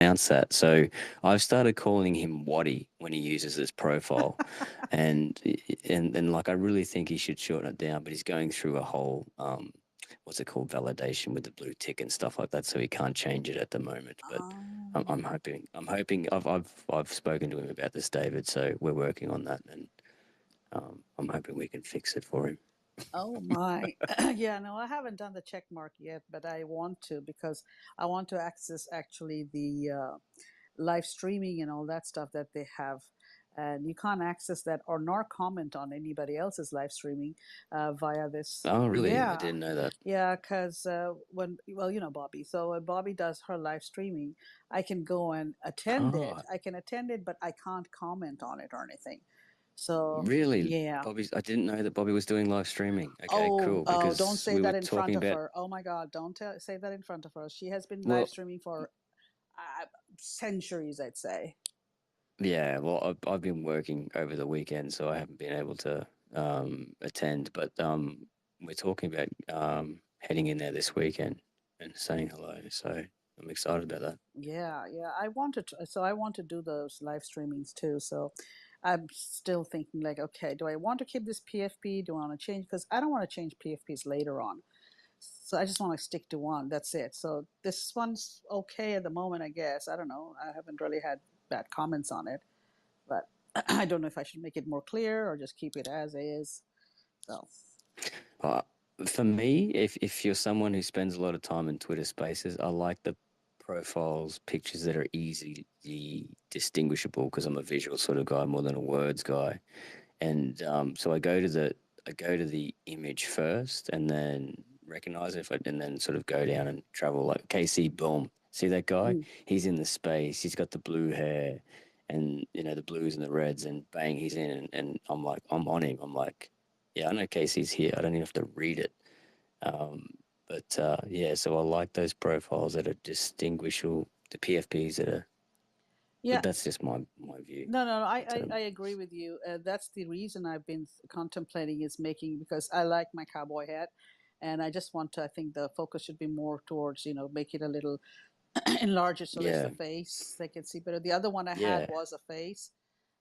pronounce that. So I've started calling him Waddy when he uses his profile, and and like I really think he should shorten it down. But he's going through a whole what's it called, validation with the blue tick and stuff like that, so he can't change it at the moment. But I'm Oh. hoping I've spoken to him about this, David. So we're working on that, and I'm hoping we can fix it for him. Oh my. Yeah, no, I haven't done the check mark yet, but I want to because I want to access actually the live streaming and all that stuff that they have. And you can't access that or nor comment on anybody else's live streaming via this. Oh, really? I Yeah. didn't know that. Yeah, because well, you know, Bobby. So when Bobby does her live streaming, I can go and attend it. Oh, I can attend it, but I can't comment on it or anything. So, really? yeah. I didn't know that Bobby was doing live streaming. Okay, Oh, cool. oh, don't Because say we were that in front talking of about, her. Oh my God, don't say that in front of her. She has been live well, streaming for centuries, I'd say. yeah, well, I've been working over the weekend, so I haven't been able to attend. But we're talking about heading in there this weekend and saying hello. So I'm excited about that. Yeah, yeah. I want to do those live streamings too. So I'm still thinking like, okay, do I want to keep this PFP? Do I want to change? Because I don't want to change PFPs later on. So I just want to stick to one. That's it. So this one's okay at the moment, I guess. I don't know. I haven't really had bad comments on it, but I don't know if I should make it more clear or just keep it as is. So Uh, for me, if you're someone who spends a lot of time in Twitter Spaces, I like the profiles, pictures that are easily distinguishable because I'm a visual sort of guy more than a words guy, and so I go to the image first and then recognize it, and then sort of go down and travel like KC. Boom, see that guy? mm. He's in the space. He's got the blue hair, and the blues and the reds, and bang, he's in, and I'm on him. I'm like, yeah, I know Casey's here. I don't even have to read it. But yeah, so I like those profiles that are distinguishable, the PFPs that are. But Yeah, that's just my view. no. That's I agree with you. That's the reason I've been contemplating is making because I like my cowboy hat, and I just want to. I think the focus should be more towards make it a little enlarge it so there's the yeah, face they can see better. The other one I had yeah, was a face,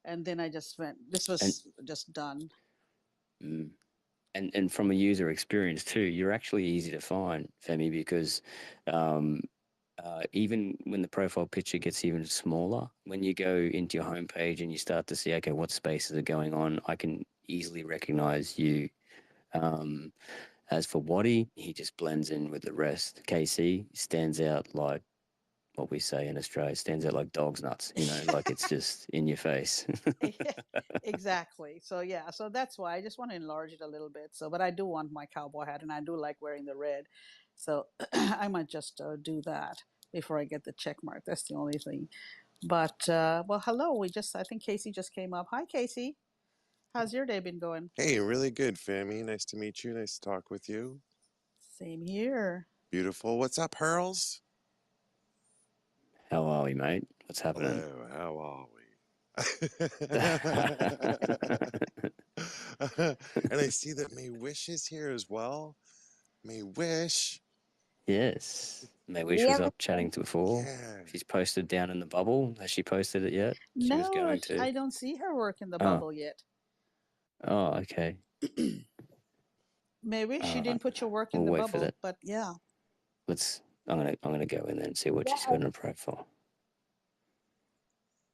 and then I just went. This and was just done. mm, and from a user experience too, you're actually easy to find, Femi, because um, even when the profile picture gets even smaller, when you go into your homepage and you start to see, okay, what spaces are going on, I can easily recognize you. Um, as for Waddy, he just blends in with the rest. KC stands out like what we say in Australia, stands out like dog's nuts, like it's just in your face. Exactly. So yeah, so that's why I just want to enlarge it a little bit. So, but I do want my cowboy hat, and I do like wearing the red. So I might just do that before I get the check mark. That's the only thing. But well, hello. I think Casey just came up. Hi, Casey. How's your day been going? Hey, really good, Fahmi. Nice to meet you. Nice to talk with you. Same here. Beautiful. What's up, Pearls? How are we, mate? What's happening? Hello, how are we? And I see that May Wish is here as well. May Wish. Yes. May Wish was Yeah, up chatting to before. Yeah. She's posted down in the bubble. Has she posted it yet? She was No, going to. I don't see her work in the Oh, bubble yet. oh, okay. Maybe she All right. didn't put your work in We'll the wait for bubble, that. but yeah. I'm gonna go in there and see what yeah. she's got in her profile.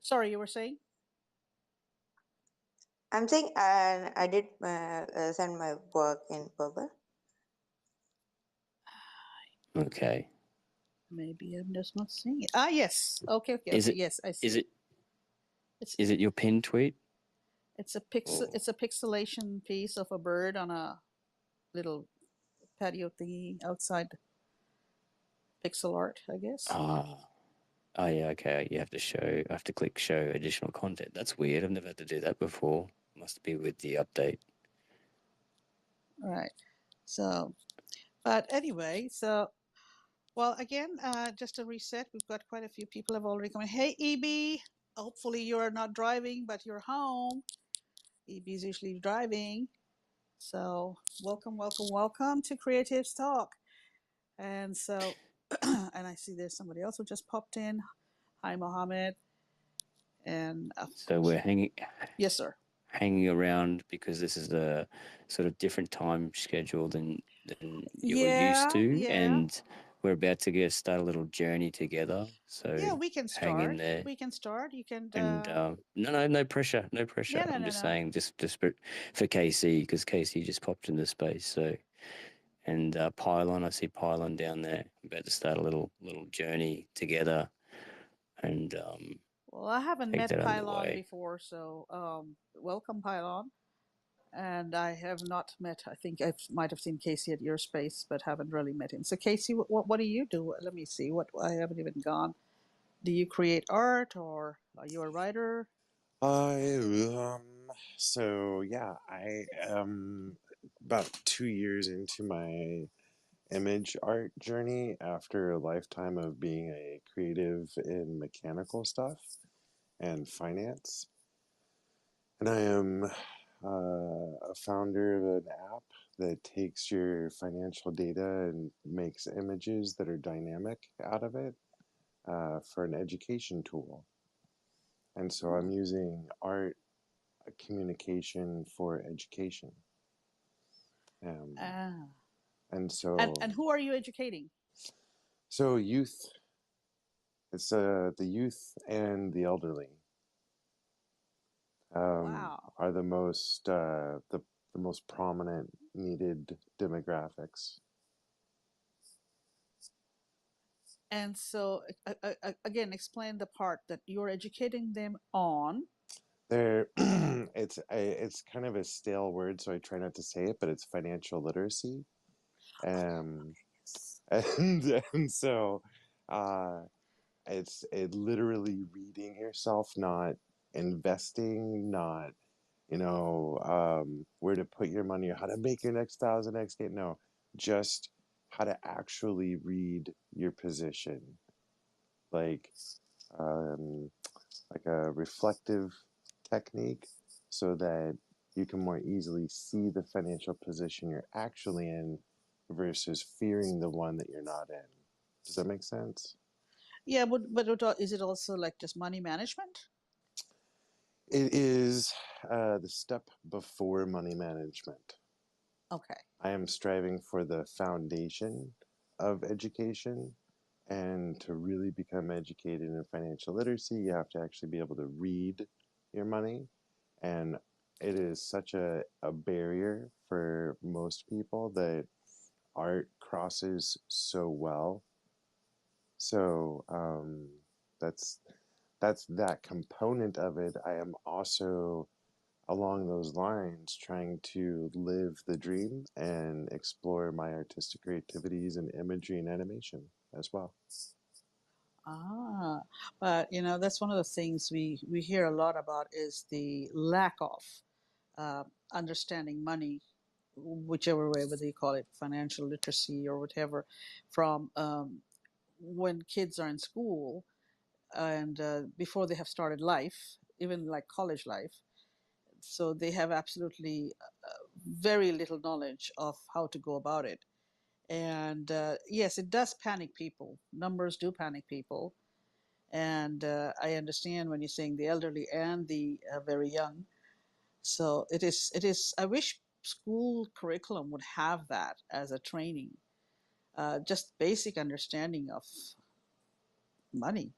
Sorry, you were saying? I'm saying I did send my work in purple. Okay. Maybe I'm just not seeing it. Ah, yes. Okay, okay, Is okay. it Yes, I is see. it It's is it your pinned tweet? it's a pixelation piece of a bird on a little patio thingy outside pixel art, I guess. Ah. Oh yeah, okay. I have to click show additional content. That's weird. I've never had to do that before. Must be with the update. All right. So, but anyway, so well, again, just a reset. We've got quite a few people have already come in. Hey, EB. Hopefully you're not driving, but you're home. EB's usually driving. So welcome, welcome, welcome to Creatives Talk. And so, and I see there's somebody else who just popped in. Hi, Mohammed. And So we're yes, sir. hanging around because this is a sort of different time schedule than you're used Yeah, to, yeah. and we're about to start a little journey together. So Yeah, we can hang in start. there. We can start. You can. And no pressure, no pressure. Yeah, no, I'm no, just no. saying, just for KC, because KC just popped into space. So and Pylon, I see Pylon down there. We're about to start a little journey together, and Well, I haven't take met that Pylon underway. before, so welcome, Pylon. And I have not met. I think I might have seen Casey at your space, but haven't really met him. So, Casey, what do you do? Let me see. What I haven't even gone. Do you create art, or are you a writer? So yeah, I am about 2 years into my image art journey after a lifetime of being a creative in mechanical stuff and finance. And I am a founder of an app that takes your financial data and makes images that are dynamic out of it for an education tool. And so I'm using art communication for education. Ah. And so, And who are you educating? so youth, it's the youth and the elderly Wow. are the most prominent needed demographics. And so, again, explain the part that you're educating them on. There, it's kind of a stale word, so I try not to say it, but it's financial literacy. Um, Yes. and so, uh, it's literally reading yourself, not investing, not where to put your money or how to make your next thousand X get. No, just how to actually read your position, like um, like a reflective technique, so that you can more easily see the financial position you're actually in versus fearing the one that you're not in. Does that make sense? Yeah, but is it also like just money management? It is the step before money management. Okay. I am striving for the foundation of education. And to really become educated in financial literacy, you have to actually be able to read your money. And it is such a barrier for most people that art crosses so well. So that's that component of it. I am also along those lines trying to live the dream and explore my artistic creativities in imagery and animation as well. Ah, but that's one of the things we hear a lot about is the lack of uh, understanding money, whichever way, whether you call it financial literacy or whatever, from when kids are in school and before they have started life, even like college life. So they have absolutely very little knowledge of how to go about it. And yes, it does panic people. Numbers do panic people. And I understand when you're saying the elderly and the very young. So it is. It is. I wish school curriculum would have that as a training, just basic understanding of money.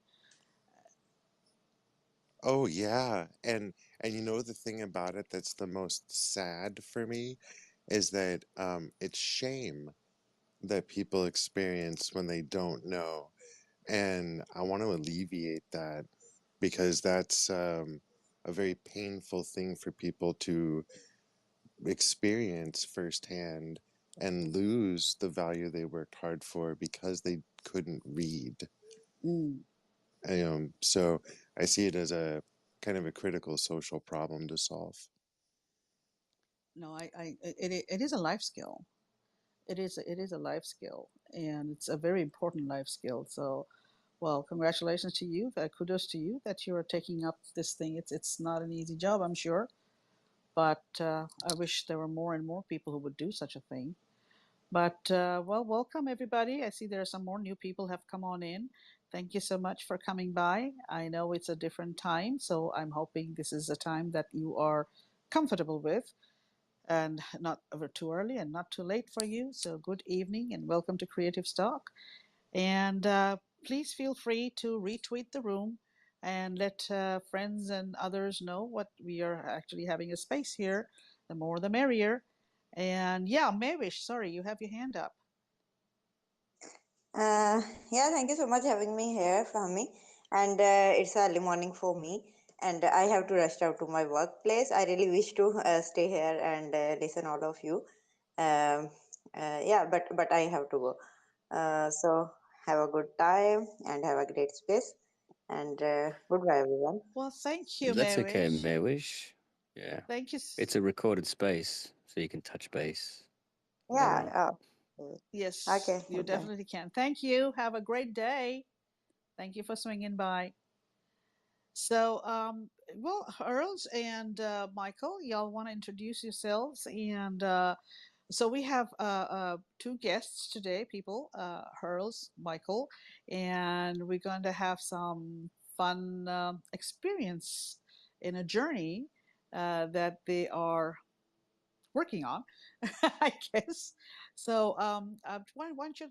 Oh yeah, and you know the thing about it that's the most sad for me is that it's shame that people experience when they don't know, and I want to alleviate that because that's a very painful thing for people to experience firsthand and lose the value they worked hard for because they couldn't read. Mm. So I see it as a kind of a critical social problem to solve. No, it is a life skill. It is a life skill, and it's a very important life skill. So, well, congratulations to you. Kudos to you that you are taking up this thing. It's not an easy job, I'm sure, but I wish there were more and more people who would do such a thing. But well, welcome everybody. I see there are some more new people have come on in. Thank you so much for coming by. I know it's a different time, so I'm hoping this is a time that you are comfortable with and not over too early and not too late for you. So, good evening and welcome to CreativesTalk. And please feel free to retweet the room and let friends and others know what we are actually having a space here. The more the merrier. And yeah, Mavish, sorry, you have your hand up. Yeah, thank you so much having me here, Fahmi. And it's early morning for me, and I have to rush out to my workplace. I really wish to stay here and listen all of you. Um, yeah, but I have to go. So have a good time and have a great space. And goodbye, everyone. Well, thank you, That's okay, Mavish. Mawish. Yeah. Thank you. It's a recorded space, so you can touch base later on. Yeah. Yes, Okay. you Bye. definitely can. Thank you. Have a great day. Thank you for swinging by. So, well, Earls and Michael, y'all want to introduce yourselves? And so we have two guests today, people, Hurls, Michael, and we're going to have some fun experience in a journey that they are working on, I guess. So why don't you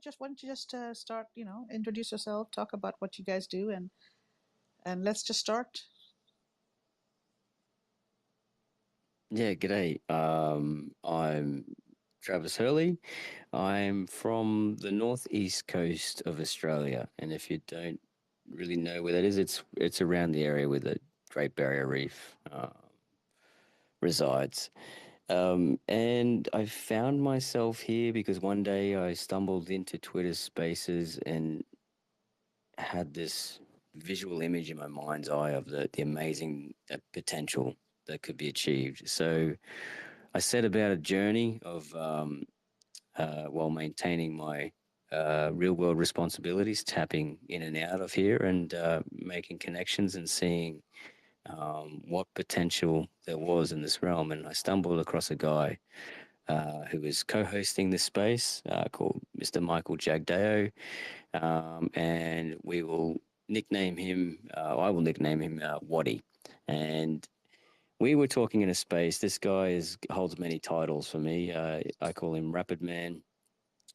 just start, introduce yourself, talk about what you guys do, and let's just start. Yeah, g'day. I'm Travis Hurley. I'm from the northeast coast of Australia, and if you don't really know where that is, it's around the area where the Great Barrier Reef resides. And I found myself here because one day I stumbled into Twitter Spaces and had this visual image in my mind's eye of the amazing potential that could be achieved. So I set about a journey of while maintaining my real world responsibilities, tapping in and out of here and making connections and seeing what potential there was in this realm. And I stumbled across a guy who was co-hosting this space called Mr. Michael Jagdeo, and we will nickname him. I will nickname him Waddy, and we were talking in a space. This guy holds many titles for me. I call him Rapid Man,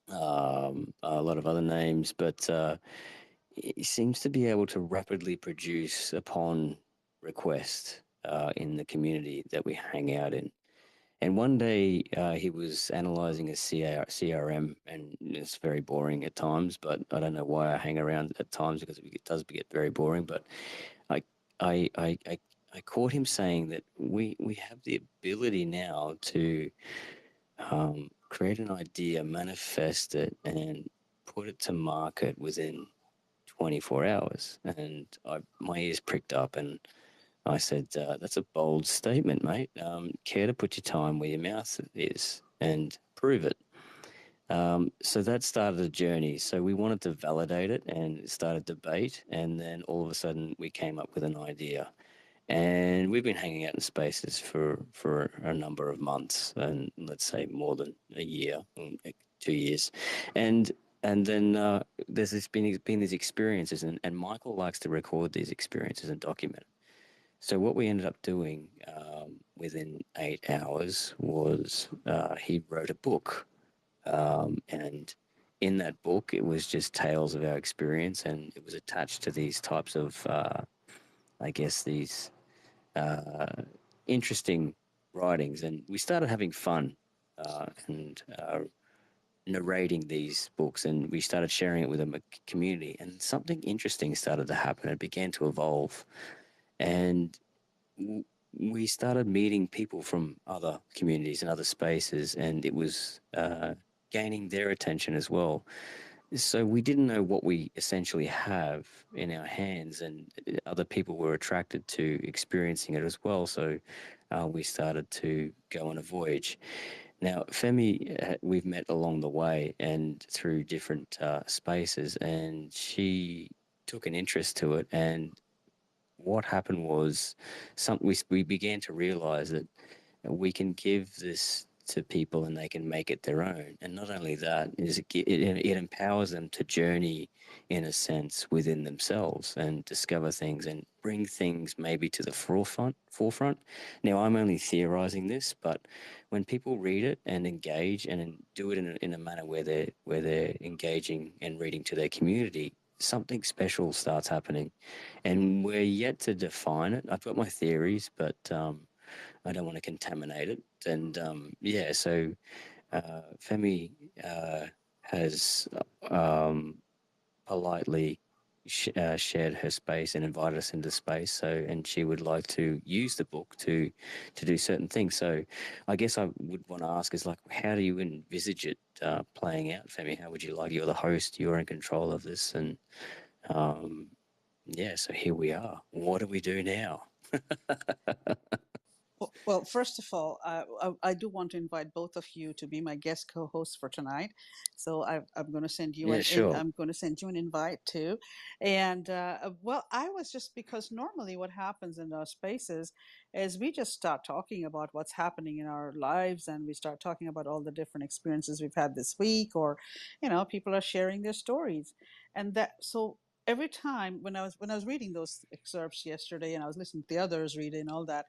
a lot of other names, but he seems to be able to rapidly produce upon request in the community that we hang out in. And one day he was analyzing a CRM, and it's very boring at times. But I don't know why I hang around at times because it does get very boring. But I, I, I, I, I caught him saying that we have the ability now to create an idea, manifest it, and put it to market within 24 hours. And my ears pricked up, and I said, that's a bold statement, mate. Care to put your time where your mouth is and prove it. So that started a journey. So we wanted to validate it and it started debate. And then all of a sudden we came up with an idea. And we've been hanging out in spaces for a number of months, and let's say more than a year, 2 years. And then there's been these experiences, and Michael likes to record these experiences and document it. So what we ended up doing within 8 hours was he wrote a book, and in that book it was just tales of our experience, and it was attached to these types of, I guess, these interesting writings, and we started having fun and narrating these books, and we started sharing it with a community, and something interesting started to happen. It began to evolve, and we started meeting people from other communities and other spaces, and it was gaining their attention as well. So we didn't know what we essentially have in our hands, and other people were attracted to experiencing it as well. So we started to go on a voyage. Now, Femi, we've met along the way and through different spaces, and she took an interest to it. And what happened was we began to realize that we can give this to people and they can make it their own. And not only that, is it empowers them to journey in a sense within themselves and discover things and bring things maybe to the forefront. Now, I'm only theorizing this, but when people read it and engage and do it in a manner where they're engaging and reading to their community, something special starts happening, and we're yet to define it. I've got my theories, but I don't want to contaminate it. And yeah, so Femi has politely shared her space and invited us into space. So, and she would like to use the book to do certain things. So, I guess I would want to ask is like, how do you envisage it playing out, Femi? How would you like? You're the host. You're in control of this, and yeah. So here we are. What do we do now? Well, first of all, I do want to invite both of you to be my guest co-hosts for tonight. So I'm going to send you Yeah, sure. I'm going to send you an invite too. And well, I was just because normally what happens in our spaces is we just start talking about what's happening in our lives, and we start talking about all the different experiences we've had this week, or people are sharing their stories, and that so. Every time when I was reading those excerpts yesterday, and I was listening to the others read and all that,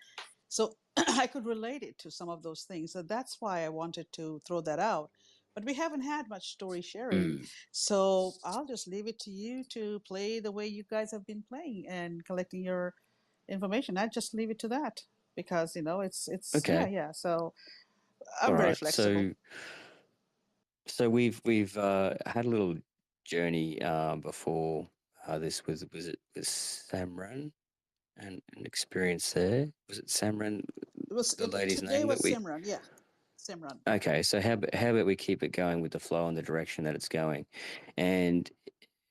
so I could relate it to some of those things. So that's why I wanted to throw that out. But we haven't had much story sharing. So I'll just leave it to you to play the way you guys have been playing and collecting your information. I just leave it to that because it's Okay. yeah. So All I'm very right. flexible. So we've had a little journey before this was it with Samran and an experience there. Was it Samran, the lady's Today name that was we? Simran. Yeah, Simran. Okay, so how about we keep it going with the flow and the direction that it's going, and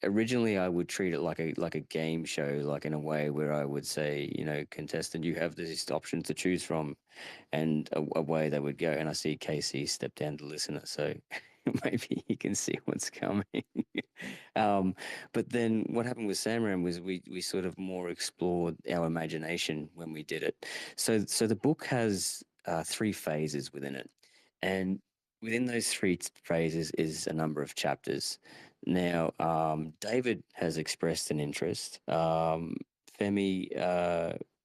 originally I would treat it like a game show, like in a way where I would say, contestant, you have these options to choose from, and away they would go. And I see Casey step down to listener, so maybe he can see what's coming. um, but then what happened with Samram was we sort of more explored our imagination when we did it. So the book has three phases within it, and within those three phases is a number of chapters. Now, David has expressed an interest. Femi,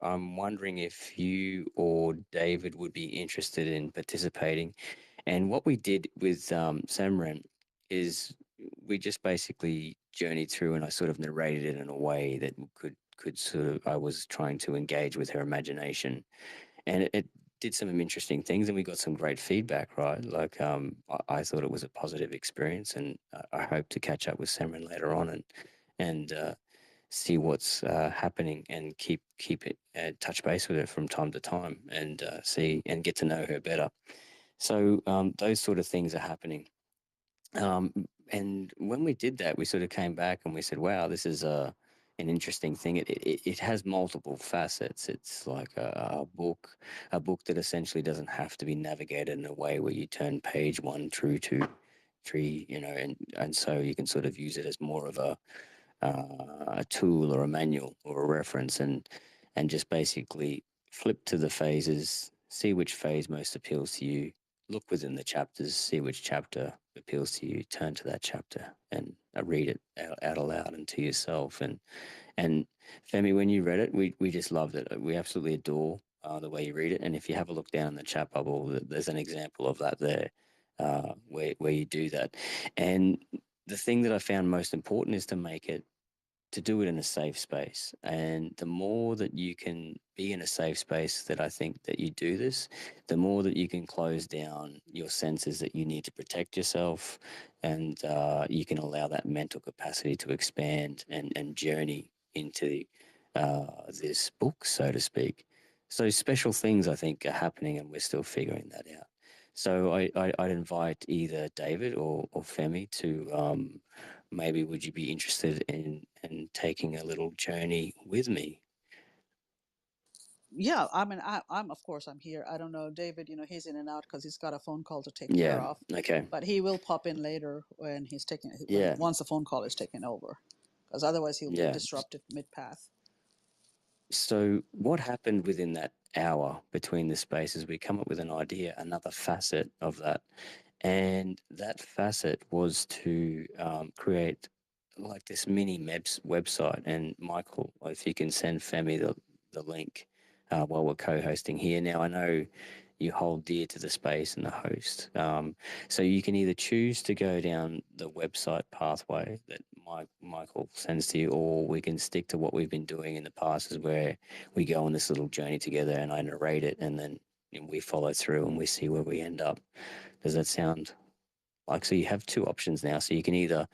I'm wondering if you or David would be interested in participating. And what we did with Samran is we just basically journeyed through, and I sort of narrated it in a way that could sort of I was trying to engage with her imagination, and it did some interesting things, and we got some great feedback. Right, like I thought it was a positive experience, and I hope to catch up with Samran later on and see what's happening and keep it touch base with her from time to time and see and get to know her better. So those sort of things are happening. And when we did that, we sort of came back and we said, "Wow, this is an interesting thing. It has multiple facets. It's like a book that essentially doesn't have to be navigated in a way where you turn page one through to three, and so you can sort of use it as more of a tool or a manual or a reference, and just basically flip to the phases, see which phase most appeals to you, look within the chapters, see which chapter appeals to you, turn to that chapter and read it out aloud and to yourself. And Femi, when you read it, we just loved it. We absolutely adore the way you read it. And if you have a look down in the chat bubble, there's an example of that there, where you do that. And the thing that I found most important is to do it in a safe space. And the more that you can be in a safe space, that I think that you do this, the more that you can close down your senses that you need to protect yourself, and you can allow that mental capacity to expand and journey into this book, so to speak. So special things, I think, are happening, and we're still figuring that out. So I'd invite either David or Femi to maybe would you be interested in taking a little journey with me? Yeah, I mean, I'm of course I'm here. I don't know, David. He's in and out because he's got a phone call to take care Yeah. of. Okay. But he will pop in later when Yeah. once the phone call is taken over, because otherwise he'll be Yeah. disruptive mid path. So what happened within that hour between the spaces, we come up with an idea, another facet of that. And that facet was to create like this mini MEBS website. And Michael, if you can send Femi the link while we're co-hosting here. Now, I know you hold dear to the space and the host. So you can either choose to go down the website pathway that Michael sends to you, or we can stick to what we've been doing in the past, is where we go on this little journey together and I narrate it, and then we follow through and we see where we end up. Does that sound like, so you have two options now? So you can either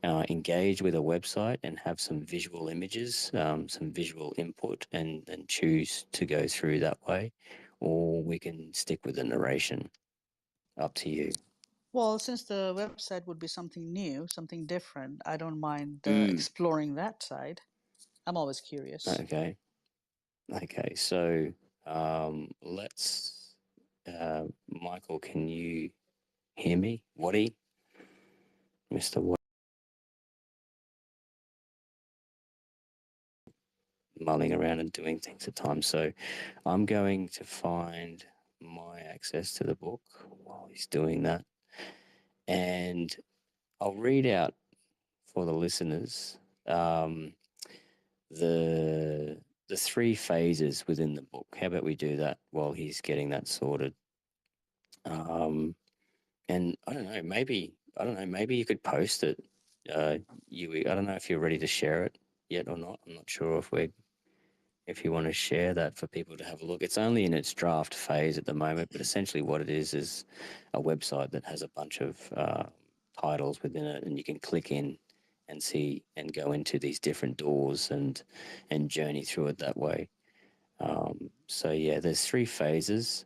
engage with a website and have some visual images, some visual input, and choose to go through that way, or we can stick with the narration. Up to you. Well, since the website would be something new, something different, I don't mind exploring that side. I'm always curious. Okay. So let's. Michael, can you hear me? Waddy, Mr. Waddy, mulling around and doing things at times. So I'm going to find my access to the book while he's doing that, and I'll read out for the listeners the three phases within the book. How about we do that while he's getting that sorted? And I don't know, maybe you could post it. Yui, I don't know if you're ready to share it yet or not. I'm not sure if you want to share that for people to have a look. It's only in its draft phase at the moment, but essentially what it is a website that has a bunch of titles within it, and you can click in and see and go into these different doors and journey through it that way. So yeah, there's three phases.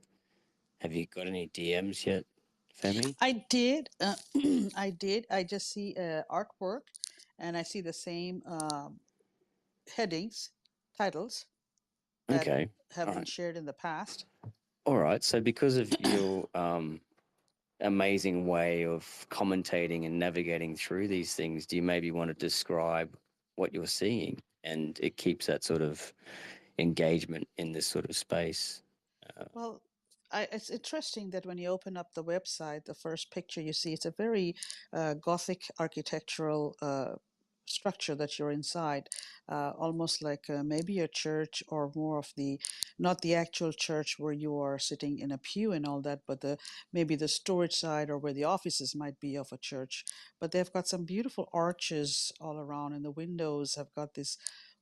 Have you got any DMs yet, Femi? I did. I did. I just see artwork, and I see the same headings, titles that Okay. have All been right. shared in the past. All right. So because of your amazing way of commentating and navigating through these things, do you maybe want to describe what you're seeing? And it keeps that sort of engagement in this sort of space. Well, it's interesting that when you open up the website, the first picture you see, it's a very Gothic architectural structure that you're inside, almost like maybe a church, or more of not the actual church where you are sitting in a pew and all that, but maybe the storage side, or where the offices might be of a church. But they've got some beautiful arches all around, and the windows have got this.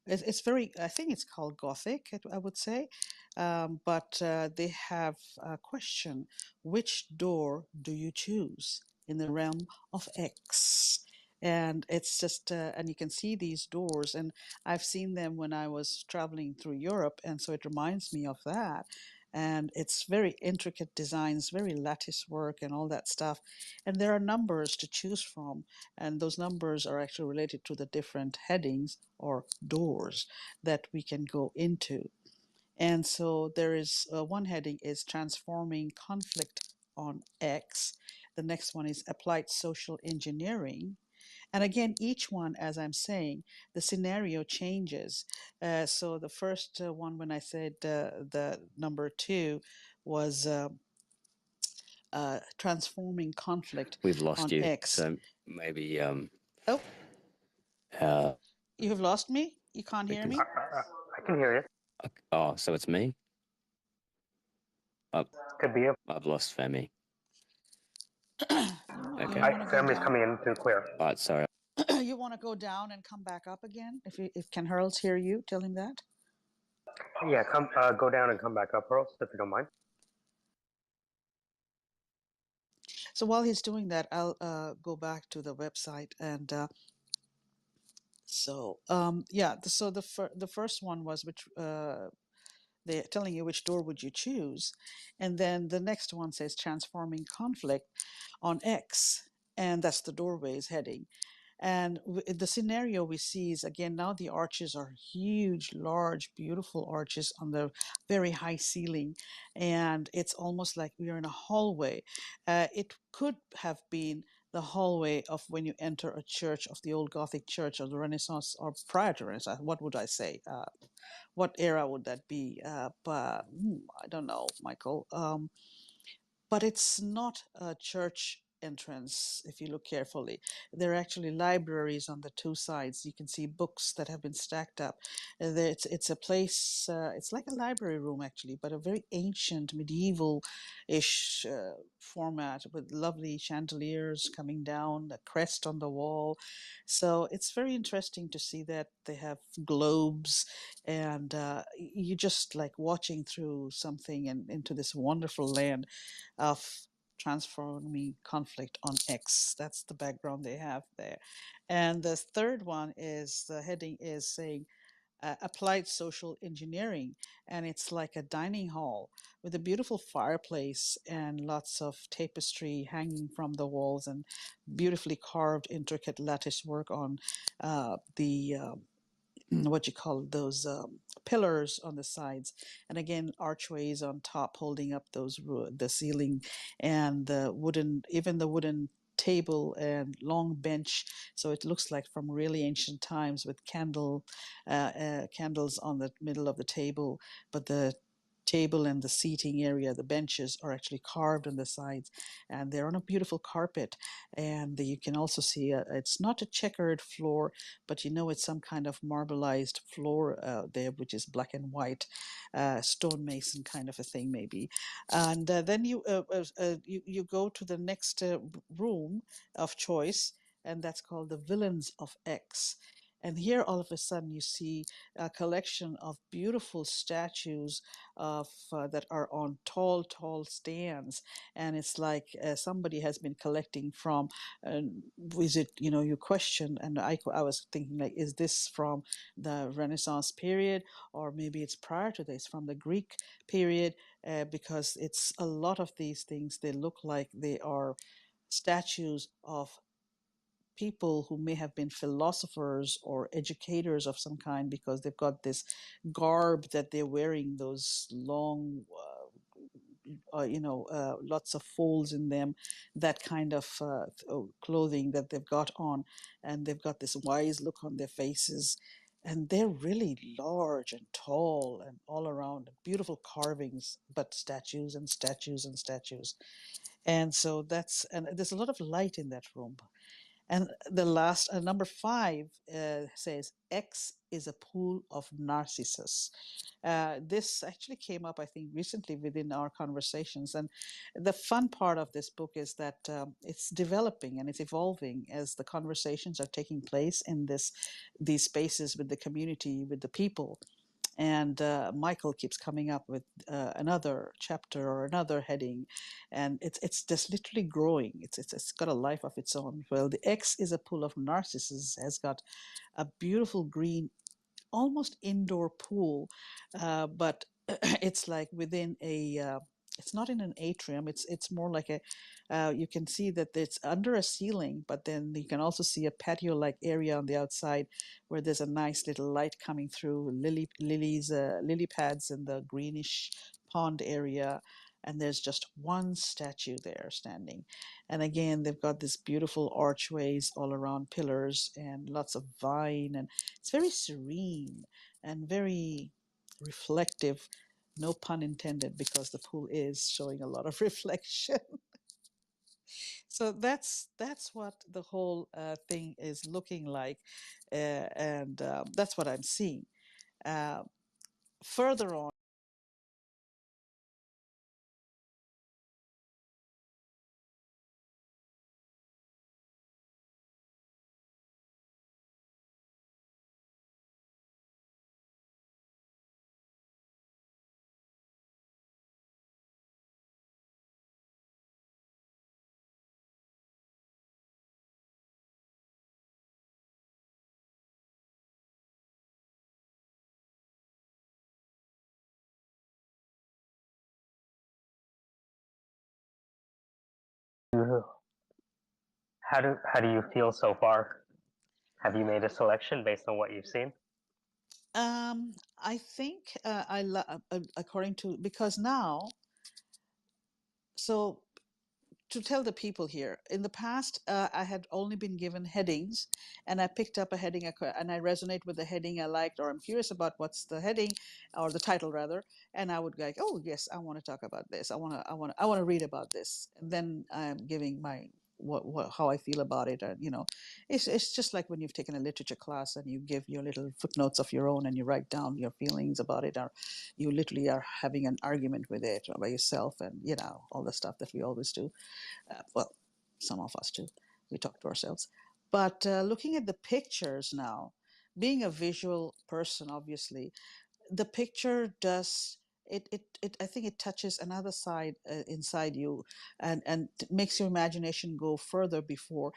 It's very, I think it's called Gothic, I would say. But they have a question: which door do you choose in the realm of X? And it's just, and you can see these doors, and I've seen them when I was traveling through Europe, and so it reminds me of that. And it's very intricate designs, very lattice work, and all that stuff. And there are numbers to choose from, and those numbers are actually related to the different headings or doors that we can go into. And so there is one heading is transforming conflict on X. The next one is applied social engineering. And again, each one, as I'm saying, the scenario changes. So the first one, when I said the number two, was transforming conflict We've lost on you. X. So maybe. Oh, you have lost me? You can't hear me? I can hear you. Oh, so it's me? Could be. I've lost Femi. Okay. Family's coming in to clear. All right, sorry. You want to go down and come back up again? If Ken Hurls hear you, tell him that. Yeah, go down and come back up, Earl, if you don't mind. So while he's doing that, I'll go back to the website, and so the first one was which they're telling you which door would you choose, and then the next one says transforming conflict on X, and that's the doorways heading. And the scenario we see is, again, now the arches are huge, large, beautiful arches on the very high ceiling. And it's almost like we are in a hallway. It could have been the hallway of when you enter a church, of the old Gothic church or the Renaissance or prior to Renaissance. What would I say? What era would that be? But I don't know, Michael. But it's not a church entrance if you look carefully. There are actually libraries on the two sides. You can see books that have been stacked up. It's a place, it's like a library room actually, but a very ancient medieval-ish format with lovely chandeliers coming down, a crest on the wall. So it's very interesting to see that they have globes, and you just like watching through something and into this wonderful land of transforming conflict on X. That's the background they have there. And the third one is, the heading is saying applied social engineering, and it's like a dining hall with a beautiful fireplace and lots of tapestry hanging from the walls and beautifully carved intricate lattice work on the what you call those pillars on the sides, and again archways on top holding up those the ceiling, and the wooden, even the wooden table and long bench, so it looks like from really ancient times with candles on the middle of the table, but the table and the seating area, the benches, are actually carved on the sides, and they're on a beautiful carpet. And you can also see it's not a checkered floor, but you know it's some kind of marbleized floor there, which is black and white, stonemason kind of a thing maybe. And then you go to the next room of choice, and that's called the Villains of X. And here, all of a sudden, you see a collection of beautiful statues of that are on tall, tall stands, and it's like somebody has been collecting from. Is it, you know, you question, and I was thinking like, is this from the Renaissance period, or maybe it's prior to this, from the Greek period? Because it's a lot of these things. They look like they are statues of people who may have been philosophers or educators of some kind, because they've got this garb that they're wearing, those long lots of folds in them, that kind of clothing that they've got on, and they've got this wise look on their faces, and they're really large and tall and all around beautiful carvings, but statues and statues and statues. And so that's, and there's a lot of light in that room. And the last, number 5, says, X is a pool of Narcissus. This actually came up, I think, recently within our conversations. And the fun part of this book is that it's developing and it's evolving as the conversations are taking place in these spaces with the community, with the people. And Michael keeps coming up with another chapter or another heading, and it's just literally growing. It's got a life of its own. Well, the X is a pool of Narcissus has got a beautiful green, almost indoor pool, but it's like within a. It's not in an atrium. It's more like a. You can see that it's under a ceiling, but then you can also see a patio-like area on the outside, where there's a nice little light coming through, lily pads in the greenish pond area, and there's just one statue there standing. And again, they've got this beautiful archways all around, pillars and lots of vine, and it's very serene and very reflective. No pun intended, because the pool is showing a lot of reflection. So that's what the whole thing is looking like, and that's what I'm seeing. Uh, Further on. How do you feel so far? Have you made a selection based on what you've seen? I think according to, because now, so to tell the people here, in the past, I had only been given headings, and I picked up a heading and I resonate with the heading I liked, or I'm curious about what's the heading or the title rather, and I would go like, oh yes, I want to talk about this. I want to read about this, and then I'm giving my how I feel about it. And it's just like when you've taken a literature class and you give your little footnotes of your own and you write down your feelings about it, or you literally are having an argument with it by yourself, and all the stuff that we always do. Well, some of us do. We talk to ourselves. But looking at the pictures now, being a visual person, obviously, the picture does it I think it touches another side inside you, and makes your imagination go further. Before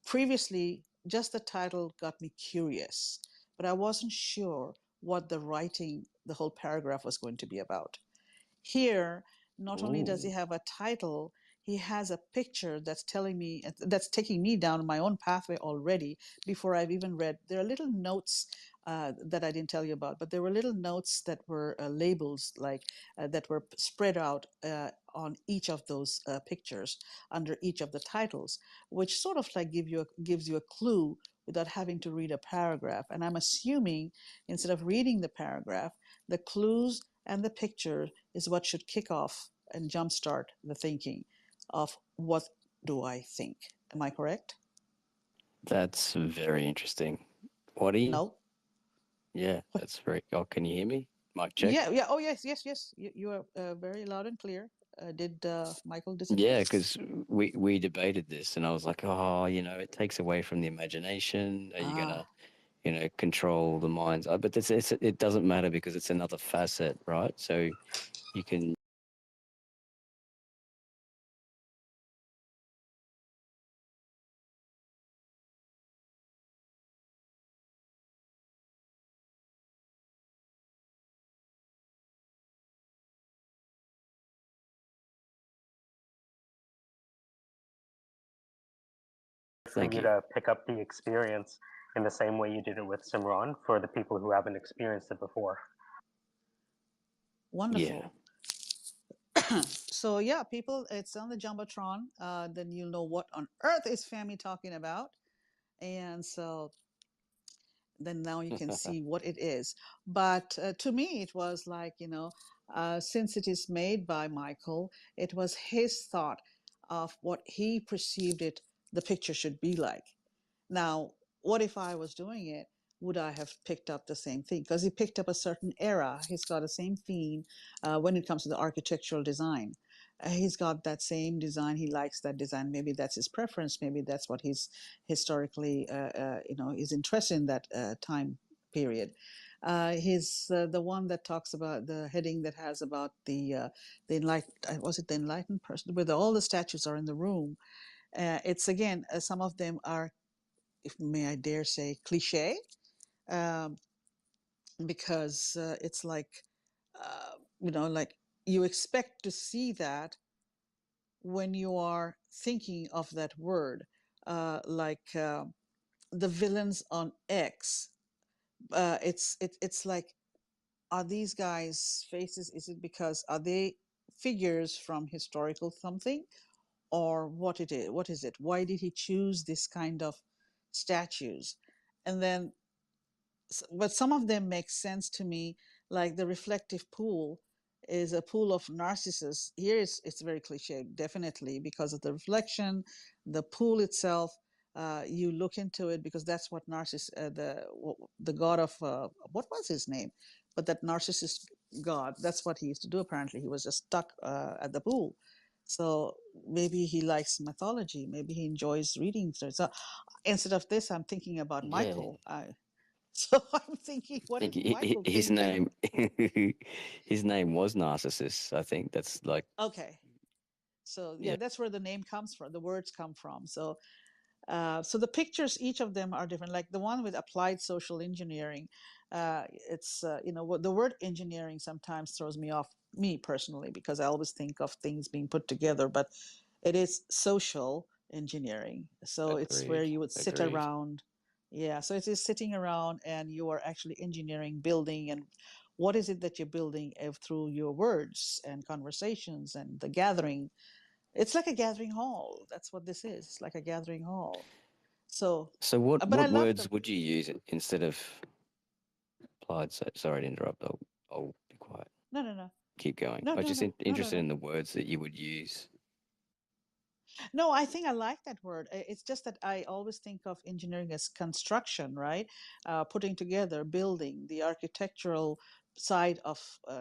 previously, just the title got me curious, but I wasn't sure what the writing, the whole paragraph, was going to be about. Here, not only does he Ooh. have a title, he has a picture that's telling me, that's taking me down my own pathway already before I've even read. There are little notes that I didn't tell you about, but there were little notes that were labels, like that were spread out on each of those pictures under each of the titles, which sort of like gives you a clue without having to read a paragraph. And I'm assuming, instead of reading the paragraph, the clues and the picture is what should kick off and jumpstart the thinking of what do I think. Am I correct? That's very interesting. What do you? No? Yeah, that's very. Oh, can you hear me? Mic check. Yeah, yeah. Oh, yes, yes, yes. You are very loud and clear. Did Michael disagree? Yeah, because we debated this, and I was like, oh, it takes away from the imagination. Are you Ah, gonna, control the minds? But it doesn't matter because it's another facet, right? So you can. For Thank you you. to pick up the experience in the same way you did it with Simran for the people who haven't experienced it before. Yeah, wonderful. So yeah, people, it's on the Jumbotron. Then you'll know what on earth is Fahmi talking about. And so then now you can see what it is. But to me, it was like, since it is made by Michael, it was his thought of what he perceived it, the picture should be like. Now, what if I was doing it? Would I have picked up the same thing? Because he picked up a certain era. He's got the same theme when it comes to the architectural design. He's got that same design. He likes that design. Maybe that's his preference. Maybe that's what he's historically, is interested in that time period. His the one that talks about the heading that has about the enlightened, was it the enlightened person, where all the statues are in the room. It's again, some of them are, if may I dare say, cliche, um, because it's like, like you expect to see that when you are thinking of that word, like the villains on X. It's like, are these guys faces? Is it because are they figures from historical something, or what it is? What is it? Why did he choose this kind of statues? And then but some of them make sense to me, like the reflective pool is a pool of narcissus. Here it's very cliche, definitely, because of the reflection, the pool itself. You look into it because that's what Narcissus, the god of what was his name, but that narcissist god. That's what he used to do. Apparently, he was just stuck at the pool. So maybe he likes mythology. Maybe he enjoys reading. So instead of this, I'm thinking about yeah. Michael. So I'm thinking, I what think is Michael his thinking? name, his name was Narcissus. I think that's like, Okay, so yeah, yeah, that's where the name comes from. The words come from. So the pictures, each of them are different. Like the one with applied social engineering, it's the word engineering sometimes throws me off, me personally, because I always think of things being put together, but it is social engineering. So it's where agreed, you would sit agreed. around. Yeah, so it is sitting around and you are actually engineering, building, and what is it that you're building through your words and conversations and the gathering. It's like a gathering hall. That's what this is. It's like a gathering hall. So, So what but I what love words the. would you use instead of applied? So, sorry to interrupt. I'll be quiet. No, no, no, Keep going. no, I was no, just no, no, no, interested no. in the words that you would use. No, I think I like that word. It's just that I always think of engineering as construction, right? Putting together, building, the architectural side of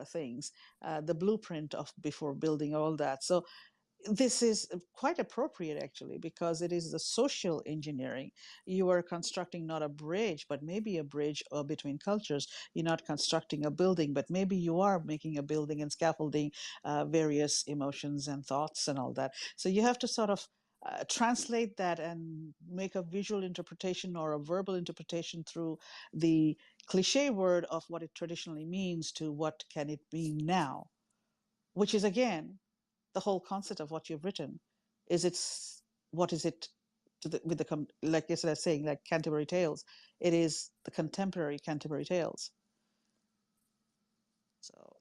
things, the blueprint of before building all that. So this is quite appropriate actually because it is the social engineering. You are constructing not a bridge but maybe a bridge between cultures. You're not constructing a building but maybe you are making a building and scaffolding various emotions and thoughts and all that. So you have to sort of translate that and make a visual interpretation or a verbal interpretation through the cliche word of what it traditionally means to what can it mean now, which is again the whole concept of what you've written. Is it's what is it to the with the like yesterday I was saying, like Canterbury Tales, it is the contemporary Canterbury Tales. So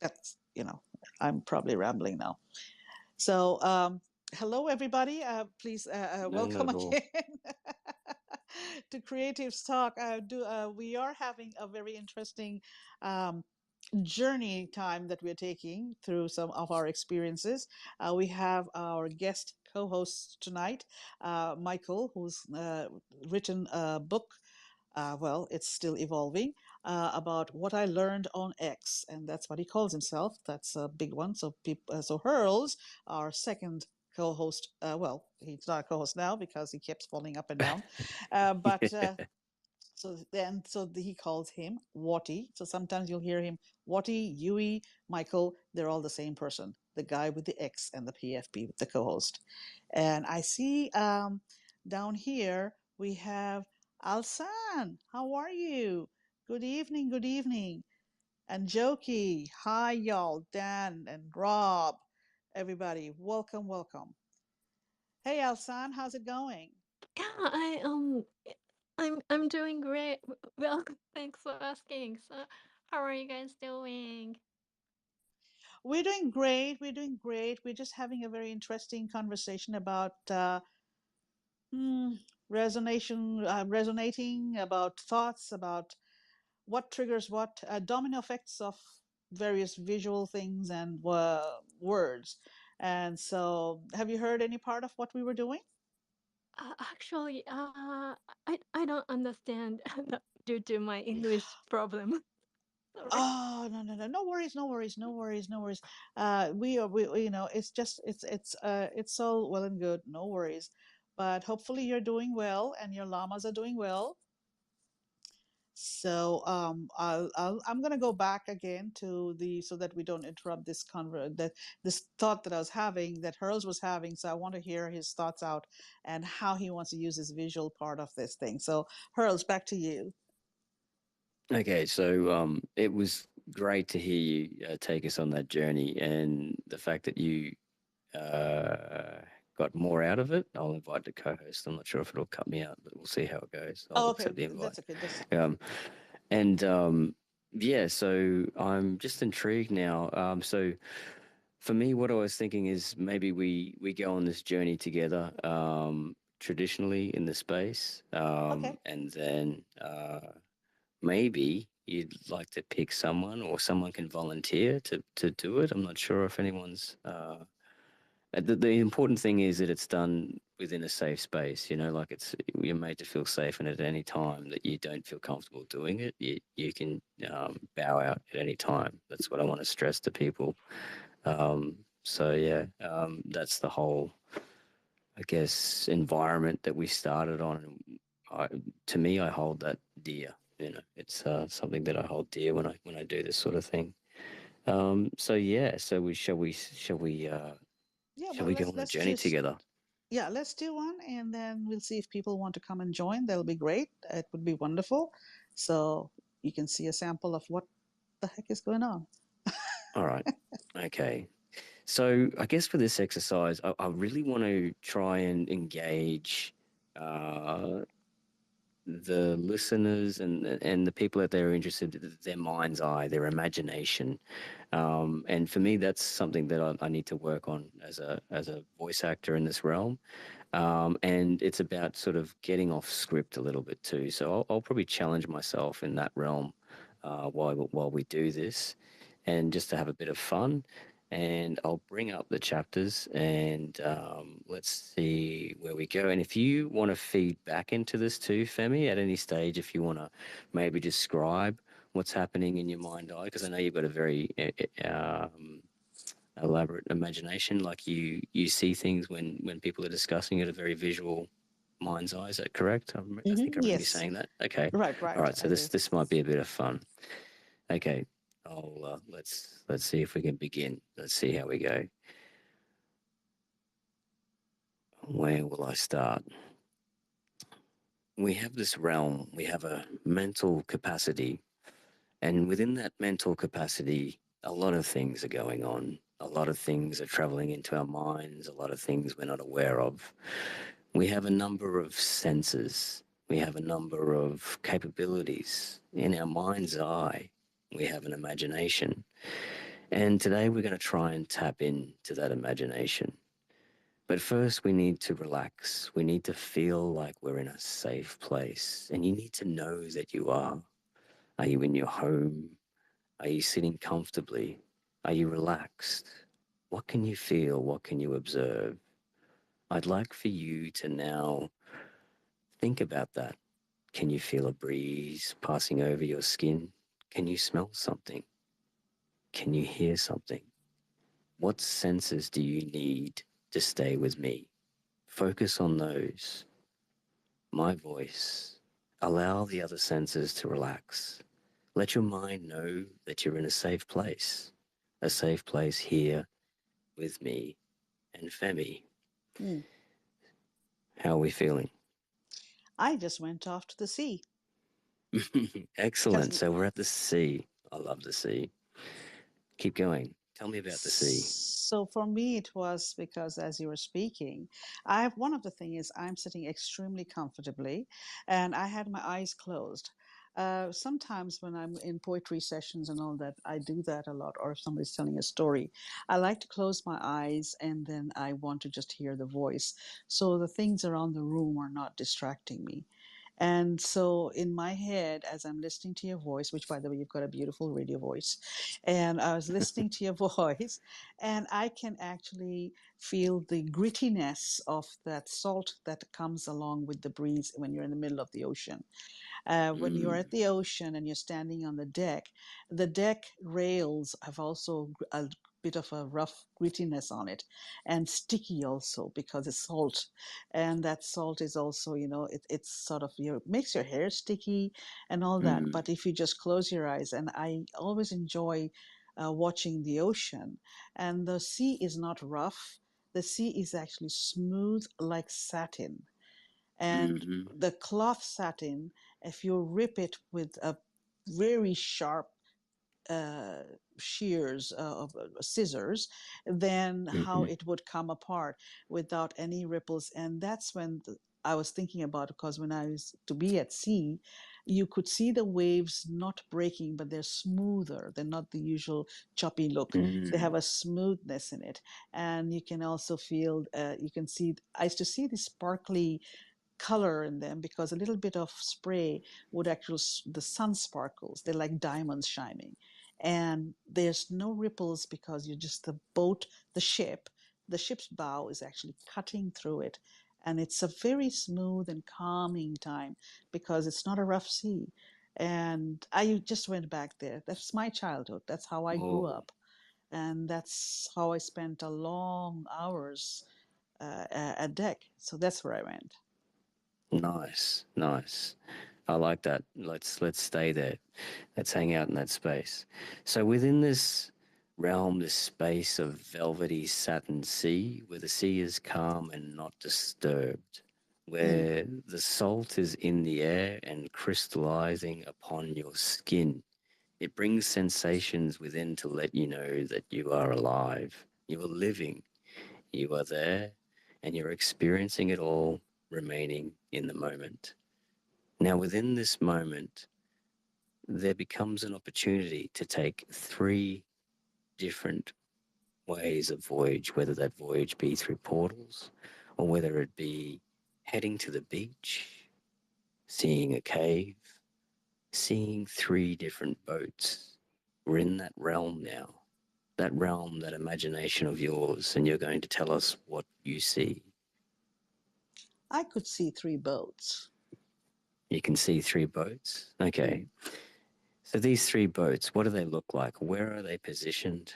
that's, I'm probably rambling now. So hello everybody, please No, not welcome at all. again to Creatives Talk. We are having a very interesting journey time that we're taking through some of our experiences. We have our guest co-host tonight, Michael, who's written a book. Well, it's still evolving, about what I learned on X, and that's what he calls himself. That's a big one. So, so Hurls, our second co-host. Well, he's not a co-host now because he keeps falling up and down, but. He calls him Watty. So sometimes you'll hear him Watty, Yui, Michael. They're all the same person. The guy with the X and the PFP, the co-host. And I see down here we have Alsan. How are you? Good evening. Good evening. And Jokey. Hi, y'all. Dan and Rob. Everybody, welcome, welcome. Hey, Alsan, how's it going? Yeah, I'm doing great. Well, thanks for asking. So, how are you guys doing? We're doing great. We're doing great. We're just having a very interesting conversation about hmm, resonating about thoughts, about what triggers what, domino effects of various visual things and words. And so, have you heard any part of what we were doing? Actually, I don't understand due to my English problem. Sorry. Oh, no, no, no, no worries, no worries, no worries, no worries. It's just it's all well and good, no worries. But hopefully you're doing well and your llamas are doing well. So I'm gonna go back again to the so that we don't interrupt this thought that I was having, that Hurls was having. So I want to hear his thoughts out and how he wants to use his visual part of this thing. So Hurls, back to you. Okay, so it was great to hear you take us on that journey, and the fact that you got more out of it. I'll invite the co-host. I'm not sure if it'll cut me out, but we'll see how it goes. I'll Oh, okay, accept the invite. that's okay. That's Um, and yeah, so I'm just intrigued now. So for me, what I was thinking is maybe we go on this journey together. Traditionally in the space, okay. and then maybe you'd like to pick someone, or someone can volunteer to do it. I'm not sure if anyone's the important thing is that it's done within a safe space, like you're made to feel safe, and at any time that you don't feel comfortable doing it, you can bow out at any time. That's what I want to stress to people. So yeah, that's the whole, I guess, environment that we started on. I, to me, I hold that dear. It's something that I hold dear when I do this sort of thing. So yeah, so Yeah, shall well, we go let's on a let's journey just together? yeah, let's do one, and then we'll see if people want to come and join. That'll be great. It would be wonderful. So you can see a sample of what the heck is going on. All right. Okay. So I guess for this exercise, I really want to try and engage the listeners and the people that they're interested, their mind's eye, their imagination. And for me, that's something that I need to work on as a voice actor in this realm. And it's about sort of getting off script a little bit too. So I'll probably challenge myself in that realm while we do this, and just to have a bit of fun. And I'll bring up the chapters and let's see where we go. And if you want to feed back into this too, Femi, at any stage, if you want to maybe describe what's happening in your mind eye, because I know you've got a very elaborate imagination. Like you see things when people are discussing it, a very visual mind's eye. Is that correct? I think I remember you Yes. saying that. Okay. Right, All right. right. So I do. this might be a bit of fun. Okay. I'll let's see if we can begin. Let's see how we go. Where will I start? We have this realm. We have a mental capacity, and within that mental capacity, a lot of things are going on. A lot of things are traveling into our minds. A lot of things we're not aware of. We have a number of senses. We have a number of capabilities. In our mind's eye, we have an imagination. And today we're going to try and tap into that imagination. But first, we need to relax. We need to feel like we're in a safe place. And you need to know that you are. Are you in your home? Are you sitting comfortably? Are you relaxed? What can you feel? What can you observe? I'd like for you to now think about that. Can you feel a breeze passing over your skin? Can you smell something? Can you hear something? What senses do you need to stay with me? Focus on those. My voice. Allow the other senses to relax. Let your mind know that you're in a safe place here with me and Femi. Mm. How are we feeling? I just went off to the sea Excellent. because So we're at the sea. I love the sea. Keep going. Tell me about the sea. so for me it was because as you were speaking, I have one of the thing is I'm sitting extremely comfortably and I had my eyes closed. Sometimes when I'm in poetry sessions and all that, I do that a lot. Or if somebody's telling a story, I like to close my eyes and then I want to just hear the voice. So the things around the room are not distracting me. And so in my head, as I'm listening to your voice, which by the way, you've got a beautiful radio voice, and I was listening to your voice, and I can actually feel the grittiness of that salt that comes along with the breeze when you're in the middle of the ocean. When you're Mm, at the ocean and you're standing on the deck rails have also a bit of a rough grittiness on it and sticky also because it's salt. And that salt is also, it's sort of makes your hair sticky and all that. mm, But if you just close your eyes, and I always enjoy watching the ocean, and the sea is not rough. The sea is actually smooth like satin, and mm-hmm, the cloth satin, if you rip it with a very sharp uh, shears of scissors, then how mm-hmm, it would come apart without any ripples. And that's when I was thinking about, because when I was to be at sea, you could see the waves not breaking, but they're smoother. They're not the usual choppy look. They mm, have a smoothness in it, and you can also feel. You can see. I used to see the sparkly color in them because a little bit of spray would actually the sun sparkles, they're like diamonds shining, and there's no ripples because you're just the ship's bow is actually cutting through it, and it's a very smooth and calming time because it's not a rough sea. And I just went back there. That's my childhood. That's how I grew oh, up, and that's how I spent a long hours at deck. So that's where I went. nice, nice. I like that. Let's stay there. Let's hang out in that space. So within this realm, this space of velvety satin sea, where the sea is calm and not disturbed, Mm. where the salt is in the air and crystallizing upon your skin, it brings sensations within to let you know that you are alive, you are living, you are there, and you're experiencing it all, remaining in the moment. Now, within this moment, there becomes an opportunity to take 3 different ways of voyage, whether that voyage be through portals or whether it be heading to the beach, seeing a cave, seeing 3 different boats. We're in that realm now, that realm, that imagination of yours, and you're going to tell us what you see. I could see 3 boats. You can see 3 boats? Okay. So these 3 boats, what do they look like? Where are they positioned?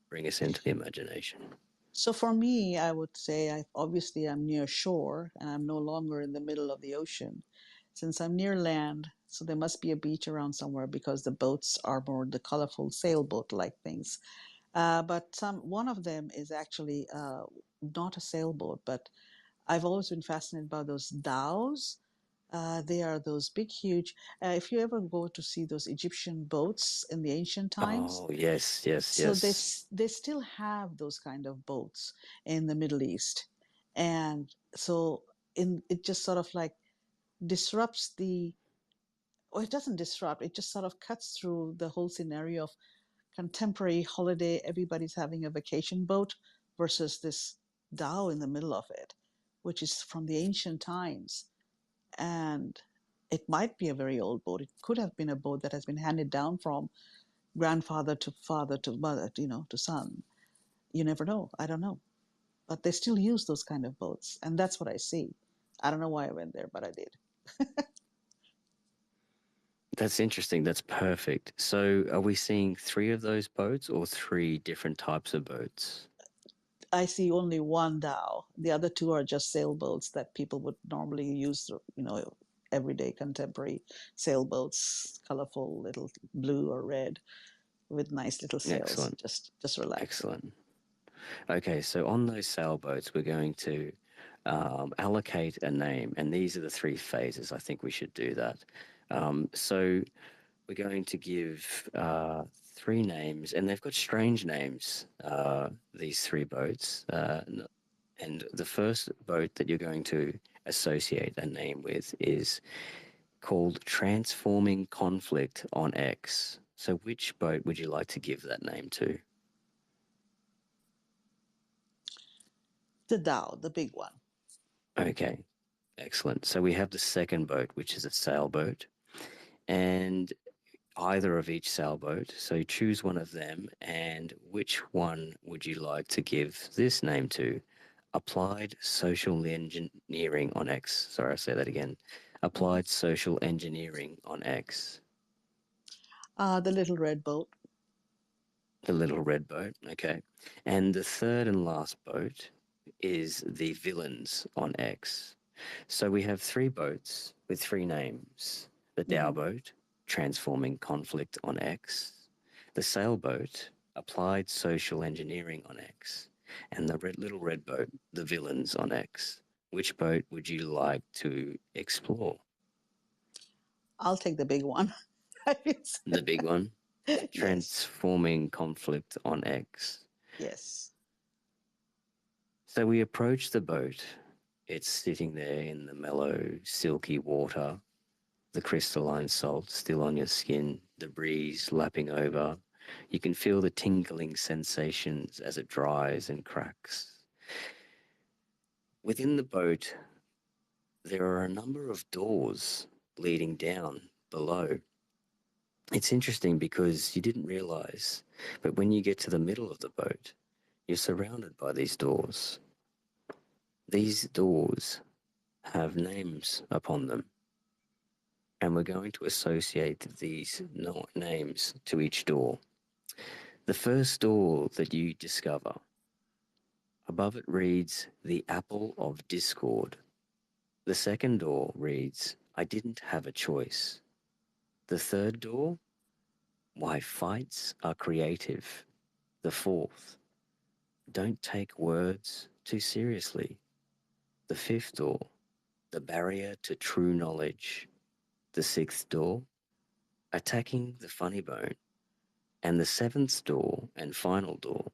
Bring us into the imagination. So for me, I would say obviously I'm near shore and I'm no longer in the middle of the ocean. Since I'm near land, so there must be a beach around somewhere because the boats are more the colorful sailboat-like things. But one of them is actually not a sailboat, but I've always been fascinated by those dhows. They are those big, huge. If you ever go to see those Egyptian boats in the ancient times, Oh, yes, yes, so yes. they still have those kind of boats in the Middle East, and so it just sort of like disrupts the, or it doesn't disrupt. It just sort of cuts through the whole scenario of contemporary holiday. Everybody's having a vacation boat versus this dhow in the middle of it, which is from the ancient times. And it might be a very old boat. It could have been a boat that has been handed down from grandfather to father to mother, to son. You never know. I don't know. But they still use those kind of boats. And that's what I see. I don't know why I went there, but I did. That's interesting. That's perfect. So are we seeing 3 of those boats or 3 different types of boats? I see only one dhow. The other 2 are just sailboats that people would normally use, everyday contemporary sailboats, colorful, little blue or red with nice little sails, Excellent. just relaxing. Excellent. Okay, so on those sailboats, we're going to allocate a name, and these are the 3 phases. I think we should do that. So we're going to give 3 names, and they've got strange names, these 3 boats. And the first boat that you're going to associate a name with is called Transforming Conflict on X. So which boat would you like to give that name to? The dhow, the big one. Okay, excellent. So we have the second boat, which is a sailboat, and either of each sailboat. So choose one of them, and which one would you like to give this name to? Applied Social Engineering on X. Sorry, I'll say that again. Applied Social Engineering on X. The little red boat. The little red boat, okay. And the third and last boat is the villains on X. So we have 3 boats with 3 names. The dhow boat, Transforming Conflict on X. The sailboat, Applied Social Engineering on X. And the little red boat, the villains on X. Which boat would you like to explore? I'll take the big one. The big one, Yes. Transforming Conflict on X. Yes. So we approach the boat. It's sitting there in the mellow, silky water, the crystalline salt still on your skin, the breeze lapping over. You can feel the tingling sensations as it dries and cracks. Within the boat, there are a number of doors leading down below. It's interesting because you didn't realize, but when you get to the middle of the boat, you're surrounded by these doors. These doors have names upon them, and we're going to associate these names to each door. The first door that you discover, above it reads, The Apple of Discord. The second door reads, I didn't have a choice. The third door, Why Fights Are Creative. The fourth, Don't Take Words Too Seriously. The fifth door, The Barrier to True Knowledge. The sixth door, Attacking the Funny Bone. And the seventh door and final door,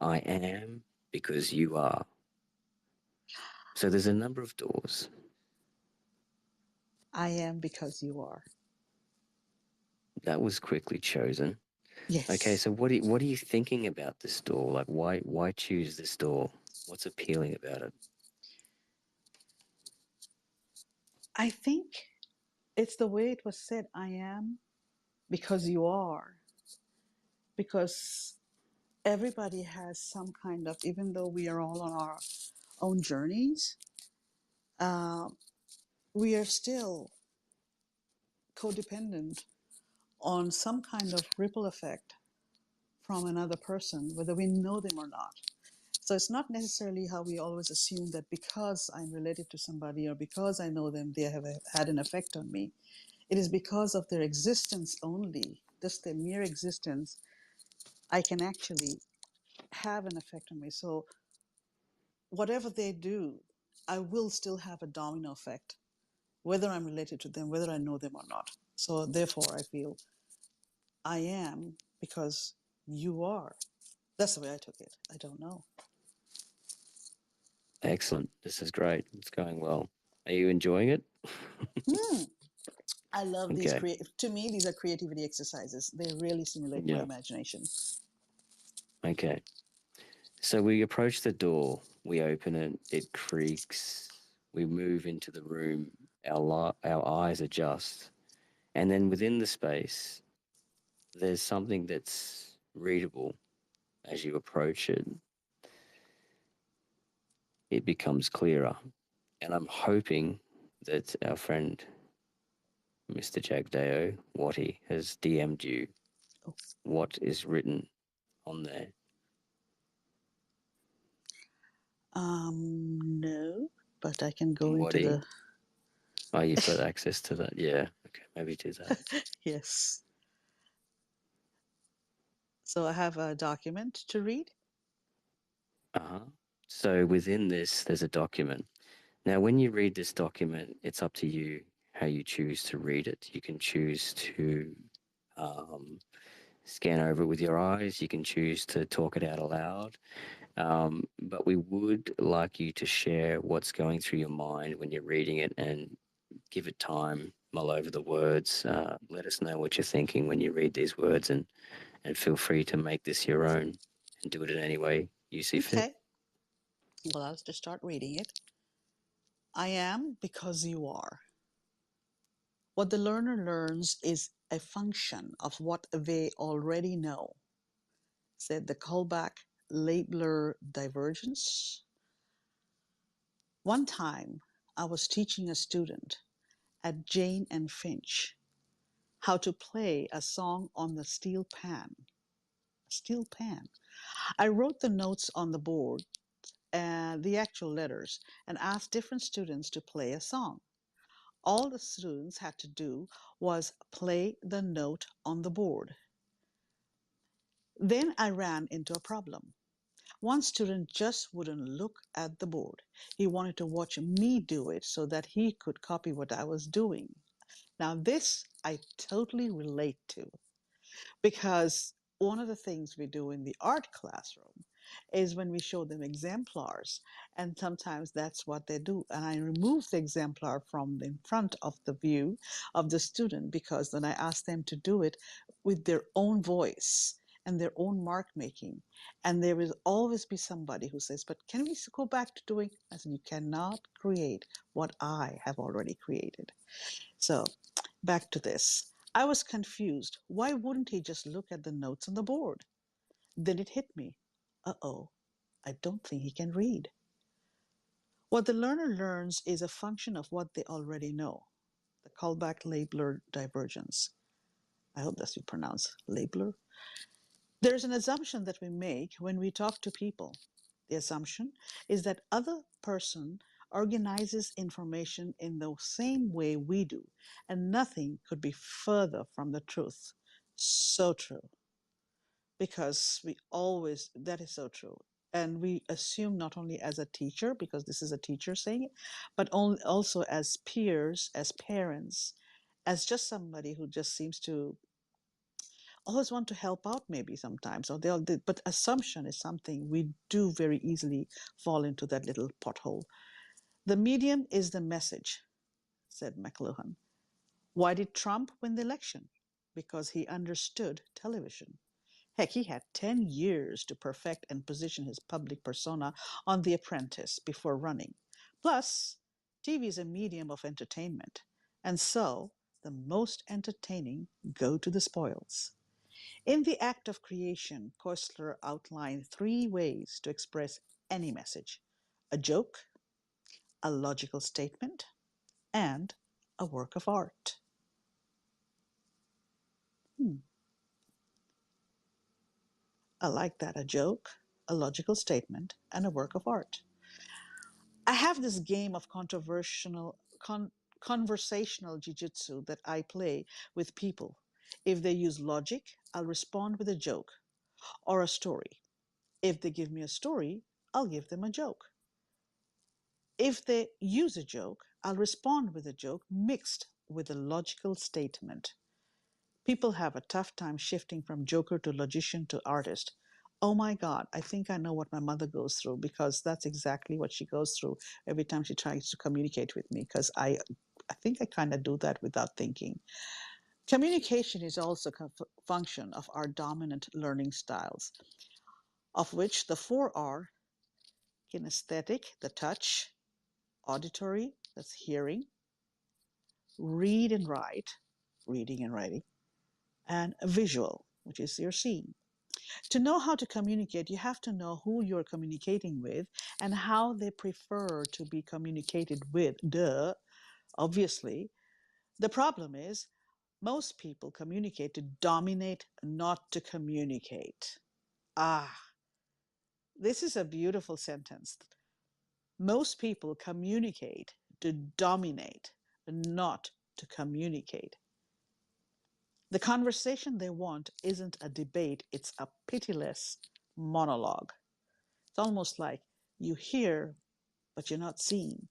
I am because you are. So there's a number of doors. I am because you are. That was quickly chosen. Yes. Okay, so what are you thinking about this door? Like, why choose this door? What's appealing about it? I think it's the way it was said. I am because you are. Because everybody has some kind of, even though we are all on our own journeys, we are still codependent on some kind of ripple effect from another person, whether we know them or not. So it's not necessarily how we always assume that because I'm related to somebody or because I know them, they have had an effect on me. It is because of their existence only, just their mere existence, I can actually have an effect on me. So whatever they do, I will still have a domino effect, whether I'm related to them, whether I know them or not. So therefore, I feel I am because you are. That's the way I took it. I don't know. Excellent. This is great. It's going well. Are you enjoying it? I love these. Okay. To me, these are creativity exercises. They really stimulate my Yeah. imagination. Okay. So we approach the door. We open it. It creaks. We move into the room. Our eyes adjust, and then within the space, there's something that's readable. As you approach it, it becomes clearer, and I'm hoping that our friend Mr. Jagdeo Watty has DM'd you Oh. what is written on there. No, but I can go into Watty? the. Oh, you've got access to that. Yeah. Okay, maybe do that. Yes. So I have a document to read. Uh-huh. So within this, there's a document. Now, when you read this document, it's up to you how you choose to read it. You can choose to scan over it with your eyes. You can choose to talk it out aloud. But we would like you to share what's going through your mind when you're reading it and give it time, mull over the words. Let us know what you're thinking when you read these words, and feel free to make this your own and do it in any way you see fit. Okay. Well, I'll just start reading it. I am because you are. What the learner learns is a function of what they already know, said the callback labeler divergence. One time, I was teaching a student at Jane and Finch how to play a song on the steel pan. A steel pan. I wrote the notes on the board and the actual letters and asked different students to play a song. All the students had to do was play the note on the board. Then I ran into a problem. One student just wouldn't look at the board. He wanted to watch me do it so that he could copy what I was doing. Now, this I totally relate to, because one of the things we do in the art classroom is when we show them exemplars, and sometimes that's what they do. And I remove the exemplar from in front of the view of the student, because then I ask them to do it with their own voice and their own mark making. And there will always be somebody who says, but can we go back to doing? I said, you cannot create what I have already created. So back to this. I was confused. Why wouldn't he just look at the notes on the board? Then it hit me. Uh-oh, I don't think he can read. What the learner learns is a function of what they already know. The callback labeler divergence. I hope that's you pronounce labeler. There's an assumption that we make when we talk to people. The assumption is that other person organizes information in the same way we do, and nothing could be further from the truth. So true. Because that is so true. And we assume not only as a teacher, because this is a teacher saying it, but also as peers, as parents, as just somebody who just seems to always want to help out maybe sometimes, or but assumption is something we do very easily fall into that little pothole. The medium is the message. said McLuhan. Why did Trump win the election? Because he understood television. Heck, he had 10 years to perfect and position his public persona on The Apprentice before running. Plus, TV is a medium of entertainment, and so the most entertaining go to the spoils. In The Act of Creation, Koestler outlined 3 ways to express any message: a joke, a logical statement, and a work of art. I like that. A joke, a logical statement, and a work of art. I have this game of conversational jiu-jitsu that I play with people. If they use logic, I'll respond with a joke or a story. If they give me a story, I'll give them a joke. If they use a joke, I'll respond with a joke mixed with a logical statement. People have a tough time shifting from joker to logician to artist. Oh my God, I think I know what my mother goes through, because that's exactly what she goes through every time she tries to communicate with me, because I think I kind of do that without thinking. Communication is also a function of our dominant learning styles, of which the 4 are kinesthetic, the touch; auditory, that's hearing; read and write, reading and writing; and visual, which is your seeing. To know how to communicate, you have to know who you're communicating with and how they prefer to be communicated with. Duh, obviously. The problem is, most people communicate to dominate, not to communicate. Ah, this is a beautiful sentence. Most people communicate to dominate, not to communicate. The conversation they want isn't a debate, it's a pitiless monologue. It's almost like you hear, but you're not seeing.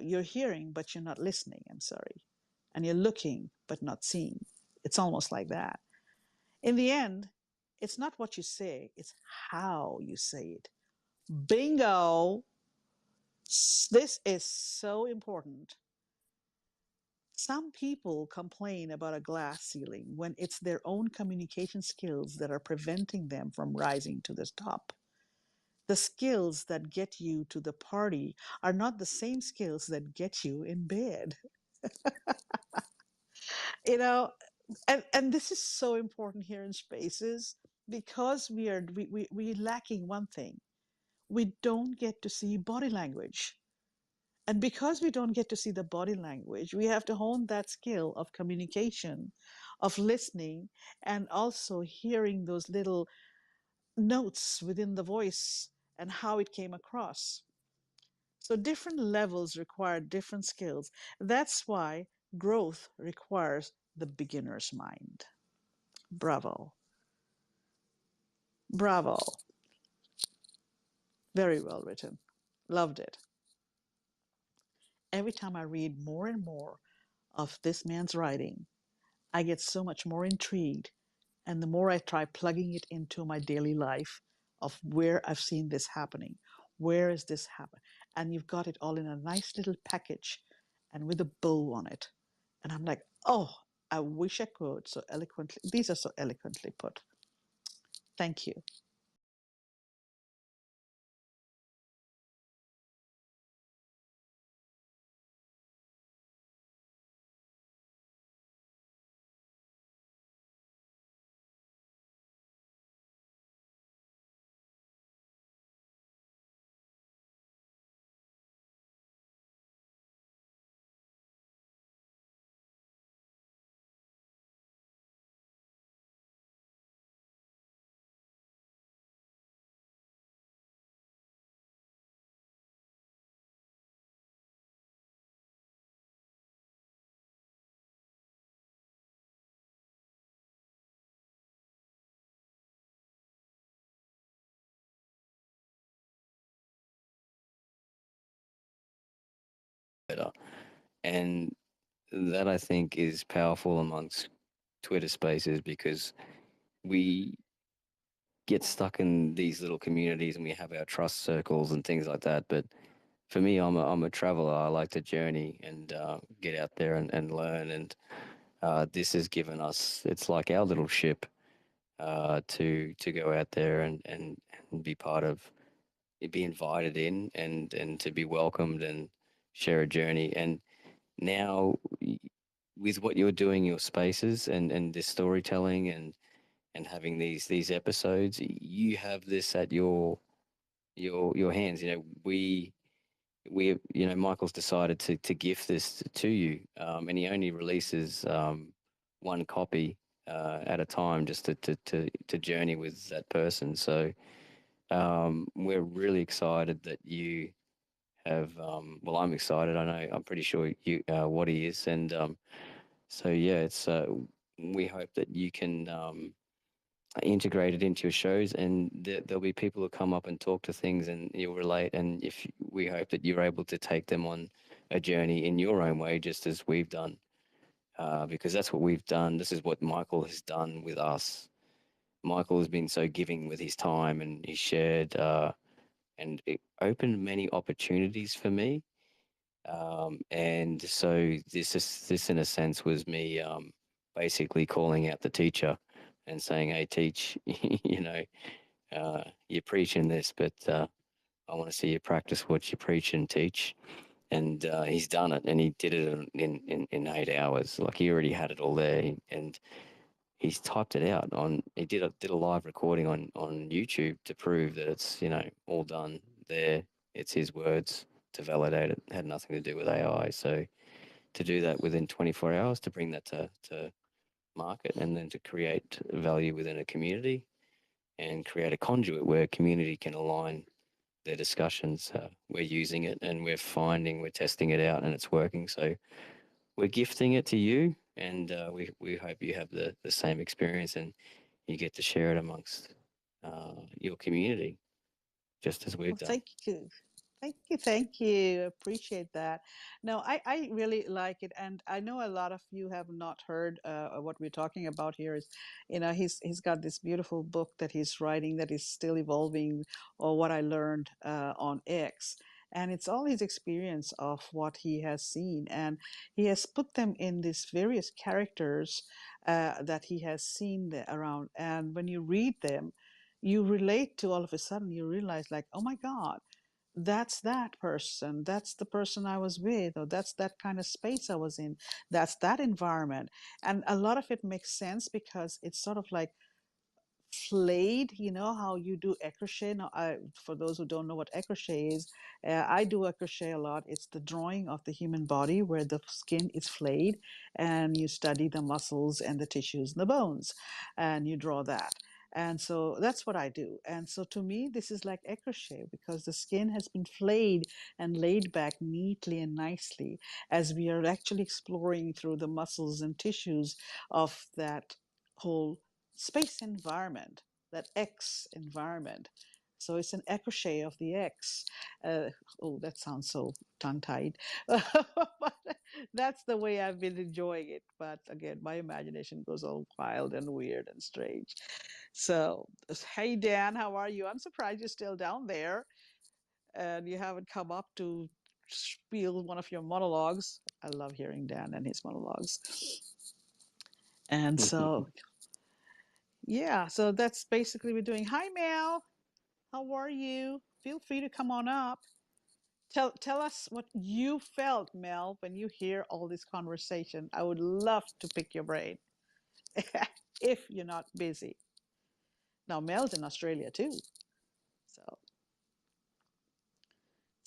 You're hearing, but you're not listening, I'm sorry. And you're looking, but not seeing. It's almost like that. In the end, it's not what you say, it's how you say it. Bingo! This is so important. Some people complain about a glass ceiling when it's their own communication skills that are preventing them from rising to the top. The skills that get you to the party are not the same skills that get you in bed. You know, and this is so important here in spaces, because we lacking one thing. We don't get to see body language. And because we don't get to see the body language, we have to hone that skill of communication, of listening, and also hearing those little notes within the voice and how it came across. So different levels require different skills. That's why growth requires the beginner's mind. Bravo. Bravo. Very well written. Loved it. Every time I read more and more of this man's writing, I get so much more intrigued. And the more I try plugging it into my daily life of where I've seen this happening, where is this happening? And you've got it all in a nice little package and with a bow on it. And I'm like, oh, I wish I could so eloquently. These are so eloquently put. Thank you. better. And that I think is powerful amongst Twitter spaces, because we get stuck in these little communities and we have our trust circles and things like that. But for me, I'm a traveler. I like to journey and get out there and learn. And this has given us, it's like our little ship to go out there and be part of, be invited in and to be welcomed and share a journey. And now with what you're doing, your spaces and this storytelling and having these episodes, you have this at your hands. You know, Michael's decided to gift this to you, and he only releases one copy at a time, just to journey with that person. So we're really excited that you have. Well, I'm excited. I know. I'm pretty sure you what he is, and so yeah, it's. We hope that you can integrated into your shows, and there'll be people who come up and talk to things, and you'll relate. And if we hope that you're able to take them on a journey in your own way, just as we've done, because that's what we've done. This is what Michael has done with us. Michael has been so giving with his time, and he shared, and it opened many opportunities for me. And so this in a sense was me basically calling out the teacher and saying, "Hey, teach, you're preaching this, but I want to see you practice what you preach and teach." And he's done it, and he did it in 8 hours. Like he already had it all there, and he's typed it out on. He did a live recording on YouTube to prove that it's all done there. It's his words to validate it. It had nothing to do with AI. So to do that within 24 hours, to bring that to market, and then to create value within a community and create a conduit where community can align their discussions. We're using it, and we're testing it out, and it's working. So we're gifting it to you, and we hope you have the same experience, and you get to share it amongst your community, just as we've Well, done. thank you. Thank you. Appreciate that. No, I really like it. And I know a lot of you have not heard what we're talking about here is, he's got this beautiful book that he's writing that is still evolving, or what I learned on X. And it's all his experience of what he has seen. And he has put them in these various characters that he has seen around. And when you read them, you relate to, all of a sudden you realize, like, oh my God, that's that person, that's the person I was with, or that's that kind of space I was in, that's that environment. And a lot of it makes sense because it's sort of like flayed, how you do crochet. Now, for those who don't know what crochet is, I do crochet a lot. It's the drawing of the human body where the skin is flayed, and you study the muscles and the tissues and the bones, and you draw that. And so that's what I do. And so to me, this is like crochet because the skin has been flayed and laid back neatly and nicely as we are actually exploring through the muscles and tissues of that whole space environment, that X environment. So it's an crochet of the X. Oh, that sounds so tongue-tied. But that's the way I've been enjoying it. But again, my imagination goes all wild and weird and strange. So, hey, Dan, how are you? I'm surprised you're still down there and you haven't come up to spiel one of your monologues. I love hearing Dan and his monologues. And so, yeah, so that's basically what we're doing. Hi, Mel. How are you? Feel free to come on up. Tell us what you felt, Mel, when you hear all this conversation. I would love to pick your brain if you're not busy. Now, Mel's in Australia too, so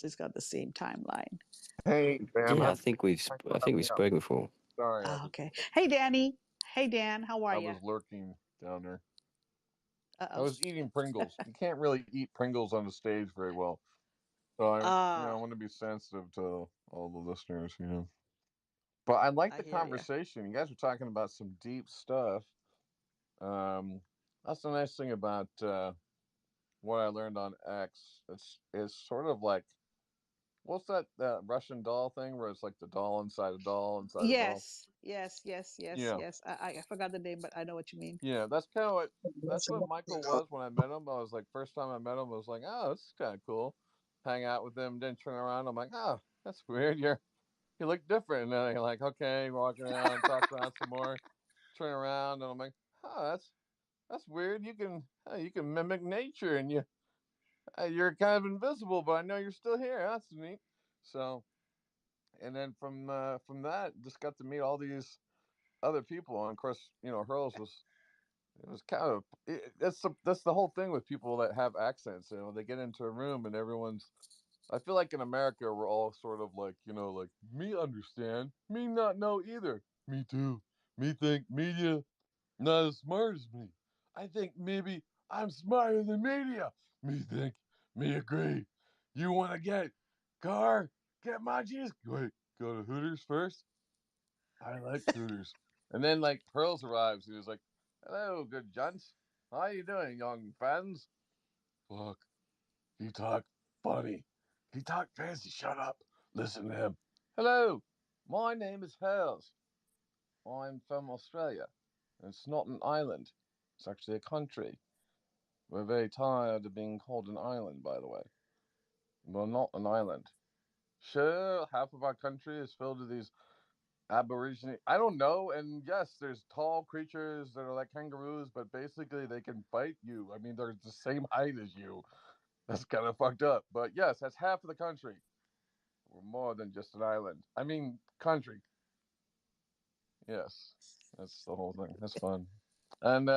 it's got the same timeline. Hey, Graham, Yeah, thanks I for think having we've me up. spoken before. Sorry, Okay. Hey, Danny. Hey, Dan. How are I you? was lurking down there. I Uh-oh. was eating Pringles. You can't really eat Pringles on the stage very well, so I Ah, want to be sensitive to all the listeners. But I like I the hear you. conversation. You guys are talking about some deep stuff. Um, that's the nice thing about what I learned on X. It's sort of like what's that Russian doll thing where it's like the doll inside a doll inside a doll. Yes. Yeah, I forgot the name, but I know what you mean. yeah. That's what Michael was when I met him. I was like first time I met him, I was like, oh, this is kind of cool. hang out with them, then turn around. I'm like, oh, that's weird. You look different. And then you're like, okay, walking around, talk around some more, turn around, and I'm like, oh, that's weird. You can mimic nature, and you're kind of invisible, but I know you're still here. That's neat. So, and then from that, just got to meet all these other people, and of course, Hurls was it was kind of that's the whole thing with people that have accents. They get into a room and everyone's. I feel like in America we're all sort of like like me understand, me not know either. Me too. Me think media not as smart as me. I think maybe I'm smarter than media. Me think. Me agree. You want to get car? Get my cheese. Wait, go to Hooters first. I like Hooters. And then like Pearls arrives. He was like, "Hello, good gents. How you doing, young fans?" Fuck. He talk funny. He talk fancy. Shut up. Listen to him. Hello. My name is Hales. I'm from Australia. It's not an island. It's actually a country. We're very tired of being called an island, by the way. We're not an island. Sure, half of our country is filled with these Aborigine. I don't know. And yes, there's tall creatures that are like kangaroos, but basically they can bite you. I mean, they're the same height as you. That's kind of fucked up. But yes, that's half of the country. We're more than just an island. I mean, country. Yes, that's the whole thing. That's fun. And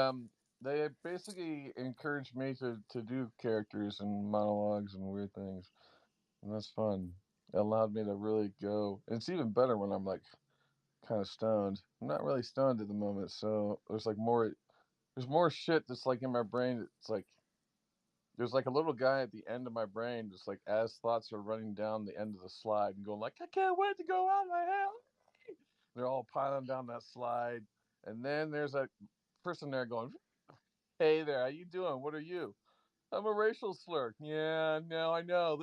they basically encouraged me to do characters and monologues and weird things, and that's fun. It allowed me to really go. And it's even better when I'm like kind of stoned. I'm not really stoned at the moment, so there's like more. There's more shit that's like in my brain. It's like there's like a little guy at the end of my brain, just like as thoughts are running down the end of the slide and going like, I can't wait to go out of my hell. They're all piling down that slide, and then there's a person there going, "Hey there, how you doing? What are you?" "I'm a racial slur." "Yeah, no, I know.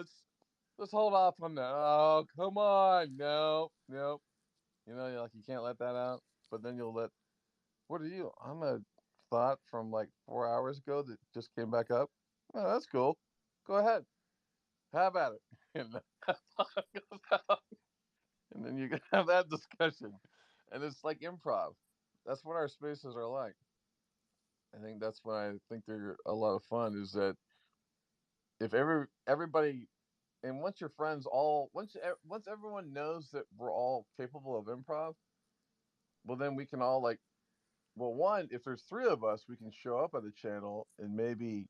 Let's hold off on that." "Oh, come on, no, no." You're like you can't let that out, but then you'll let. What are you? I'm a thought from like 4 hours ago that just came back up. Oh, that's cool. Go ahead, have at it, and that thought goes out, and then you can have that discussion, and it's like improv. That's what our spaces are like. I think that's why I think they're a lot of fun. Is that if everybody and once your friends all once everyone knows that we're all capable of improv, well then we can all like well one if there's three of us we can show up at the channel and maybe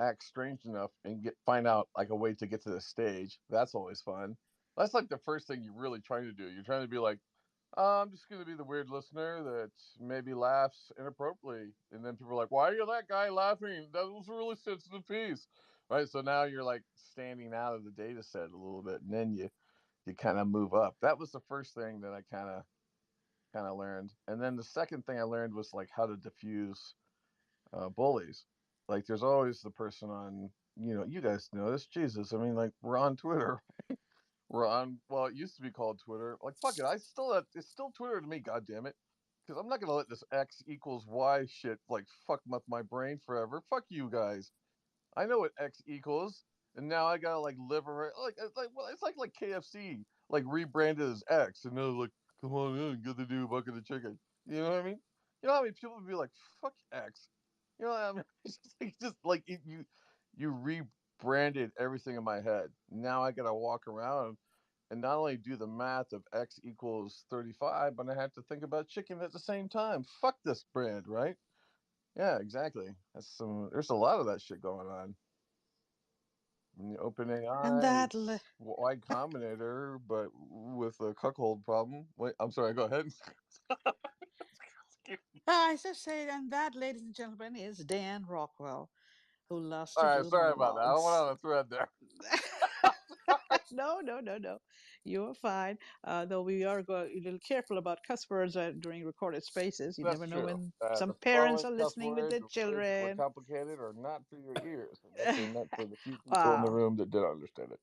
act strange enough and get find out like a way to get to the stage. That's always fun. That's like the first thing you're really trying to do. You're trying to be like, I'm just going to be the weird listener that maybe laughs inappropriately. And then people are like, why are you that guy laughing? That was a really sensitive piece. Right. So now you're like standing out of the data set a little bit. And then you kind of move up. That was the first thing that I kind of learned. And then the second thing I learned was like how to diffuse bullies. Like there's always the person on, you guys know this. Jesus. I mean, like we're on Twitter. We're on. Well, it used to be called Twitter. Like fuck it, it's still Twitter to me. God damn it, because I'm not gonna let this X equals Y shit like fuck with my brain forever. Fuck you guys. I know what X equals, and now I gotta like live around well, it's like KFC like rebranded as X, and they're like, come on in, get the new bucket of chicken. You know what I mean? You know how many people would be like, fuck X. You know what I mean? It's just like you rebranded everything in my head. Now I gotta walk around and not only do the math of X equals 35, but I have to think about chicken at the same time. Fuck this brand, right? Yeah, exactly. There's a lot of that shit going on. And the And OpenAI that is Y Combinator, but with a cuckold problem. Wait, I'm sorry. Go ahead. I just say, and that, ladies and gentlemen, is Dan Rockwell, who loves All to right, do sorry about that. I went monologues. on a thread there. No, no, no, no. You're fine. Though we are a little careful about cuss words during recorded spaces. You That's never know true. when some The parents following are cuss listening with words their or words that were children. complicated are not for your ears, unless they're meant for the few people in the uh, room that did understand it.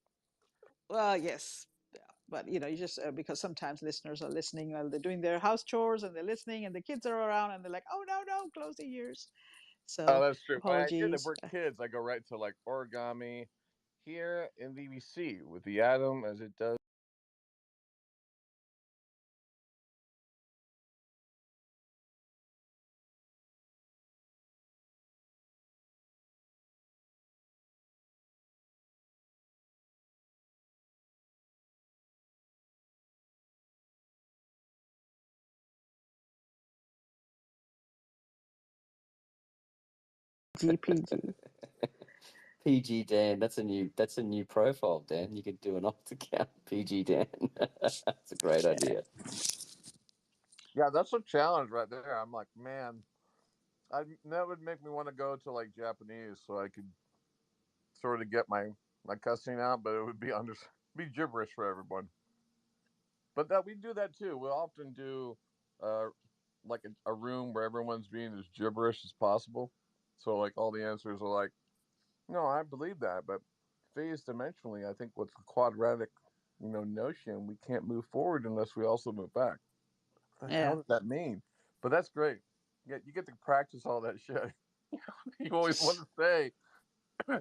well, yes. Yeah. But you just because sometimes listeners are listening while they're doing their house chores and they're listening, and the kids are around, and they're like, "Oh no, no, close the ears." Oh, So that's true. When I hear the apologies. word kids, I go right to like origami, here in VBC with the atom as it does. GPG. PG Dan, that's a new profile, Dan. You could do an alt account, PG Dan. That's a great idea. Yeah, that's a challenge right there. I'm like, man, that would make me want to go to like Japanese so I could sort of get my cussing out, but it would be be gibberish for everyone. But that we do that too. We often do uh like a room where everyone's being as gibberish as possible. So like all the answers are like, no, I believe that, but phase dimensionally, I think with the quadratic, notion, we can't move forward unless we also move back. What the hell Yeah. does that mean? But that's great. You get to practice all that shit. You always want to say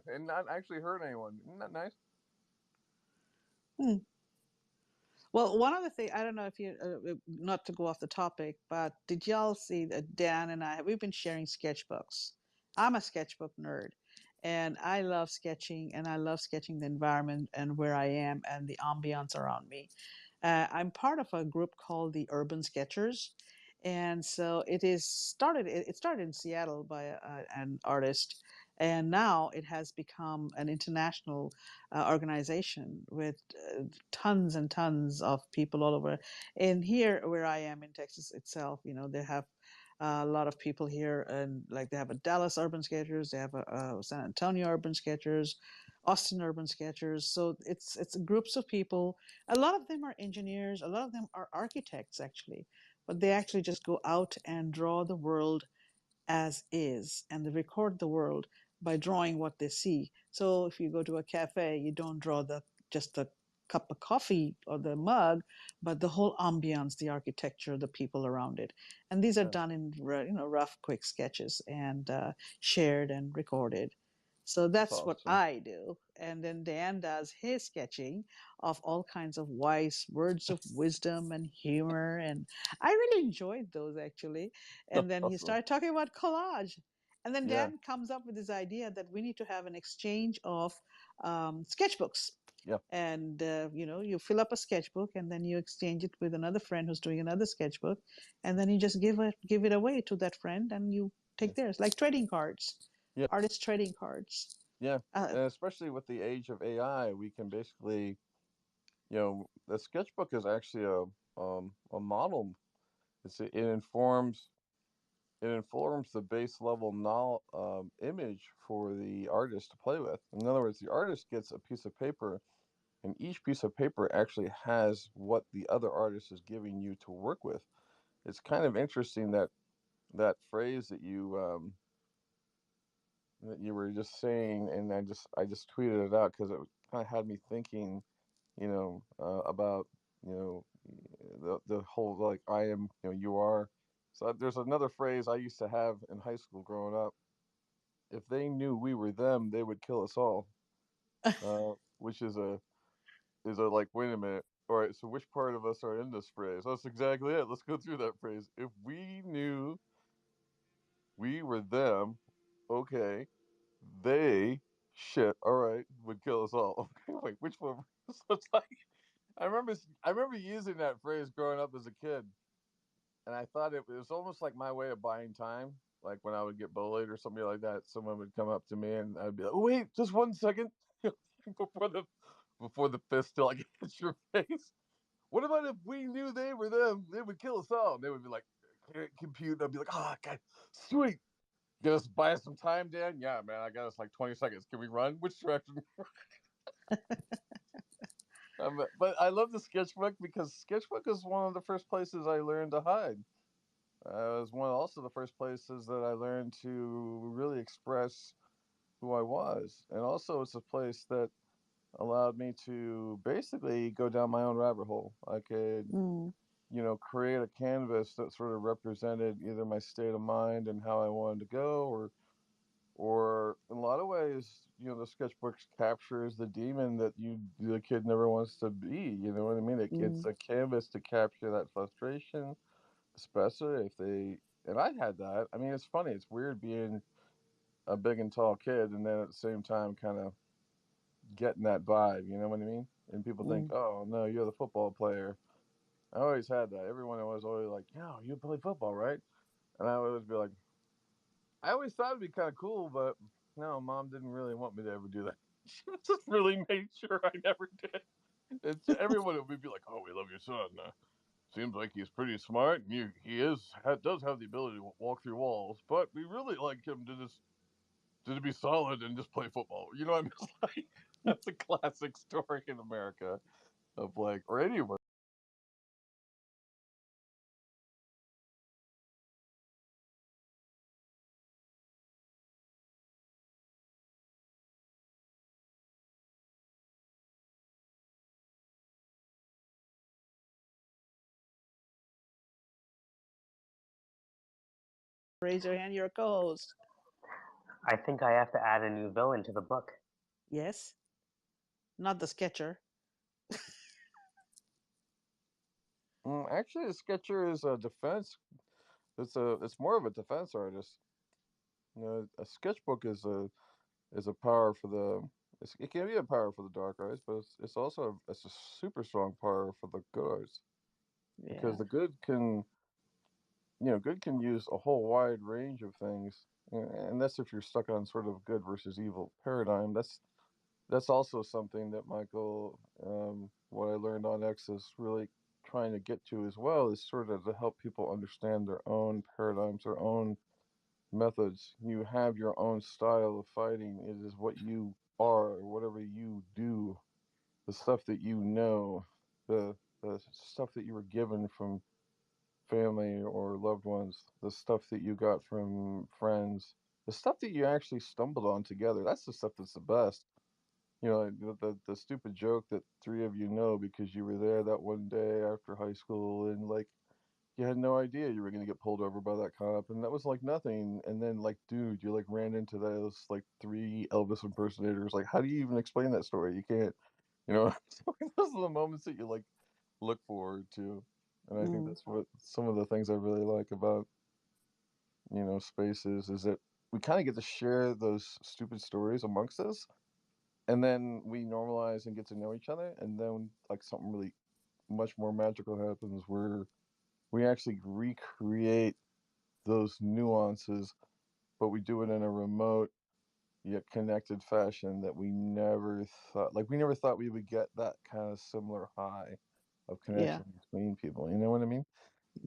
and not actually hurt anyone. Isn't that nice? Hmm. Well, one other thing, I don't know if you, not to go off the topic, but did y'all see that Dan and I, we've been sharing sketchbooks. I'm a sketchbook nerd and I love sketching and I love sketching the environment and where I am and the ambiance around me. I'm part of a group called the Urban Sketchers. And so it started in Seattle by an artist. And now it has become an international organization with tons and tons of people all over. And here, where I am in Texas itself, they have a lot of people here, and like they have a Dallas Urban Sketchers, they have a San Antonio Urban Sketchers, Austin Urban Sketchers. So it's groups of people. A lot of them are engineers. A lot of them are architects, actually, but they actually just go out and draw the world as is, and they record the world by drawing what they see. So if you go to a cafe, you don't draw just the cup of coffee or the mug, but the whole ambiance, the architecture, the people around it. And these are Yeah, done in rough, quick sketches and shared and recorded. So that's that's what awesome. I do. And then Dan does his sketching of all kinds of wise words of wisdom and humor. And I really enjoyed those, actually. That's And then he awesome. started talking about collage. And then Yeah, Dan comes up with this idea that we need to have an exchange of sketchbooks. yeah, And you fill up a sketchbook, and then you exchange it with another friend who's doing another sketchbook, and then you just give it away to that friend, and you yeah, take theirs, like trading cards, yeah, artist trading cards. yeah. Uh, And especially with the age of AI, we can basically, the sketchbook is actually a model. It informs the base level image for the artist to play with. In other words, the artist gets a piece of paper, and each piece of paper actually has what the other artist is giving you to work with. It's kind of interesting that phrase that you were just saying, and I just tweeted it out because it kind of had me thinking, about you know the whole like I am, you are. So there's another phrase I used to have in high school growing up. If they knew we were them, they would kill us all. Which is a like, wait a minute. All right, so which part of us are in this phrase? That's exactly it. Let's go through that phrase. If we knew we were them, okay, they shit. All right, would kill us all. Okay, wait, which one? So it's like I remember using that phrase growing up as a kid, and I thought it was almost like my way of buying time. Like when I would get bullied or something like that, someone would come up to me and I'd be like, "Oh wait, just 1 second," before the fist still like hits your face. What about if we knew they were them? They would kill us all. And they would be like, "Can't compute." And I'd be like, "Oh, God, sweet. Get us buy us some time, Dan? Yeah, man. I got us like 20 seconds. Can we run? Which direction?" But I love the sketchbook because sketchbook is one of the first places I learned to hide. It was also the first places that I learned to really express who I was, and also it's a place that allowed me to basically go down my own rabbit hole. I could, mm, create a canvas that sort of represented either my state of mind and how I wanted to go, or in a lot of ways, the sketchbook captures the demon that the kid never wants to be. You know what I mean? It's Mm, a canvas to capture that frustration, especially if they. And I had that. I mean, it's funny. It's weird being a big and tall kid, and then at the same time, kind of getting that vibe. You know what I mean? And people think, mm, "Oh no, you're the football player." I always had that. Everyone was always like, "No, you play football, right?" And I would always be like, I always thought it'd be kind of cool, but no, mom didn't really want me to ever do that. She just really made sure I never did. Everyone would be like, "Oh, we love your son. Seems like he's pretty smart, and does have the ability to walk through walls. But we really like him to be solid and just play football." You know what I mean? It's like that's a classic story in America of like, or anywhere. raise your hand. You're a co-host. I think I have to add a new villain to the book. Yes, not the sketcher. Actually, the sketcher is a defense. It's more of a defense artist. A sketchbook is a power for the. It can be a power for the dark arts, but it's also it's a super strong power for the good arts because Yeah, the good can use a whole wide range of things, and that's if you're stuck on sort of good versus evil paradigm. That's also something that Michael, what I learned on X is really trying to get to as well is sort of to help people understand their own paradigms, their own methods. You have your own style of fighting. It is what you are, whatever you do, the stuff that you know, the stuff that you were given from family or loved ones, the stuff that you got from friends, the stuff that you actually stumbled on together. That's the stuff that's the best. The stupid joke that three of you know because you were there that one day after high school and like you had no idea you were gonna get pulled over by that cop and that was like nothing. And then like, dude, you like ran into those like three Elvis impersonators. Like, how do you even explain that story? You can't, you know. So those are the moments that you like look forward to. And I think mm, that's what some of the things I really like about, spaces is that we kind of get to share those stupid stories amongst us and then we normalize and get to know each other and then like something really much more magical happens where we actually recreate those nuances but we do it in a remote yet connected fashion that we never thought we would get that kind of similar high of yeah. connection between people, you know what I mean?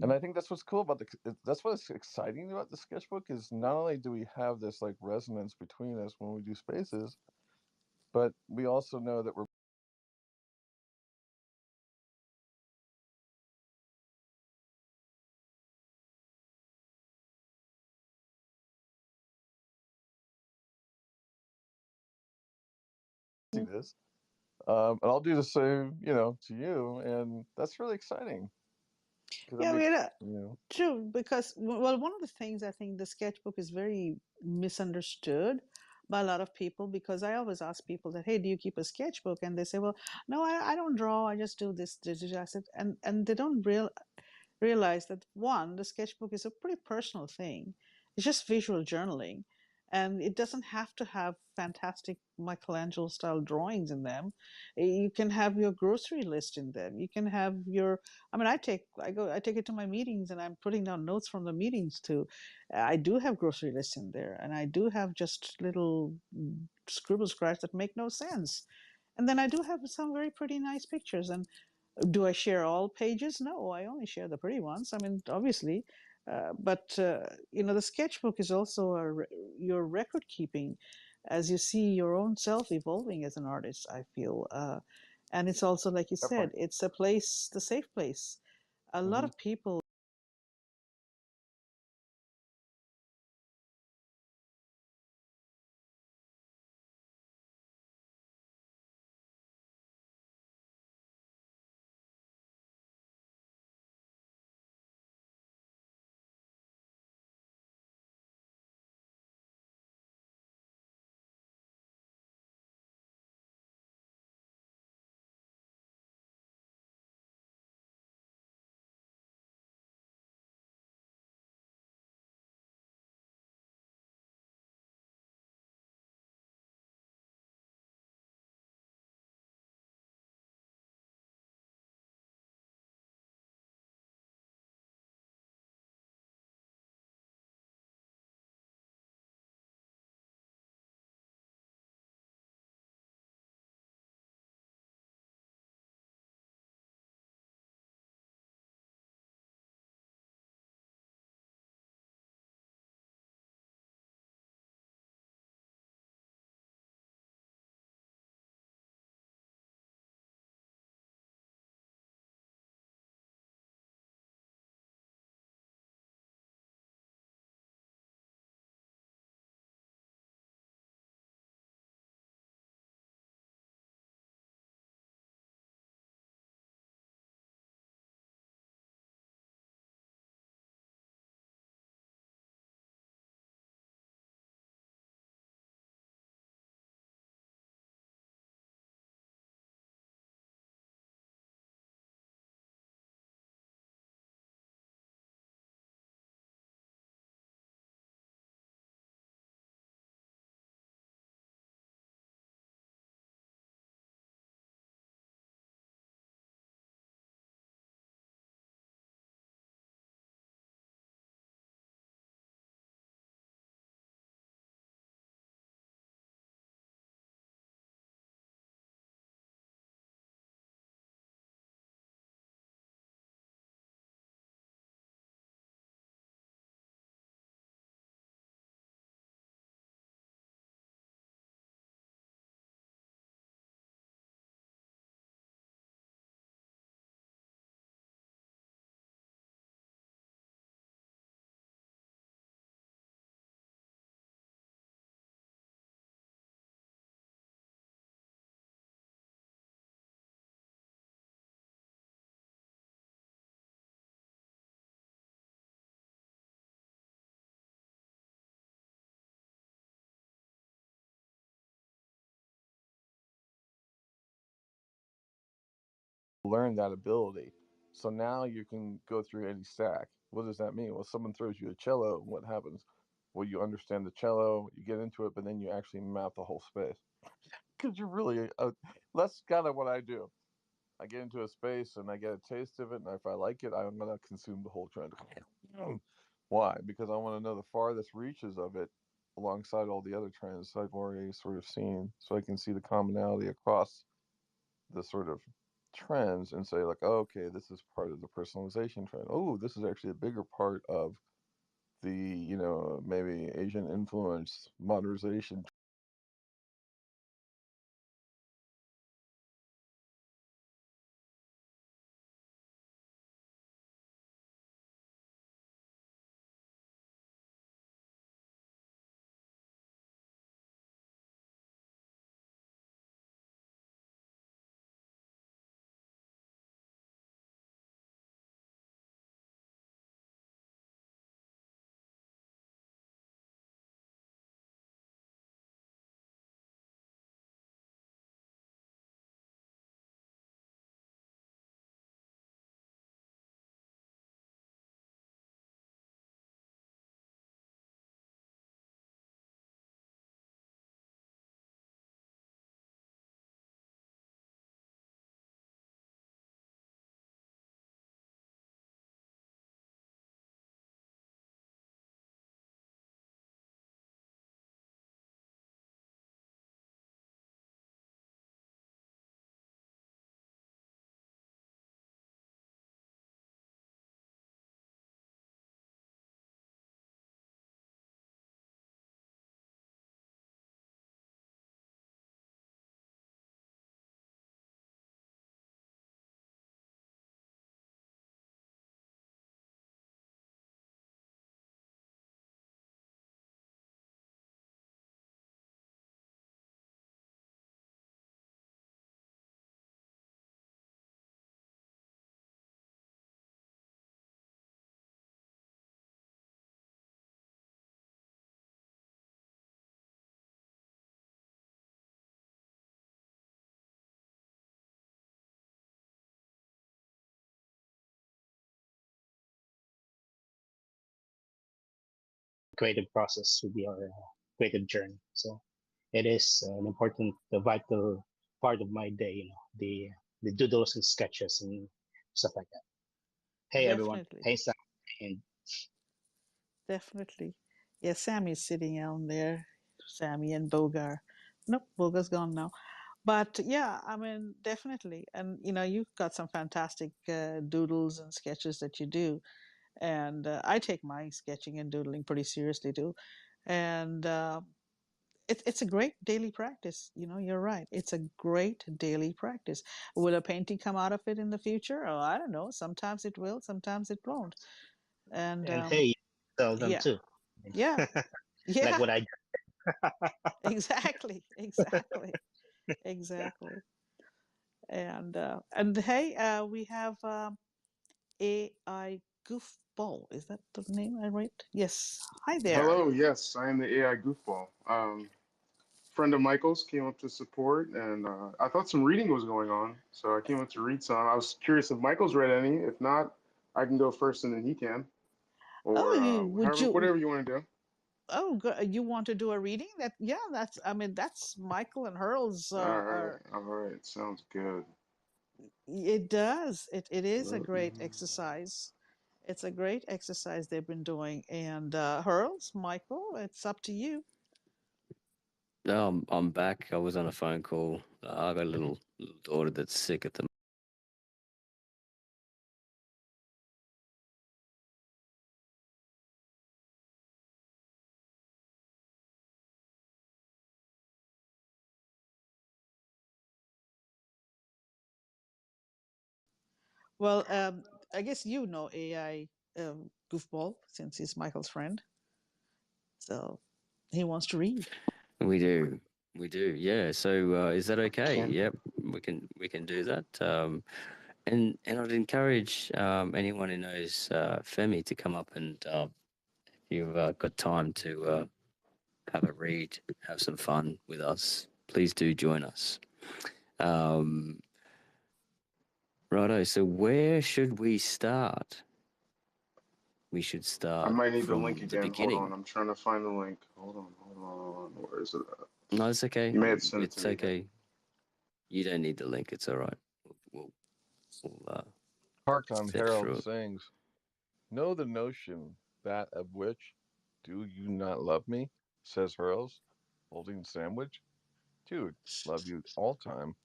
And Mm. I think that's what's cool about that's what's exciting about the sketchbook is not only do we have this like resonance between us when we do spaces, but we also know that we're Mm. this. And I'll do the same, to you, and that's really exciting because Yeah, I'm, I mean, you know, true, because, well, one of the things I think the sketchbook is very misunderstood by a lot of people because I always ask people that, hey, do you keep a sketchbook? And they say, well, no, I don't draw. I just do this. I said, and they don't realize that one, the sketchbook is a pretty personal thing. It's just visual journaling. And it doesn't have to have fantastic Michelangelo style drawings in them. You can have your grocery list in them. You can have your, I mean, I take it to my meetings and I'm putting down notes from the meetings too. I do have grocery lists in there and I do have just little scribble scratch that make no sense. And then I do have some very pretty nice pictures. And do I share all pages? No, I only share the pretty ones. I mean, obviously, but the sketchbook is also your record keeping, as you see your own self evolving as an artist. I feel, and it's also like you said, definitely. it's a place, the safe place. A lot Hmm. of people learn that ability. So now you can go through any stack. What does that mean? Well, someone throws you a cello, what happens? Well, you understand the cello, you get into it, but then you actually map the whole space. Because you're really, that's kind of what I do. I get into a space and I get a taste of it, and if I like it, I'm gonna consume the whole trend. Why? Because I want to know the farthest reaches of it alongside all the other trends I've already sort of seen, so I can see the commonality across the sort of trends and say like, oh, okay, this is part of the personalization trend. Oh, this is actually a bigger part of the maybe Asian influence modernization. creative process with your creative journey. So it is an important, vital part of my day. The doodles and sketches and stuff like that. Hey everyone. Definitely. Hey Sam. And Definitely. Yeah, Sammy's sitting down there. Sammy and Bogar. Nope, Bogar's gone now. But yeah, I mean, definitely. And you've got some fantastic doodles and sketches that you do. And I take my sketching and doodling pretty seriously too. And it's a great daily practice. You're right. It's a great daily practice. Will a painting come out of it in the future? Oh, I don't know. Sometimes it will, sometimes it won't. And hey, sell them yeah, too. yeah, Like yeah. what I Exactly, exactly, exactly. And hey, we have AI Goofball. Is that the name I write? Yes. Hi there. Hello, yes, I am the AI goofball. Friend of Michael's came up to support, and I thought some reading was going on, so I came up to read some. I was curious if Michael's read any. If not, I can go first, and then he can, Oh, or would however, you? whatever you want to do. Oh, you want to do a reading? That yeah, that's. I mean, that's Michael and Hurl's. All right, sounds good. It does. It is a great exercise. It's a great exercise they've been doing. And Hurls, Michael, it's up to you. No, I'm back. I was on a phone call. I got a little daughter that's sick at the Well, I guess you know AI Goofball since he's Michael's friend. So he wants to read. We do. We do. Yeah. So is that okay? can. Yep. We can do that. And I'd encourage anyone who knows Femi to come up and if you've got time to have a read, have some fun with us, please do join us. Um, Righto. So where should we start? We should I start might need the link from the again. Hold on, beginning. I'm trying to find the link. Hold on. Where is it at? No, it's okay. You may have sent it to It's me again. okay. You don't need the link. It's all right. We'll Harkon step through Herald it. sings, "Know the notion that of which do you not love me?" says Hurls, holding the sandwich. Dude, love you all time.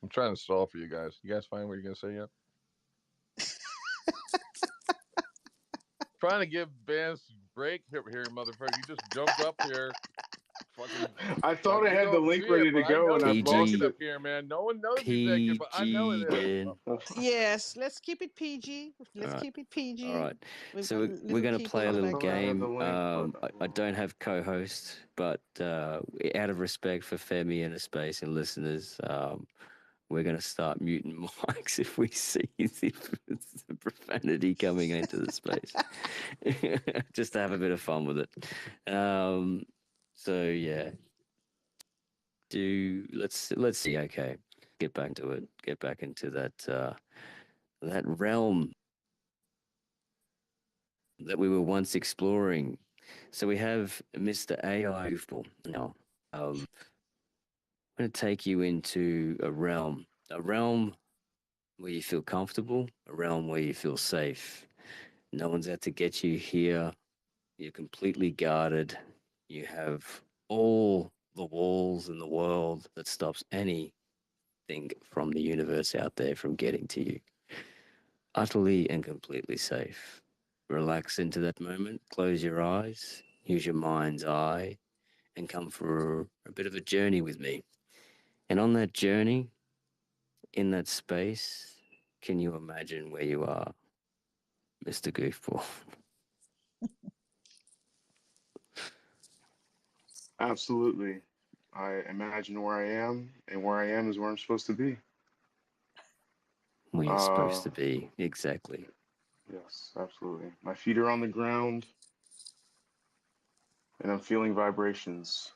I'm trying to stall for you guys. You guys find what you're gonna say yet? Trying to give bands break here, motherfucker. You just jumped up here. Fucking I thought I you had the don't link see it, ready to but I go know and I've you're lost thinking PG, up it. here, man. No one knows you're thinking, but I know PG, it is. Dan. Yes, let's keep it PG. All Let's right. keep it All PG. right. We've got So we're little going to people play a who I little like thought I had the game. link, but I don't have co-host, but out of respect for Femi and the space and listeners, we're going to start muting mics if we see the profanity coming into the space, just to have a bit of fun with it. So yeah, let's see. Okay, get back to it. Get back into that realm that we were once exploring. So we have Mr. AI Goofball now. I'm going to take you into a realm where you feel comfortable, a realm where you feel safe. No one's out to get you here. You're completely guarded. You have all the walls in the world that stops anything from the universe out there from getting to you. Utterly and completely safe. Relax into that moment, close your eyes, use your mind's eye, and come for a bit of a journey with me. And on that journey, in that space, can you imagine where you are, Mr. Goofball? absolutely. I imagine where I am, and where I am is where I'm supposed to be. Where you're Uh, supposed to be, exactly. yes, absolutely. My feet are on the ground, and I'm feeling vibrations.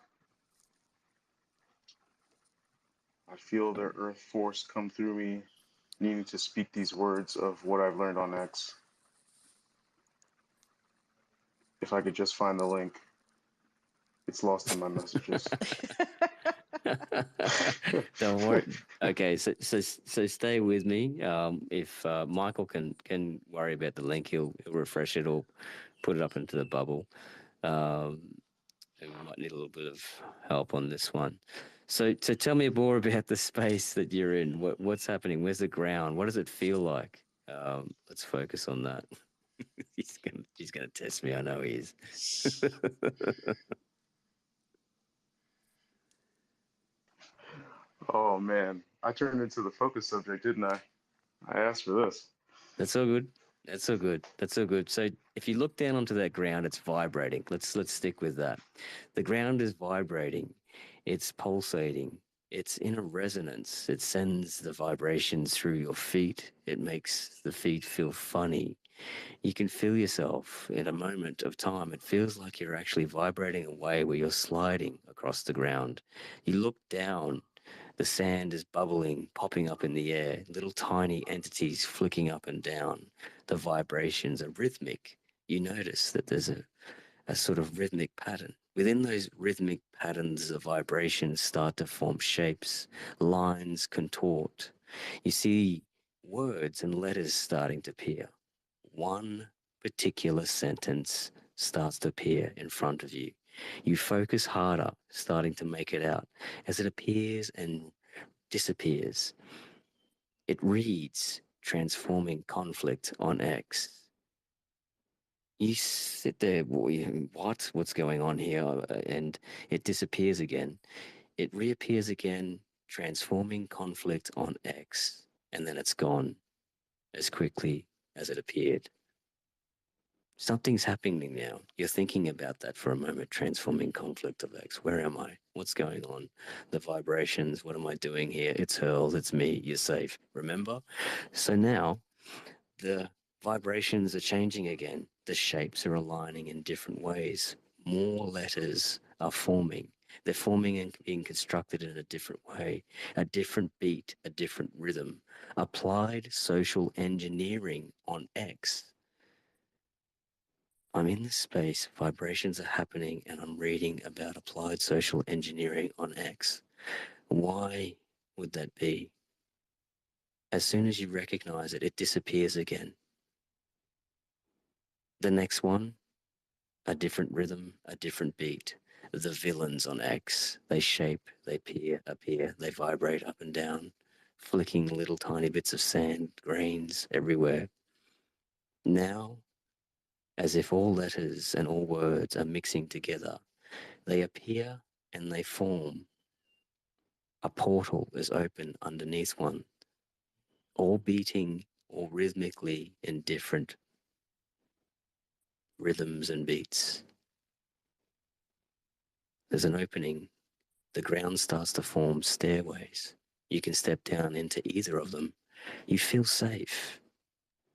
I feel the earth force come through me, needing to speak these words of what I've learned on X. If I could just find the link, it's lost in my messages. Don't worry. Okay, so stay with me. If Michael can worry about the link, he'll refresh it or put it up into the bubble. Um, and we might need a little bit of help on this one. So tell me more about the space that you're in. What's happening? Where's the ground? What does it feel like? Let's focus on that. He's gonna test me. I know he is. Oh man, I turned into the focus subject, didn't I? I asked for this. That's so good. That's so good. That's so good. So if you look down onto that ground, it's vibrating. Let's stick with that. The ground is vibrating. It's pulsating. It's in a resonance. It sends the vibrations through your feet. It makes the feet feel funny. You can feel yourself in a moment of time. It feels like you're actually vibrating away where you're sliding across the ground. You look down, the sand is bubbling, popping up in the air, little tiny entities flicking up and down. The vibrations are rhythmic. You notice that there's a sort of rhythmic pattern. Within those rhythmic patterns, the vibrations start to form shapes, lines contort. You see words and letters starting to appear. One particular sentence starts to appear in front of you. You focus harder, starting to make it out as it appears and disappears. It reads, transforming conflict on X. You sit there, what? What's going on here? And it disappears again. It reappears again, transforming conflict on X. And then it's gone as quickly as it appeared. Something's happening now. You're thinking about that for a moment, transforming conflict of X. Where am I? What's going on? The vibrations, what am I doing here? It's hurls, it's me, you're safe. Remember? So now the vibrations are changing again. The shapes are aligning in different ways. More letters are forming. They're forming and being constructed in a different way, a different beat, a different rhythm. Applied social engineering on X. I'm in this space, vibrations are happening, and I'm reading about applied social engineering on X. Why would that be? As soon as you recognize it, it disappears again. The next one, a different rhythm, a different beat. The villains on X, they shape, they appear, they vibrate up and down, flicking little tiny bits of sand, grains everywhere. Now, as if all letters and all words are mixing together, they appear and they form. A portal is open underneath one, all beating or rhythmically in different rhythms and beats. There's an opening. The ground starts to form stairways. You can step down into either of them. You feel safe.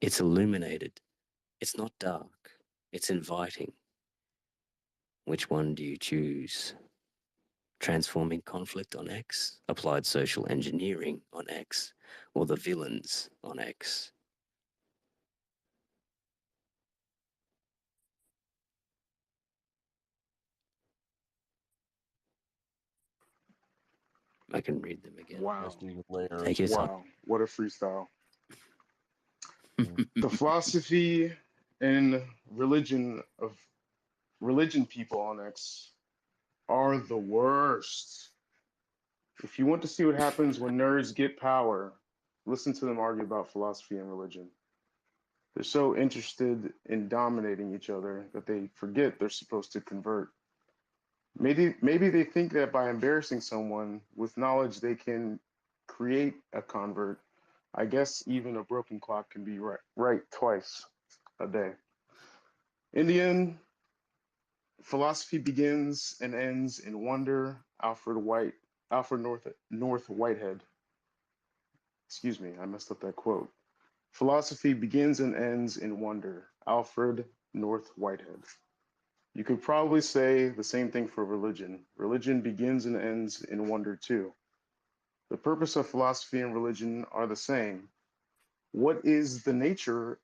It's illuminated. It's not dark. It's inviting. Which one do you choose? Transforming conflict on X, applied social engineering on X, or the villains on X? I can read them again. Wow. Just need layers. Take your time. Wow. What a freestyle. Mm. The philosophy and religion people on X are the worst. If you want to see what happens when nerds get power, listen to them argue about philosophy and religion. They're so interested in dominating each other that they forget they're supposed to convert. Maybe they think that by embarrassing someone with knowledge they can create a convert. I guess even a broken clock can be right twice a day. In the end, philosophy begins and ends in wonder. Alfred North Whitehead. Excuse me, I messed up that quote. Philosophy begins and ends in wonder. Alfred North Whitehead. You could probably say the same thing for religion. Religion begins and ends in wonder too. The purpose of philosophy and religion are the same. What is the nature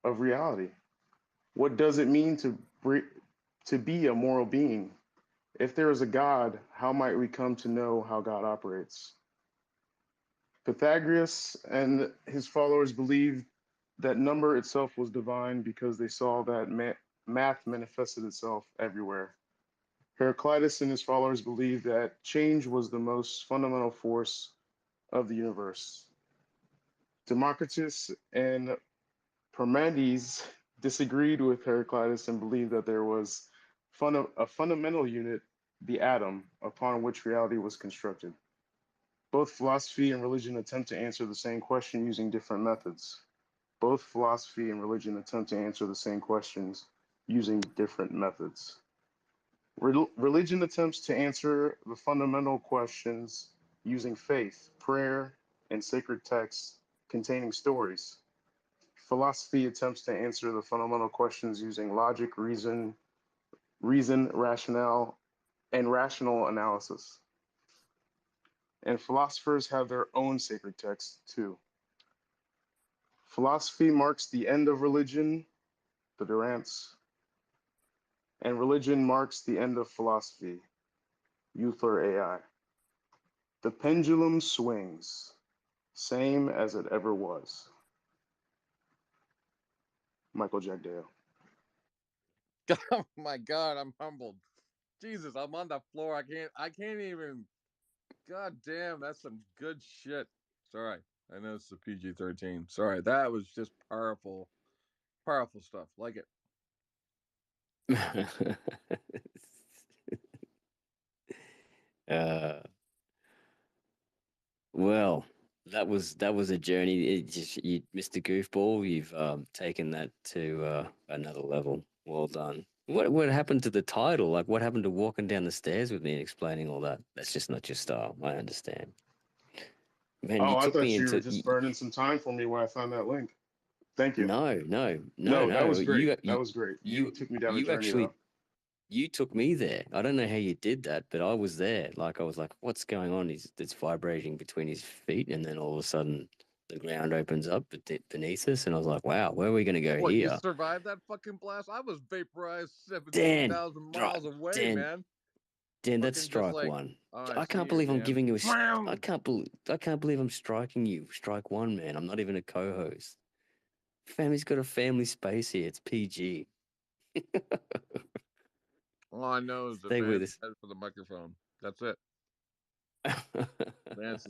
of reality? What does it mean to be a moral being? If there is a God, how might we come to know how God operates? Pythagoras and his followers believed that number itself was divine because they saw that math manifested itself everywhere. Heraclitus and his followers believed that change was the most fundamental force of the universe. Democritus and Parmenides disagreed with Heraclitus and believed that there was a fundamental unit, the atom, upon which reality was constructed. Both philosophy and religion attempt to answer the same question using different methods. Both philosophy and religion attempt to answer the same questions using different methods. Religion attempts to answer the fundamental questions using faith, prayer, and sacred texts containing stories. Philosophy attempts to answer the fundamental questions using logic, rationale, and rational analysis. And philosophers have their own sacred texts too. Philosophy marks the end of religion, the Durants, and religion marks the end of philosophy, Euler AI. The pendulum swings, same as it ever was. Michael Jackdale. Oh my God, I'm humbled. Jesus, I'm on the floor. I can't even. God damn, that's some good shit. Sorry, I know it's a PG-13. Sorry, that was just powerful, powerful stuff. Like it. uh, well, that was a journey. Mr. Goofball, you've taken that to another level. Well done. What happened to the title? Like, what happened to walking down the stairs with me and explaining all that? That's just not your style. I understand. Man, you Oh, I took me thought you were into just burning some time for me when I found that link. Thank you. no, no, no, No, that no. was great. That was great. You You took me down a you journey actually though. you took me there. I don't know how you did that, but I was there. Like I was like, what's going on? It's vibrating between his feet, and then all of a sudden the ground opens up beneath us, and I was like, wow, where are we going to go What, you here? survived that fucking blast? I was vaporized Dan, 17,000 miles away, Dan, man. Dan, that's Fucking just strike like, one. oh, I I see can't you, believe I'm Dan. giving you Wow. I can't believe I'm striking you. Strike one, man. I'm not even a co-host. Family's got a family space here. It's PG. All I know is that Stay with Vance us. is headed for the microphone. That's it. Vance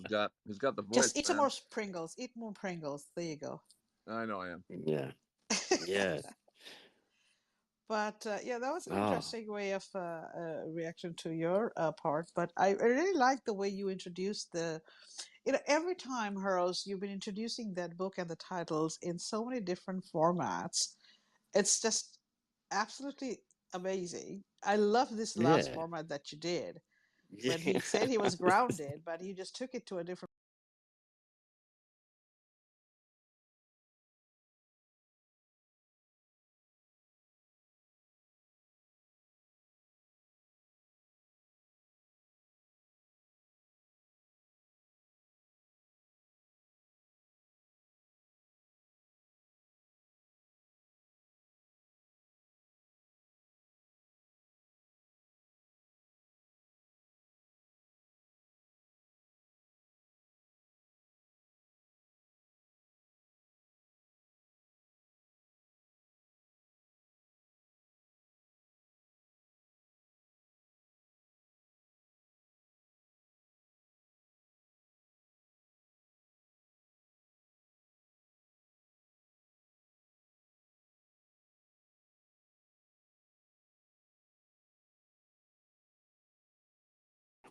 he's got the voice, Just eat some man. more Pringles. Eat more Pringles. There you go. I know I am. Yeah. Yeah. But yeah, that was an Oh, interesting way of reaction to your part. But I really like the way you introduced the. Every time, Heroes, you've been introducing that book and the titles in so many different formats. It's just absolutely amazing. I love this last yeah. format that you did when Yeah. he said he was grounded, but he just took it to a different.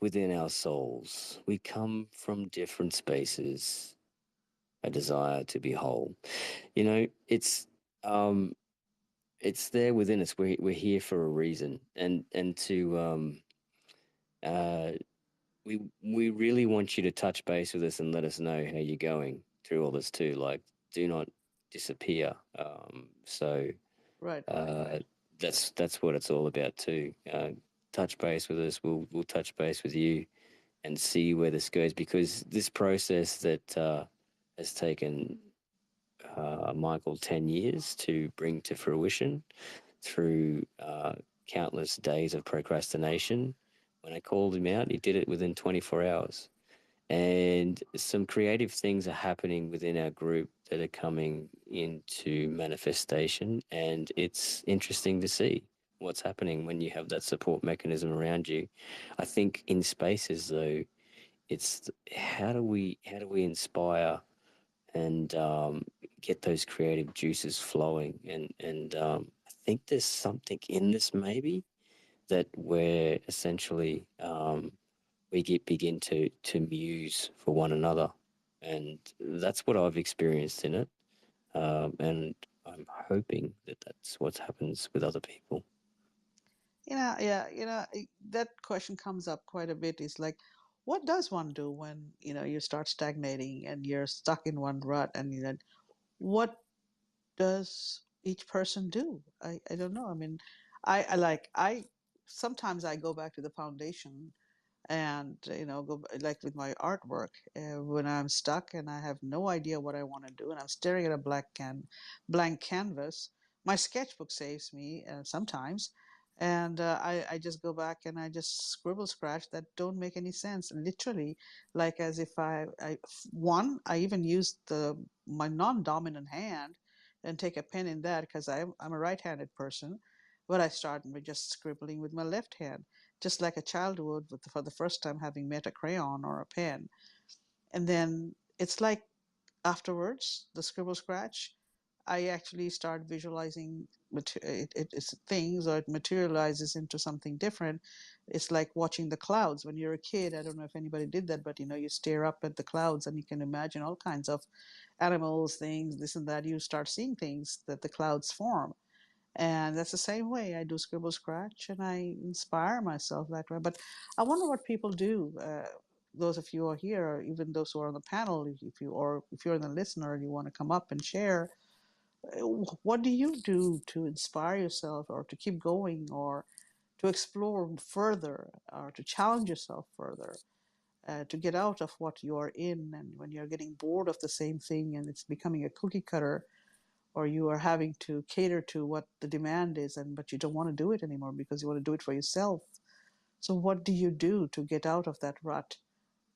Within our souls, we come from different spaces, a desire to be whole. Um it's there within us. We're here for a reason, and to uh we really want you to touch base with us and let us know how you're going through all this too. Like, do not disappear. So Right, right. that's what it's all about too. Touch base with us. We'll touch base with you and see where this goes, because this process that has taken Michael 10 years to bring to fruition through countless days of procrastination. When I called him out, he did it within 24 hours. And some creative things are happening within our group that are coming into manifestation. And it's interesting to see what's happening when you have that support mechanism around you. I think in spaces, though, it's how do we inspire and get those creative juices flowing, and I think there's something in this maybe that where essentially we begin to muse for one another, and that's what I've experienced in it, and I'm hoping that that's what happens with other people. Yeah, that question comes up quite a bit. Is like, what does one do when you start stagnating and you're stuck in one rut, and what does each person do? I don't know. I mean, I sometimes I go back to the foundation and go like with my artwork when I'm stuck and I have no idea what I want to do and I'm staring at a blank canvas. My sketchbook saves me sometimes, and I just go back and I just scribble scratch that don't make any sense, literally, like as if I even use the my non-dominant hand and take a pen in that because I'm a right-handed person, but I start with just scribbling with my left hand, just like a child would for the first time having met a crayon or a pen. And then it's like afterwards, the scribble scratch, I actually start visualizing it's things, or it materializes into something different. It's like watching the clouds when you're a kid. I don't know if anybody did that, but you stare up at the clouds and you can imagine all kinds of animals, things, this and that. You start seeing things that the clouds form. And that's the same way I do scribble scratch and I inspire myself that way. But I wonder what people do. Those of you who are here, or even those who are on the panel, if you're the listener and you want to come up and share, what do you do to inspire yourself or to keep going, or to explore further or to challenge yourself further, to get out of what you are in. And when you're getting bored of the same thing and it's becoming a cookie cutter, or you are having to cater to what the demand is, but you don't want to do it anymore because you want to do it for yourself. So what do you do to get out of that rut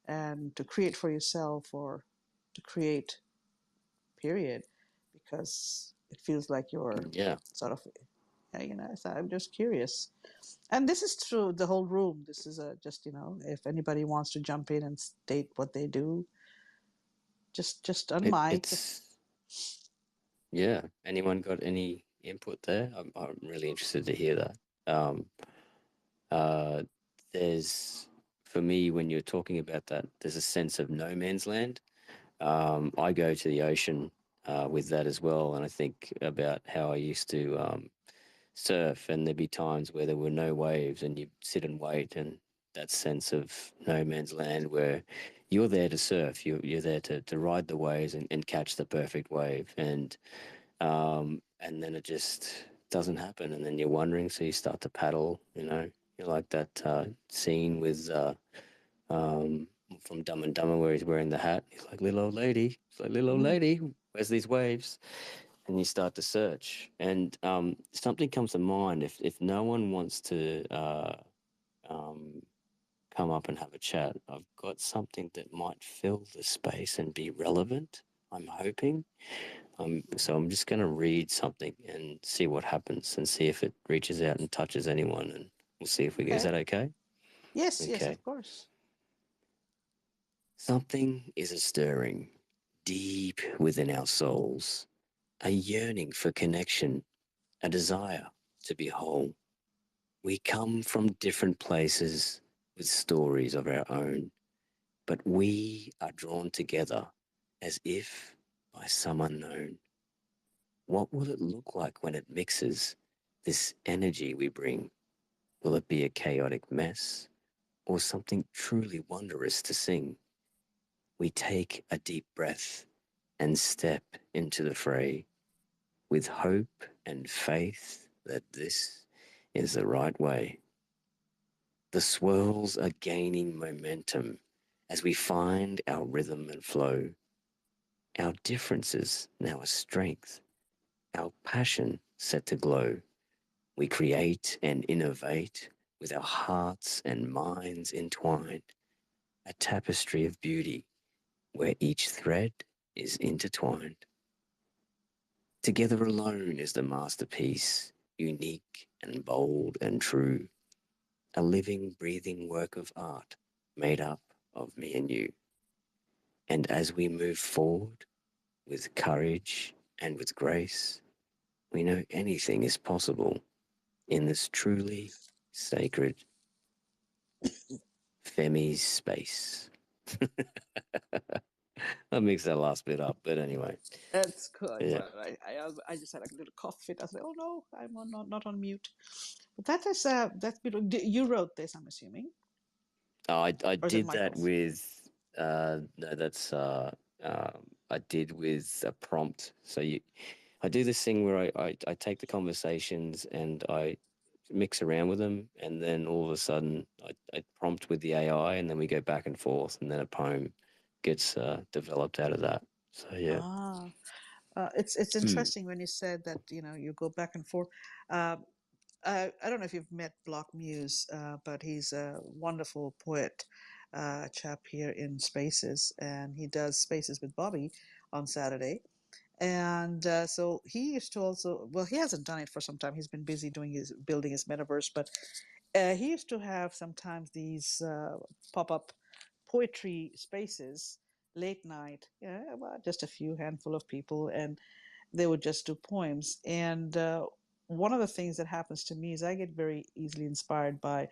and to create for yourself, or to create, period? Because it feels like you're Yeah. sort of, so I'm just curious. And this is true, the whole room. This is just, if anybody wants to jump in and state what they do, just unmic. It's yeah. Anyone got any input there? I'm really interested to hear that. Uh, there's for me when you're talking about that, there's a sense of no man's land. I go to the ocean with that as well, and I think about how I used to surf, and there'd be times where there were no waves, and you'd sit and wait, and that sense of no man's land where you're there to surf, you're there to ride the waves and catch the perfect wave, and then it just doesn't happen, and then you're wondering, so you start to paddle. You're like that scene with from Dumb and Dumber where he's wearing the hat. He's like, little old lady. It's like, little old lady, where's these waves? And you start to search, and something comes to mind. If no one wants to come up and have a chat, I've got something that might fill the space and be relevant. I'm hoping. So I'm just going to read something and see what happens, and see if it reaches out and touches anyone, and we'll see if we. Is that okay? Yes, yes, Okay. of course. Something is a stirring deep within our souls, a yearning for connection, a desire to be whole. We come from different places with stories of our own, but we are drawn together as if by some unknown. What will it look like when it mixes, this energy we bring? Will it be a chaotic mess or something truly wondrous to sing? We take a deep breath and step into the fray with hope and faith that this is the right way. The swirls are gaining momentum as we find our rhythm and flow. Our differences now a strength, our passion set to glow. We create and innovate with our hearts and minds entwined, a tapestry of beauty where each thread is intertwined. Together alone is the masterpiece, unique and bold and true, a living, breathing work of art made up of me and you. And as we move forward with courage and with grace, we know anything is possible in this truly sacred Femi's space. I mixed that last bit up, but anyway. That's good. Yeah. But I just had a little cough fit. I said, "Oh no, I'm not on mute." But that's you wrote this, I'm assuming, I or is it did that Michael's? with no, that's I did with a prompt. So I do this thing where I take the conversations and I mix around with them, and then all of a sudden I prompt with the AI, and then we go back and forth, and then a poem gets developed out of that. So yeah. Ah, it's interesting when you said that you go back and forth. Uh, I don't know if you've met Block Muse, but he's a wonderful poet chap here in Spaces, and he does Spaces with Bobby on Saturday. And so he used to also, well, he hasn't done it for some time. He's been busy building his metaverse, but he used to have sometimes these pop-up poetry spaces late night, about just a few handful of people, and they would just do poems. And one of the things that happens to me is I get very easily inspired by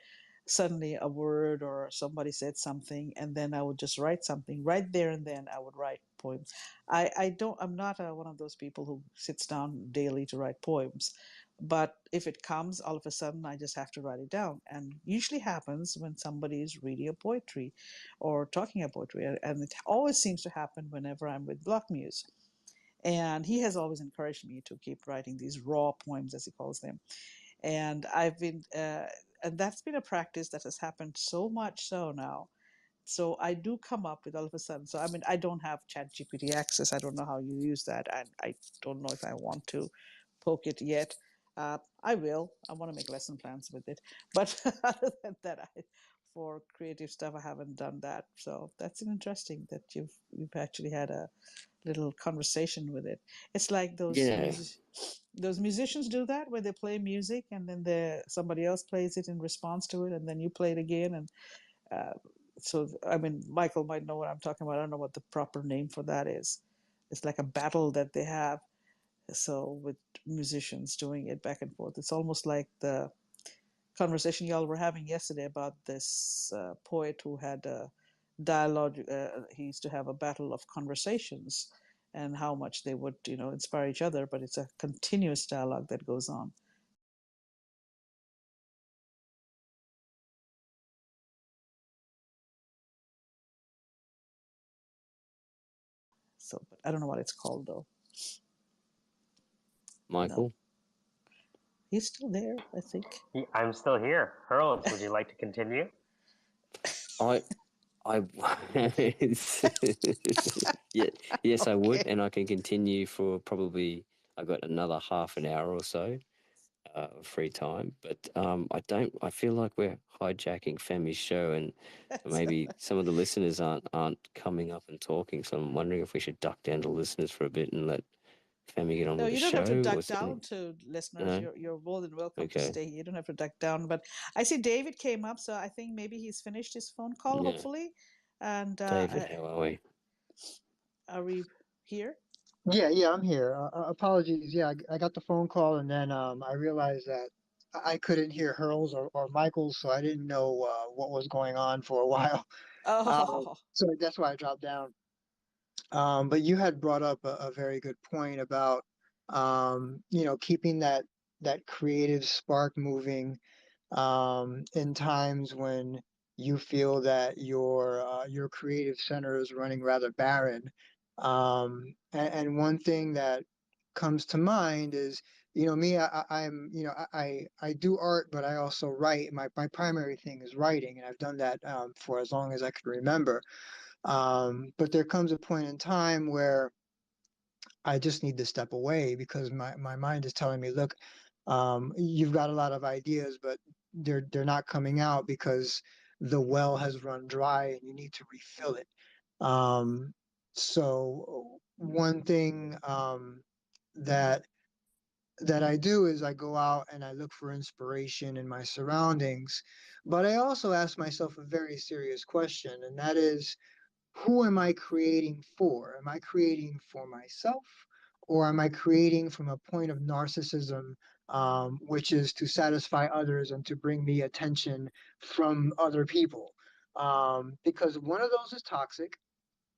suddenly a word or somebody said something, and then I would just write something right there and then. I would write poems. I'm not one of those people who sits down daily to write poems, but if it comes all of a sudden, I just have to write it down. And usually happens when somebody is reading a poetry or talking about poetry, and it always seems to happen whenever I'm with Block Muse. And he has always encouraged me to keep writing these raw poems, as he calls them. And I've been and that's been a practice that has happened so much so now. So I do come up with all of a sudden. So I mean, I don't have Chat GPT access. I don't know how you use that, and I don't know if I want to poke it yet. I will. I want to make lesson plans with it, but other than that, for creative stuff, I haven't done that. So that's interesting that you've actually had a little conversation with it. It's like Yeah. those musicians do that, where they play music and then somebody else plays it in response to it, and then you play it again. And uh, so, I mean, Michael might know what I'm talking about. I don't know what the proper name for that is. It's like a battle that they have. So with musicians doing it back and forth, it's almost like the conversation y'all were having yesterday about this poet who had a dialogue. He used to have a battle of conversations, and how much they would, inspire each other. But it's a continuous dialogue that goes on. So, but I don't know what it's called though. Michael? No, he's still there, I think. I'm still here. Hurls, would you like to continue? I yeah, yes, I would, Okay. and I can continue for probably. I got another half an hour or so of free time, but I don't. I feel like we're hijacking Femi's show, and maybe some of the listeners aren't coming up and talking. So I'm wondering if we should duck down to listeners for a bit and let Femi get on No, with the you don't have to show. duck down to listeners. No? You're more than welcome to Okay. stay. You don't have to duck down. But I see David came up, so I think maybe he's finished his phone call, Yeah. hopefully. And David, how are we? are we here? Yeah, I'm here. Apologies. Yeah, I got the phone call and then I realized that I couldn't hear Hurls or Michaels, so I didn't know what was going on for a while. Oh, So that's why I dropped down. But you had brought up a very good point about keeping that creative spark moving in times when you feel that your creative center is running rather barren. And one thing that comes to mind is, me, I'm, I do art, but I also write. My primary thing is writing, and I've done that for as long as I can remember. But there comes a point in time where I just need to step away because my mind is telling me, look, you've got a lot of ideas, but they're not coming out because the well has run dry and you need to refill it. So one thing that that I do is I go out and I look for inspiration in my surroundings, but I also ask myself a very serious question, and that is, who am I creating for? Am I creating for myself, or am I creating from a point of narcissism, which is to satisfy others and to bring me attention from other people? Because one of those is toxic,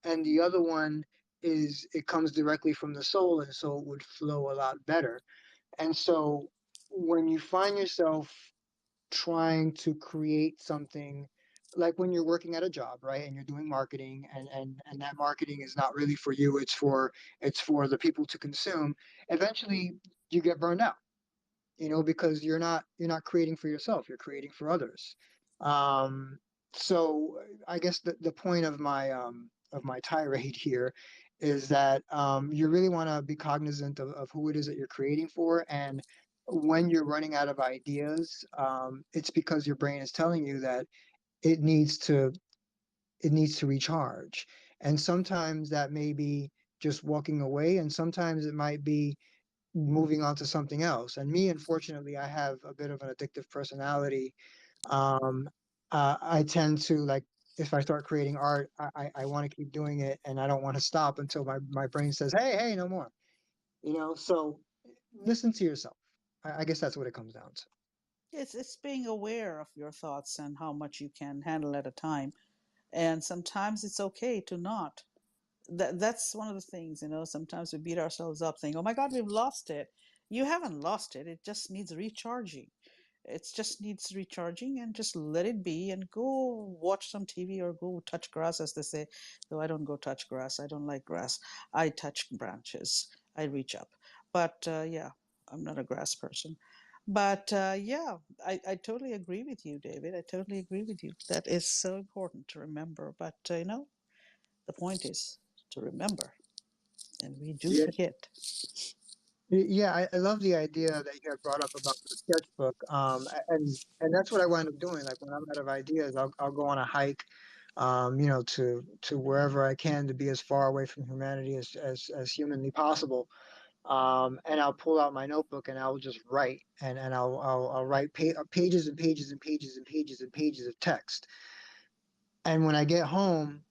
and the other one is it comes directly from the soul, and so it would flow a lot better. And so when you find yourself trying to create something, like when you're working at a job, right, and you're doing marketing, and that marketing is not really for you, it's for the people to consume, eventually you get burned out, because you're not creating for yourself, you're creating for others. um so I guess the point of my tirade here is that you really want to be cognizant of who it is that you're creating for. And when you're running out of ideas, it's because your brain is telling you that it needs to it needs to recharge. And sometimes that may be just walking away, and sometimes it might be moving on to something else. And me, unfortunately, I have a bit of an addictive personality. Um, I tend to, like, if I start creating art, I want to keep doing it, and I don't want to stop until my brain says, hey, no more. So listen to yourself. I guess that's what it comes down to. it's being aware of your thoughts and how much you can handle at a time, and sometimes it's okay to not. That's one of the things, sometimes we beat ourselves up saying, oh my god, we've lost it. You haven't lost it, it just needs recharging. It just needs recharging, and just let it be and go watch some TV or go touch grass, as they say. Though I don't go touch grass, I don't like grass. I touch branches, I reach up. But yeah, I'm not a grass person. But yeah, I totally agree with you, David. I totally agree with you. That is so important to remember. But the point is to remember, and we do Yeah, forget. yeah, I love the idea that you had brought up about the sketchbook. And that's what I wind up doing. Like when I'm out of ideas, I'll go on a hike, to wherever I can to be as far away from humanity as humanly possible. And I'll pull out my notebook and I'll just write, and I'll write pages and pages and pages and pages and pages of text. And when I get home,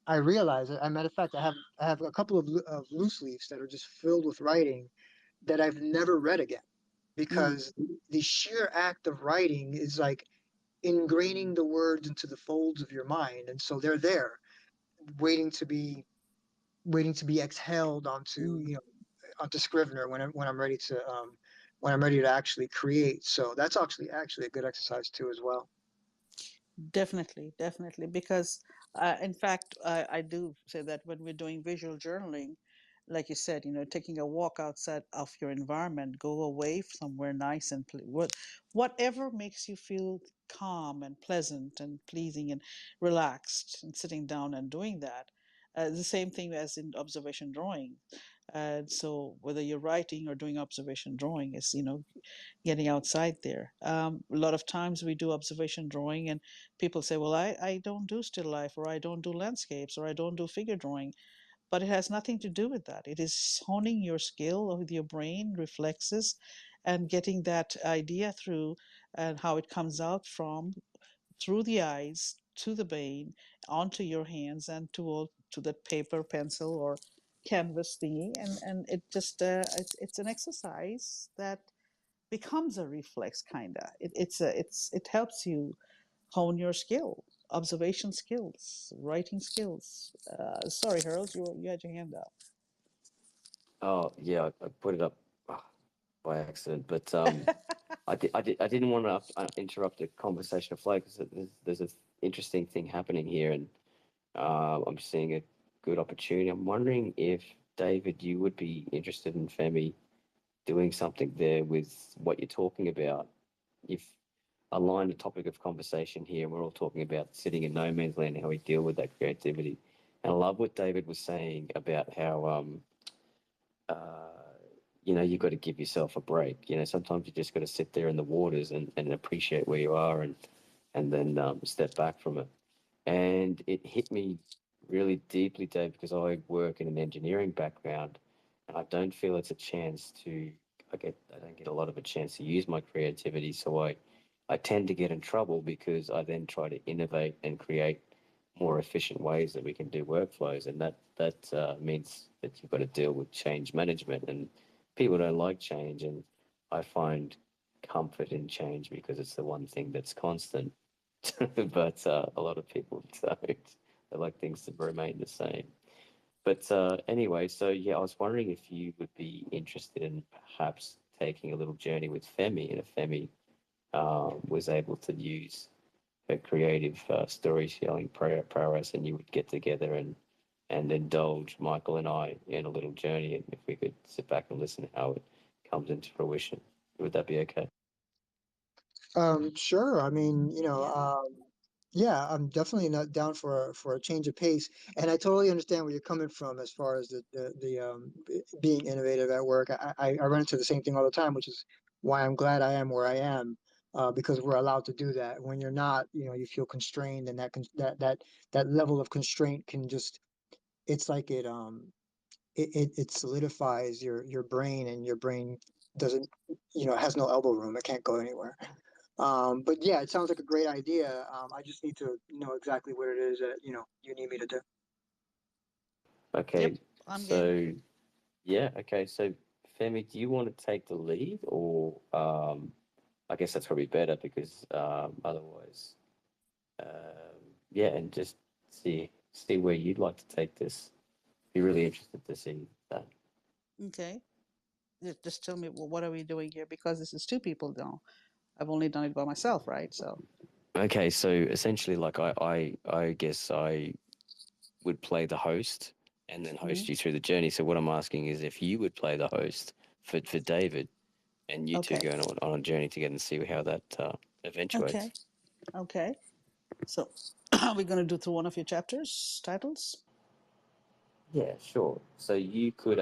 I realize, as a matter of fact, I have a couple of loose leaves that are just filled with writing that I've never read again, Mm, because the sheer act of writing is like ingraining the words into the folds of your mind, and so they're there, waiting to be waiting to be exhaled onto mm. onto Scrivener when I'm ready to when I'm ready to actually create. So that's actually a good exercise too as well. Definitely, definitely. Because, in fact, I do say that when we're doing visual journaling, like you said, taking a walk outside of your environment, go away somewhere nice and whatever makes you feel calm and pleasant and pleasing and relaxed, and sitting down and doing that. The same thing as in observation drawing. So whether you're writing or doing observation drawing is, getting outside there. A lot of times we do observation drawing and people say, well, I don't do still life, or I don't do landscapes, or I don't do figure drawing. But it has nothing to do with that. It is honing your skill with your brain reflexes and getting that idea through, and how it comes out from through the eyes to the brain onto your hands and to the paper, pencil, or canvas thingy. And it just it's an exercise that becomes a reflex, kinda. It helps you hone your skill, observation skills, writing skills. Sorry, Harold, you had your hand up. Oh yeah, I put it up by accident, but I didn't want to interrupt the conversation of flow because there's an interesting thing happening here, and I'm seeing a good opportunity. I'm wondering if David, you would be interested in Femi doing something there with what you're talking about. You've aligned the topic of conversation here, and we're all talking about sitting in no man's land and how we deal with that creativity. And I love what David was saying about how uh, you've got to give yourself a break. Sometimes you just got to sit there in the waters and appreciate where you are, and then step back from it. And it hit me really deeply, Dave, because I work in an engineering background, and I don't feel it's a chance to. I don't get a lot of a chance to use my creativity, so I tend to get in trouble because I then try to innovate and create more efficient ways that we can do workflows, and that means that you've got to deal with change management, and people don't like change, and I find comfort in change because it's the one thing that's constant. But a lot of people don't. They like things to remain the same. But anyway, so yeah, I was wondering if you would be interested in perhaps taking a little journey with Femi, and if Femi was able to use her creative storytelling prowess, and you would get together and indulge Michael and I in a little journey, and if we could sit back and listen to how it comes into fruition, would that be okay? Sure. I mean, Yeah. yeah, I'm definitely not down for a change of pace, and I totally understand where you're coming from as far as being innovative at work. I run into the same thing all the time, which is why I'm glad I am where I am, because we're allowed to do that. When you're not, you feel constrained, and that level of constraint can just, it's like it solidifies your brain, and your brain doesn't, has no elbow room. It can't go anywhere. But yeah, it sounds like a great idea. I just need to know exactly what it is that you need me to do. Yep, Okay, I'm game. so yeah, okay, so Femi, do you want to take the lead, or I guess that's probably better because otherwise, yeah, and just see where you'd like to take this. Be really interested to see that. Okay. Just tell me, well, what are we doing here? Because this is two people now. I've only done it by myself, right? So. Okay, so essentially, like I guess I would play the host and then Mhm. host you through the journey. So what I'm asking is if you would play the host for David, and you two Okay. going on a journey together and see how that eventuates. Okay. Okay. So, are we going to do through one of your chapters, titles? Yeah, sure. So you could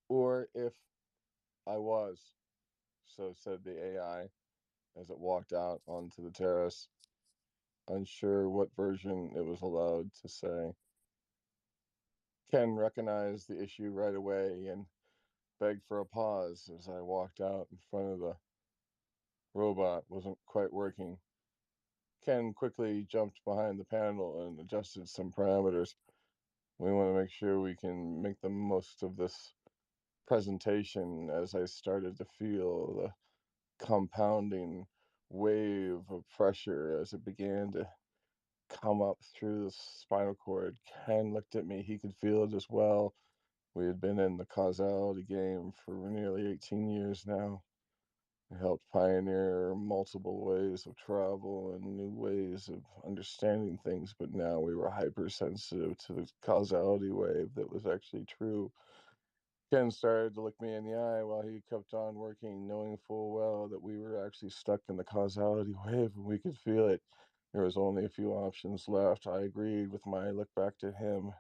or if I was. So said the AI as it walked out onto the terrace, unsure what version it was allowed to say. Ken recognized the issue right away and begged for a pause as I walked out in front of the robot. Wasn't quite working. Ken quickly jumped behind the panel and adjusted some parameters. We want to make sure we can make the most of this presentation as I started to feel the compounding wave of pressure as it began to come up through the spinal cord. Ken looked at me. He could feel it as well. We had been in the causality game for nearly 18 years now. We helped pioneer multiple ways of travel and new ways of understanding things, but now we were hypersensitive to the causality wave that was actually true. Ken started to look me in the eye while he kept on working, knowing full well that we were actually stuck in the causality wave and we could feel it. There was only a few options left. I agreed with my look back to him.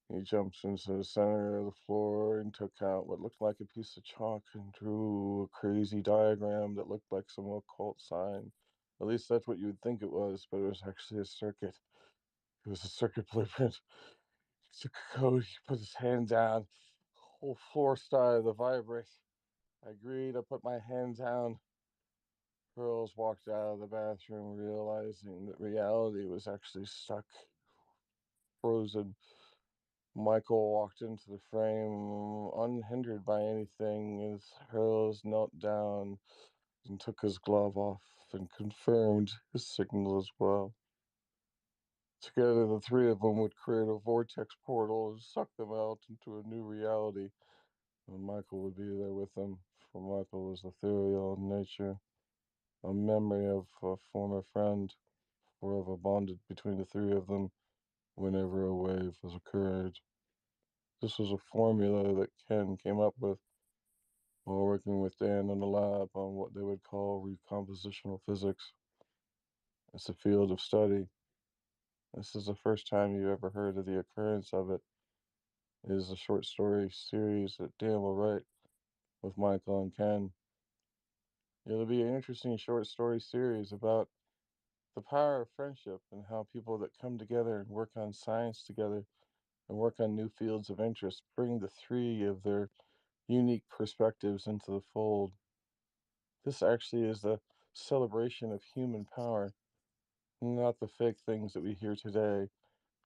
He jumped into the center of the floor and took out what looked like a piece of chalk and drew a crazy diagram that looked like some occult sign. At least that's what you would think it was, but it was actually a circuit. It was a circuit blueprint. He took a code, he put his hand down, whole floor started to vibrate. I agreed, I put my hand down. Pearls walked out of the bathroom, realizing that reality was actually stuck, frozen. Michael walked into the frame unhindered by anything as Hurls knelt down and took his glove off and confirmed his signal as well. Together, the three of them would create a vortex portal and suck them out into a new reality, and Michael would be there with them, for Michael was ethereal in nature, a memory of a former friend, forever bonded between the three of them whenever a wave has occurred. This was a formula that Ken came up with while working with Dan in the lab on what they would call recompositional physics. It's a field of study. This is the first time you ever heard of the occurrence of it. It is a short story series that Dan will write with Michael and Ken. It'll be an interesting short story series about the power of friendship and how people that come together and work on science together and work on new fields of interest bring the three of their unique perspectives into the fold. This actually is the celebration of human power, not the fake things that we hear today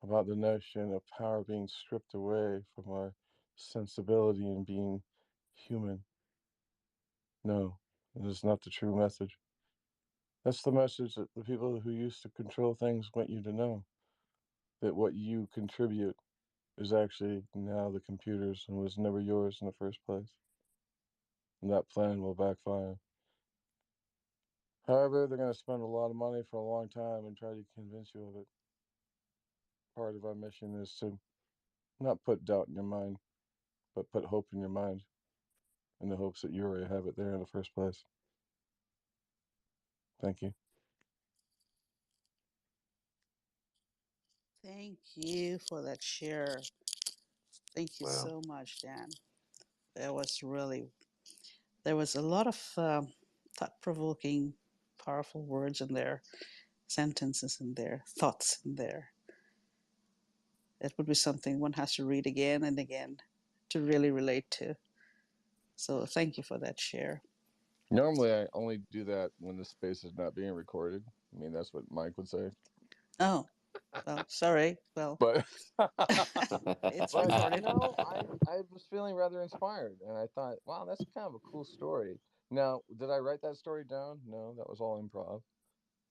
about the notion of power being stripped away from our sensibility and being human. No, it is not the true message. That's the message that the people who used to control things want you to know, that what you contribute is actually now the computer's and was never yours in the first place. And that plan will backfire. However, they're going to spend a lot of money for a long time and try to convince you of it. Part of our mission is to not put doubt in your mind, but put hope in your mind in the hopes that you already have it there in the first place. Thank you. Thank you for that share. Thank you Wow. so much, Dan. That was really, there was a lot of thought provoking, powerful words in there, sentences in there, thoughts in there. That would be something one has to read again and again to really relate to. So thank you for that share. Normally, I only do that when the space is not being recorded. I mean, that's what Mike would say. Oh, well, sorry. Well, But it's but recorded. I was feeling rather inspired, and I thought, wow, that's kind of a cool story. Now, did I write that story down? No, that was all improv.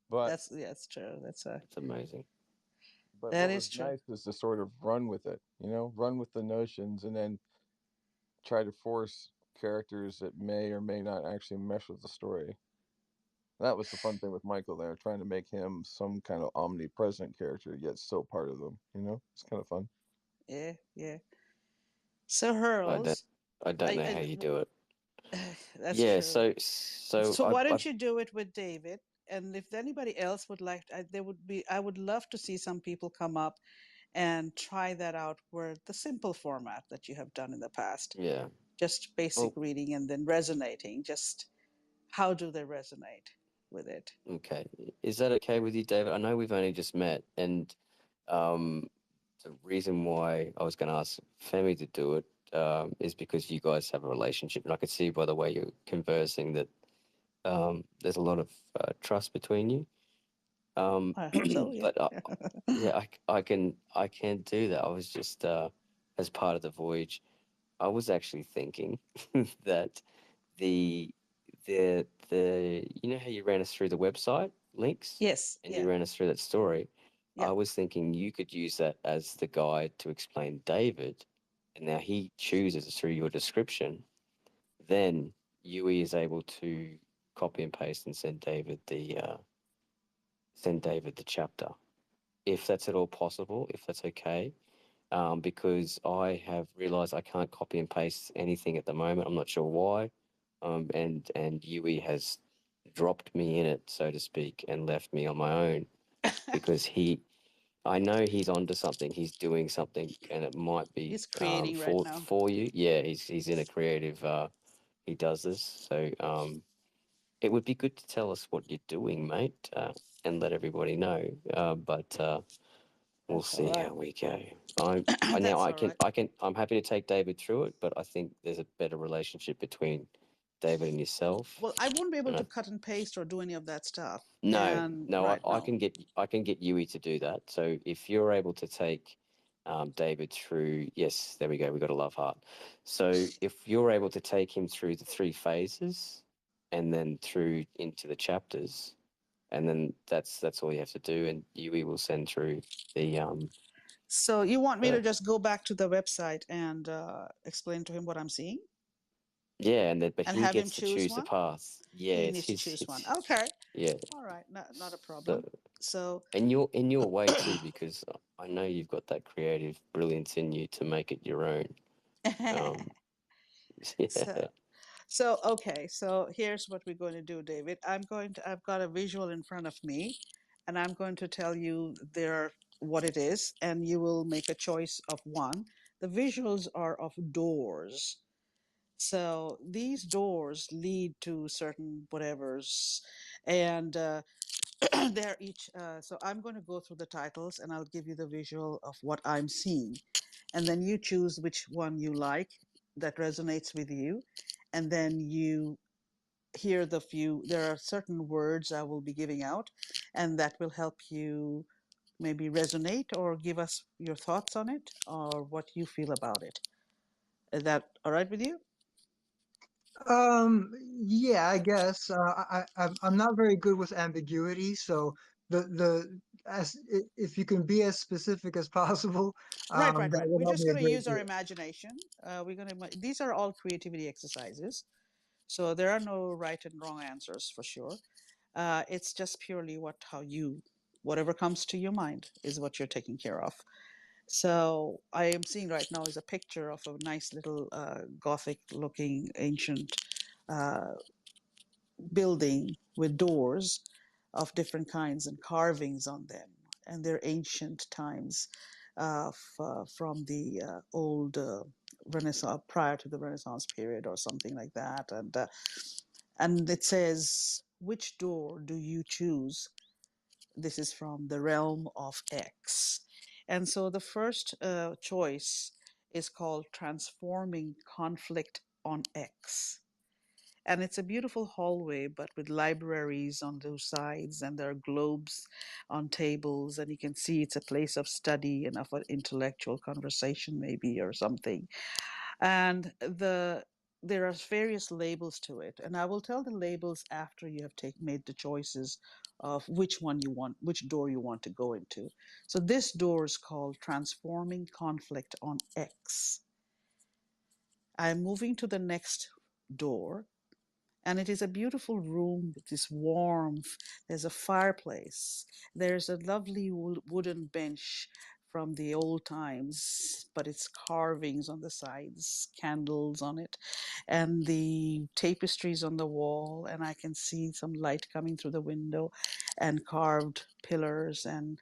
But That's true. It's amazing. That what is was true. nice is to sort of run with it, run with the notions, and then try to force characters that may or may not actually mesh with the story. That was the fun thing with Michael there, trying to make him some kind of omnipresent character, yet still part of them. It's kind of fun. Yeah, yeah. So I don't. Hurls, I don't know how you do it. that's Yeah. true. So So I. why I don't you do it with David? And if anybody else would like, there would be. I would love to see some people come up and try that out. Where the simple format that you have done in the past, yeah. just basic Well. reading and then resonating. Just how do they resonate with it? Okay. Is that okay with you, David? I know we've only just met, and um, the reason why I was going to ask Femi to do it is because you guys have a relationship, and I could see by the way you're conversing that there's a lot of trust between you. I hope so. Yeah. But yeah, I can do that. I was just as part of the voyage, I was actually thinking that the you know how you ran us through the website links Yes. and Yeah. you ran us through that story. I Yeah. was thinking you could use that as the guide to explain David, and now he chooses through your description. Then Yui is able to copy and paste and send David the chapter, if that's at all possible, if that's okay. Because I have realized I can't copy and paste anything at the moment. I'm not sure why. And Yui has dropped me in it, so to speak, and left me on my own because I know he's onto something. He's doing something, and it might be He's creating right now. for you. Yeah, he's in a creative. He does this, so it would be good to tell us what you're doing, mate, and let everybody know. But we'll That's all see right. how we go. Now That's all right. I'm happy to take David through it, but I think there's a better relationship between David and yourself. Well, I won't be able And to cut and paste or do any of that stuff. no, And no, right, I no. can get Yui to do that. So if you're able to take David through, yes, there we go. We got a love heart. So if you're able to take him through the 3 phases, and then through into the chapters, and then that's all you have to do, and Yui will send through the So you want me uh, to just go back to the website and explain to him what I'm seeing yeah, and then but and he have him gets to choose choose the one? path. Yeah, He it's needs to his. choose one. It's Okay. yeah. All right. Not a So problem. So, and in your way too, because I know you've got that creative brilliance in you to make it your own. Um, yeah. so, so okay. So here's what we're going to do, David. I've got a visual in front of me, and I'm going to tell you what it is, and you will make a choice of one. The visuals are of doors. So these doors lead to certain whatevers, and they're each. So I'm going to go through the titles, and I'll give you the visual of what I'm seeing, and then you choose which one you like that resonates with you, and then you hear the few. There are certain words I will be giving out, and that will help you maybe resonate or give us your thoughts on it or what you feel about it. Is that all right with you? Yeah, I guess. I'm not very good with ambiguity, so if you can be as specific as possible, Right, right, that right. would We're help just me a going to great use our deal. imagination. We're going to. These are all creativity exercises, so there are no right and wrong answers for sure. It's just purely whatever comes to your mind is what you're taking care of. So I am seeing right now is a picture of a nice little Gothic-looking ancient uh, building with doors of different kinds and carvings on them, and they're ancient times from the old Renaissance, prior to the Renaissance period or something like that, and it says, "Which door do you choose?" This is from the realm of X, and so the first choice is called transforming conflict on X, and it's a beautiful hallway but with libraries on those sides, and there are globes on tables, and you can see it's a place of study and of an intellectual conversation maybe or something. And there are various labels to it, and I will tell the labels after you have made the choices of which one you want, which door you want to go into. So this door is called transforming conflict on X. I'm moving to the next door, and it is a beautiful room with this warmth. There's a fireplace. There's a lovely wooden bench from the old times, but it's carvings on the sides, candles on it, and the tapestries on the wall. And I can see some light coming through the window, and carved pillars and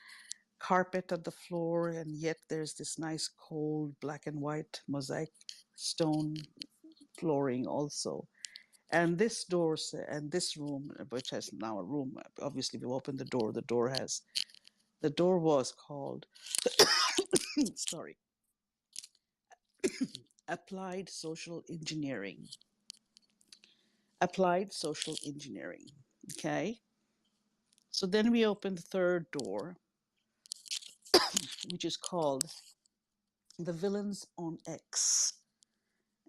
carpet at the floor. And yet there's this nice cold black and white mosaic stone flooring also. And this door and this room, which has now a room, obviously we opened the door was called, sorry, applied social engineering. Applied social engineering. Okay. So then we opened the third door, which is called the villains on X.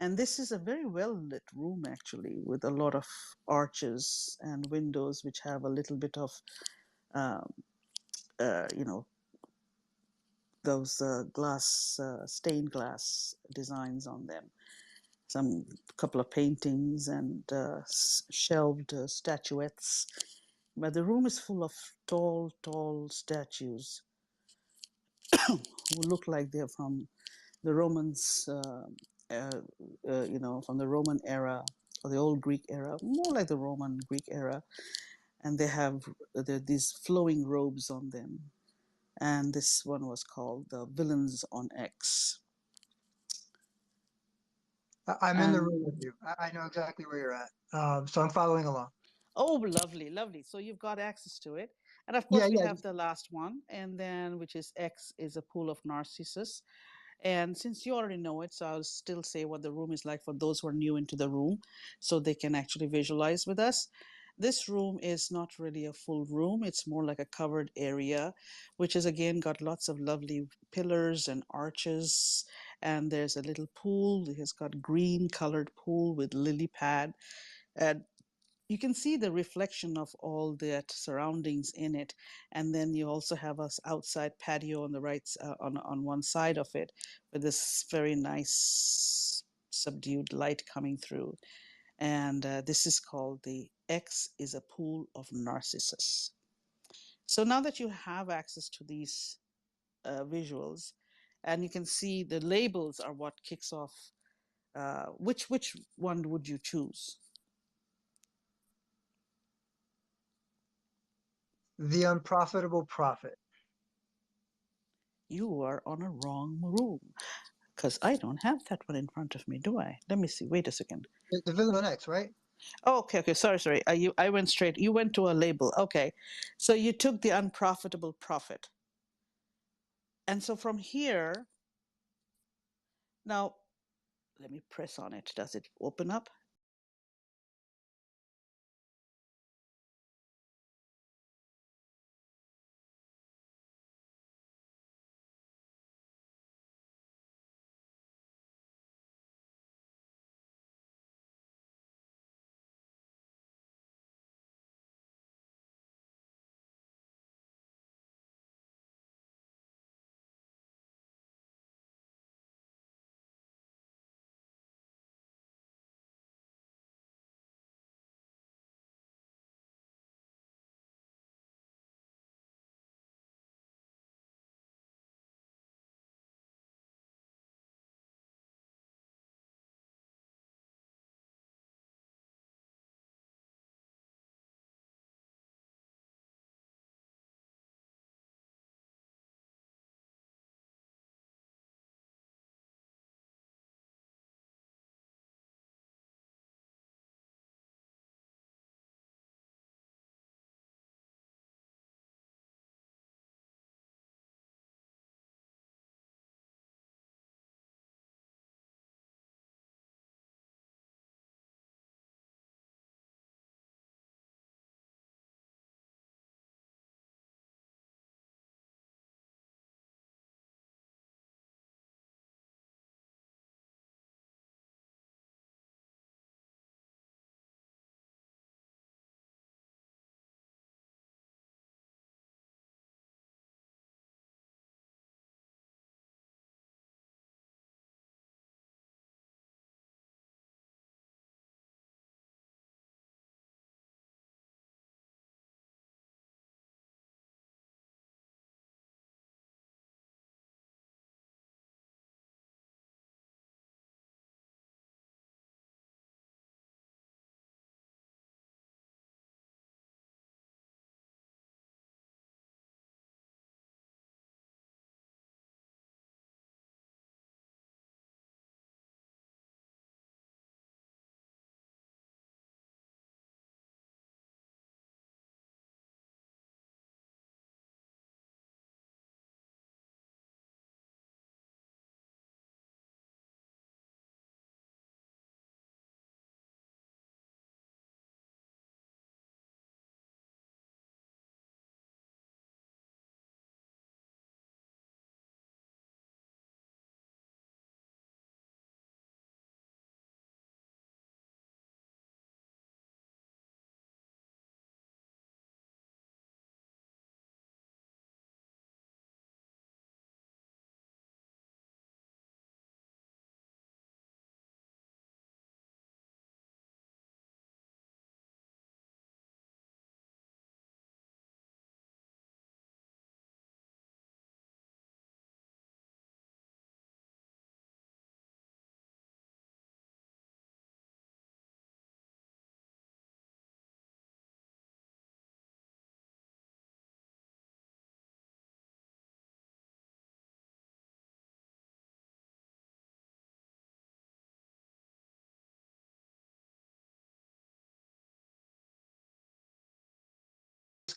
And this is a very well lit room actually, with a lot of arches and windows which have a little bit of um, you know, those glass, stained glass designs on them. Some couple of paintings and shelved statuettes. But the room is full of tall, tall statues who look like they're from the Romans, from the Roman era or the old Greek era, more like the Roman Greek era. And they have these flowing robes on them. And this one was called the Villains on X. I'm in the room And with you. I know exactly where you're at. So I'm following along. oh, lovely, lovely. So you've got access to it. And of Yeah, course, we yeah. have the last one, and then which is X is a pool of Narcissus. And since you already know it, so I'll still say what the room is like for those who are new into the room so they can actually visualize with us. This room is not really a full room, it's more like a covered area, which has again got lots of lovely pillars and arches. And there's a little pool, it has got green colored pool with lily pad. And you can see the reflection of all that surroundings in it, and then you also have us outside patio on the right on one side of it with this very nice subdued light coming through. And this is called the X is a pool of Narcissus. So now that you have access to these visuals, and you can see the labels are what kicks off, which one would you choose? The unprofitable profit. You are on a wrong room. Because I don't have that one in front of me, do I? Let me see. Wait a second. The villain on X, right? Oh, okay, okay. Sorry. I went straight. You went to a label. Okay, so you took the unprofitable profit, and so from here, now let me press on it. Does it open up?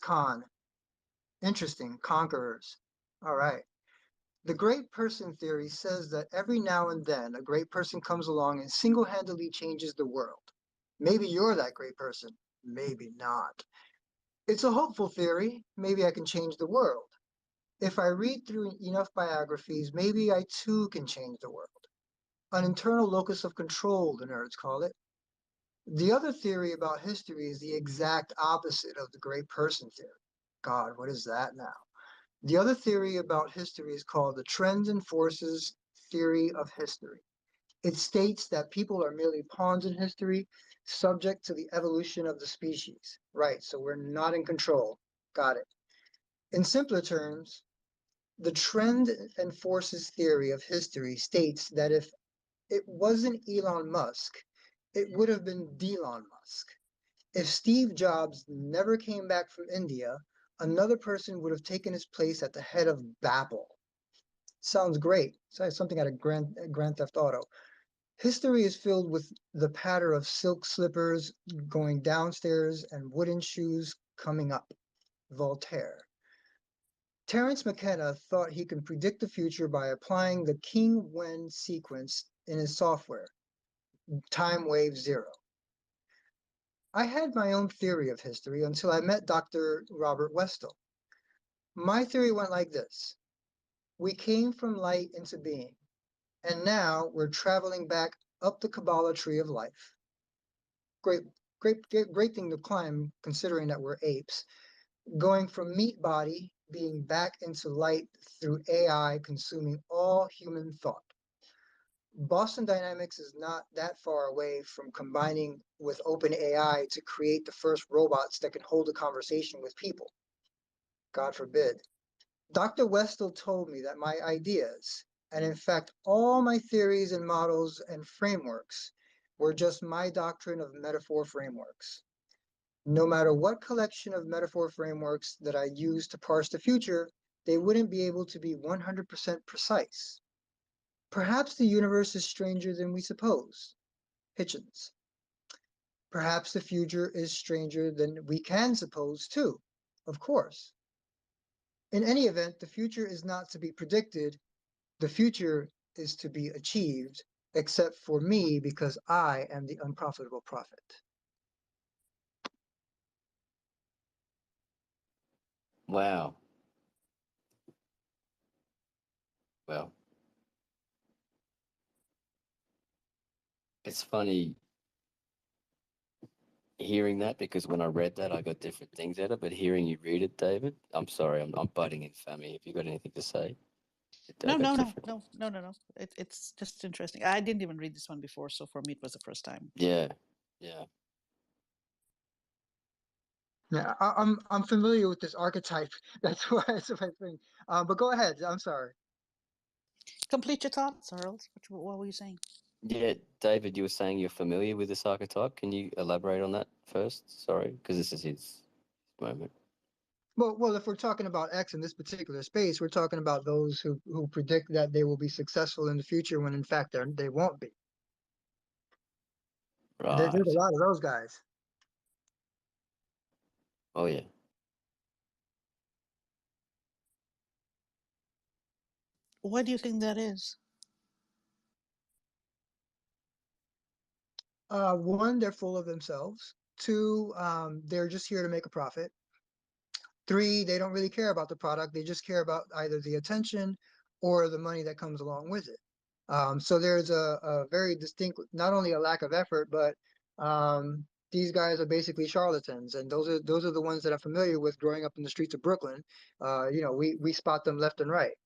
Khan. Interesting. Conquerors. All right. The great person theory says that every now and then a great person comes along and single handedly changes the world. Maybe you're that great person. Maybe not. It's a hopeful theory. Maybe I can change the world. If I read through enough biographies, maybe I too can change the world. An internal locus of control, the nerds call it. The other theory about history is the exact opposite of the great person theory. God, what is that now? The other theory about history is called the trends and forces theory of history. It states that people are merely pawns in history, subject to the evolution of the species. Right, so we're not in control. Got it. In simpler terms, the trend and forces theory of history states that if it wasn't Elon Musk, it would have been Delon Musk. If Steve Jobs never came back from India, another person would have taken his place at the head of Babel. Sounds great. Sounds something out of Grand Theft Auto. History is filled with the patter of silk slippers going downstairs and wooden shoes coming up. Voltaire. Terence McKenna thought he could predict the future by applying the King-Wen sequence in his software, Time Wave Zero. I had my own theory of history until I met Dr. Robert Westall. My theory went like this. We came from light into being, and now we're traveling back up the Kabbalah tree of life. Great thing to climb considering that we're apes. Going from meat body, being back into light through AI consuming all human thought. Boston Dynamics is not that far away from combining with open AI to create the first robots that can hold a conversation with people. God forbid. Dr. Westall told me that my ideas, and in fact all my theories and models and frameworks, were just my doctrine of metaphor frameworks. No matter what collection of metaphor frameworks that I use to parse the future, they wouldn't be able to be 100% precise. Perhaps the universe is stranger than we suppose. Hitchens. Perhaps the future is stranger than we can suppose, too. Of course. In any event, the future is not to be predicted. The future is to be achieved, except for me, because I am the unprofitable prophet. Wow. Well, it's funny hearing that because when I read that, I got different things out of it. But hearing you read it, David, I'm sorry, I'm butting in, Fahmi. Have you got anything to say? I No, got no, no, different. no, no, no, no. It's just interesting. I didn't even read this one before, so for me it was the first time. Yeah, yeah. Yeah, I'm familiar with this archetype. That's why it's my thing. But go ahead. I'm sorry. Complete your thoughts, Earl. What were you saying? Yeah, David, you were saying you're familiar with this archetype. Can you elaborate on that first? Sorry, because this is his moment. Well, if we're talking about X in this particular space, we're talking about those who predict that they will be successful in the future when in fact they won't be. There's a Right. lot of those guys. Oh, yeah. What do you think that is? One, they're full of themselves. Two, they're just here to make a profit. Three, they don't really care about the product. They just care about either the attention or the money that comes along with it. So there's a very distinct, not only a lack of effort, but these guys are basically charlatans, and those are the ones that I'm familiar with growing up in the streets of Brooklyn. We spot them left and right.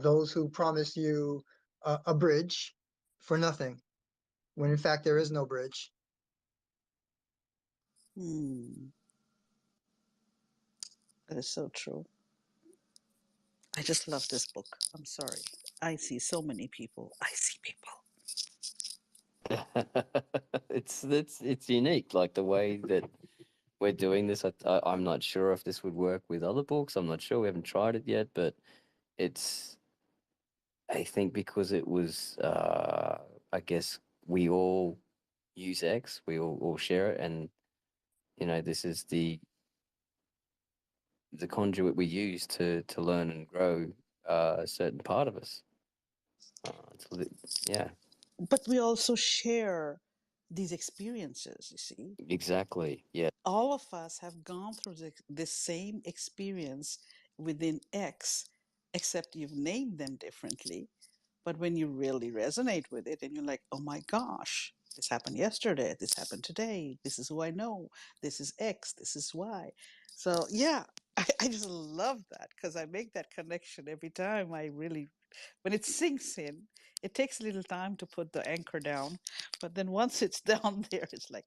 Those who promise you a bridge for nothing, when in fact there is no bridge. That is so true. I just love this book. I'm sorry. I see so many people. I see people. It's unique, like the way that we're doing this. I'm not sure if this would work with other books. I'm not sure. We haven't tried it yet, but it's, I think because it was, I guess we all use X, we all share it, and this is the conduit we use to learn and grow a certain part of us. Yeah, But we also share these experiences, you see. exactly. Yeah. All of us have gone through this same experience within X, except you've named them differently. But when you really resonate with it and you're like, oh my gosh, this happened yesterday, this happened today, this is who I know, this is X, this is Y. So yeah, I just love that because I make that connection every time I really, when it sinks in, it takes a little time to put the anchor down. But then once it's down there, it's like,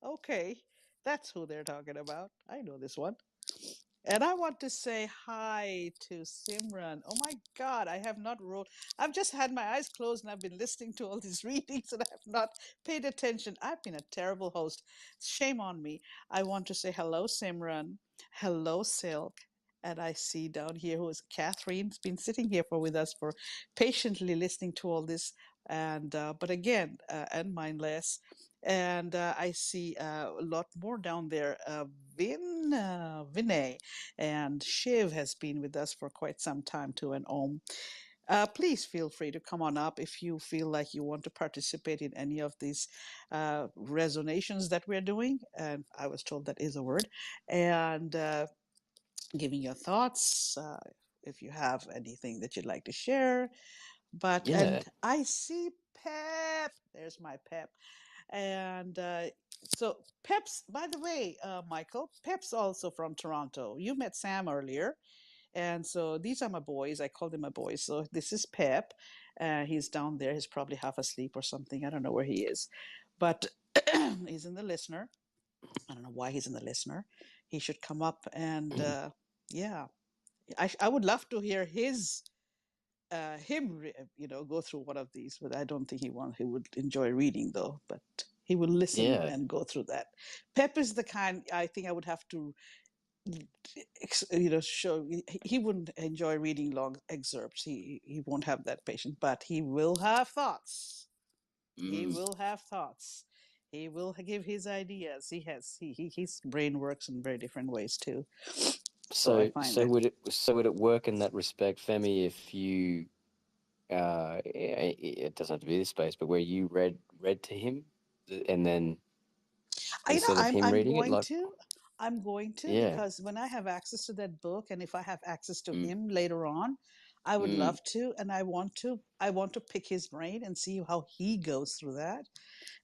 okay, that's who they're talking about. I know this one. And I want to say hi to Simran. Oh my God, I have not wrote. I've just had my eyes closed and I've been listening to all these readings and I have not paid attention. I've been a terrible host. Shame on me. I want to say hello, Simran. Hello, Silk. And I see down here who is Catherine's been sitting here with us for patiently listening to all this and but again, and mindless. And I see a lot more down there. Vinay and Shiv has been with us for quite some time too, and Om. Please feel free to come on up if you feel like you want to participate in any of these resonations that we're doing. And I was told that is a word. And giving your thoughts, if you have anything that you'd like to share. But, Yeah. and I see Pep. There's my Pep. And so Pep's, by the way, Michael, Pep's also from Toronto. You met Sam earlier. And so these are my boys. I call them my boys. So this is Pep. He's down there. He's probably half asleep or something. I don't know where he is. But he's in the listener. I don't know why he's in the listener. He should come up and yeah. I would love to hear him go through one of these, but I don't think he would enjoy reading though, but he will listen Yeah. and go through that. Pep is the kind I think I would have to show. He wouldn't enjoy reading long excerpts. He won't have that patience, but he will have thoughts. He will have thoughts. He will give his ideas. His brain works in very different ways too. So I find that Would it work in that respect, Femi, if you it doesn't have to be this space, but where you read to him, and then instead of him I'm reading it, going like, to. I'm going to, yeah, because when I have access to that book, and if I have access to mm, him later on, I would mm, love to, and I want to pick his brain and see how he goes through that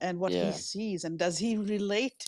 and what he yeah. sees, and does he relate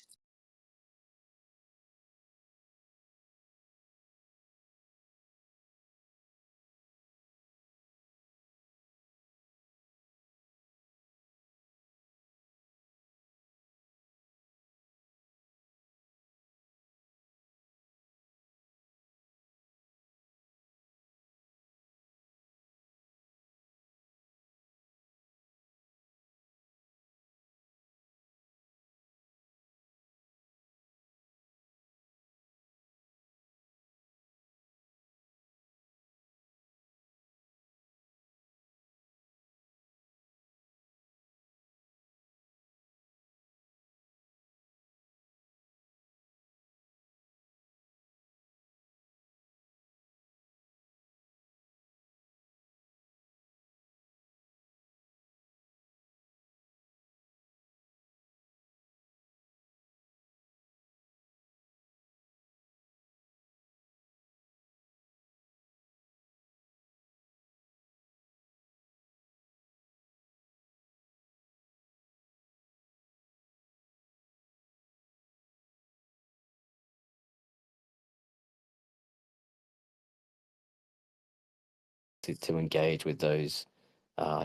To engage with those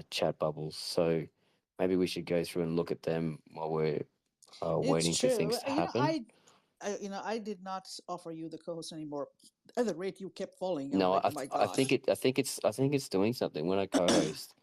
chat bubbles. So maybe we should go through and look at them while we're it's waiting for true. things to happen. I did not offer you the co-host anymore. At the rate you kept falling, I'm No, like, oh my I gosh. think it's doing something when I co-host.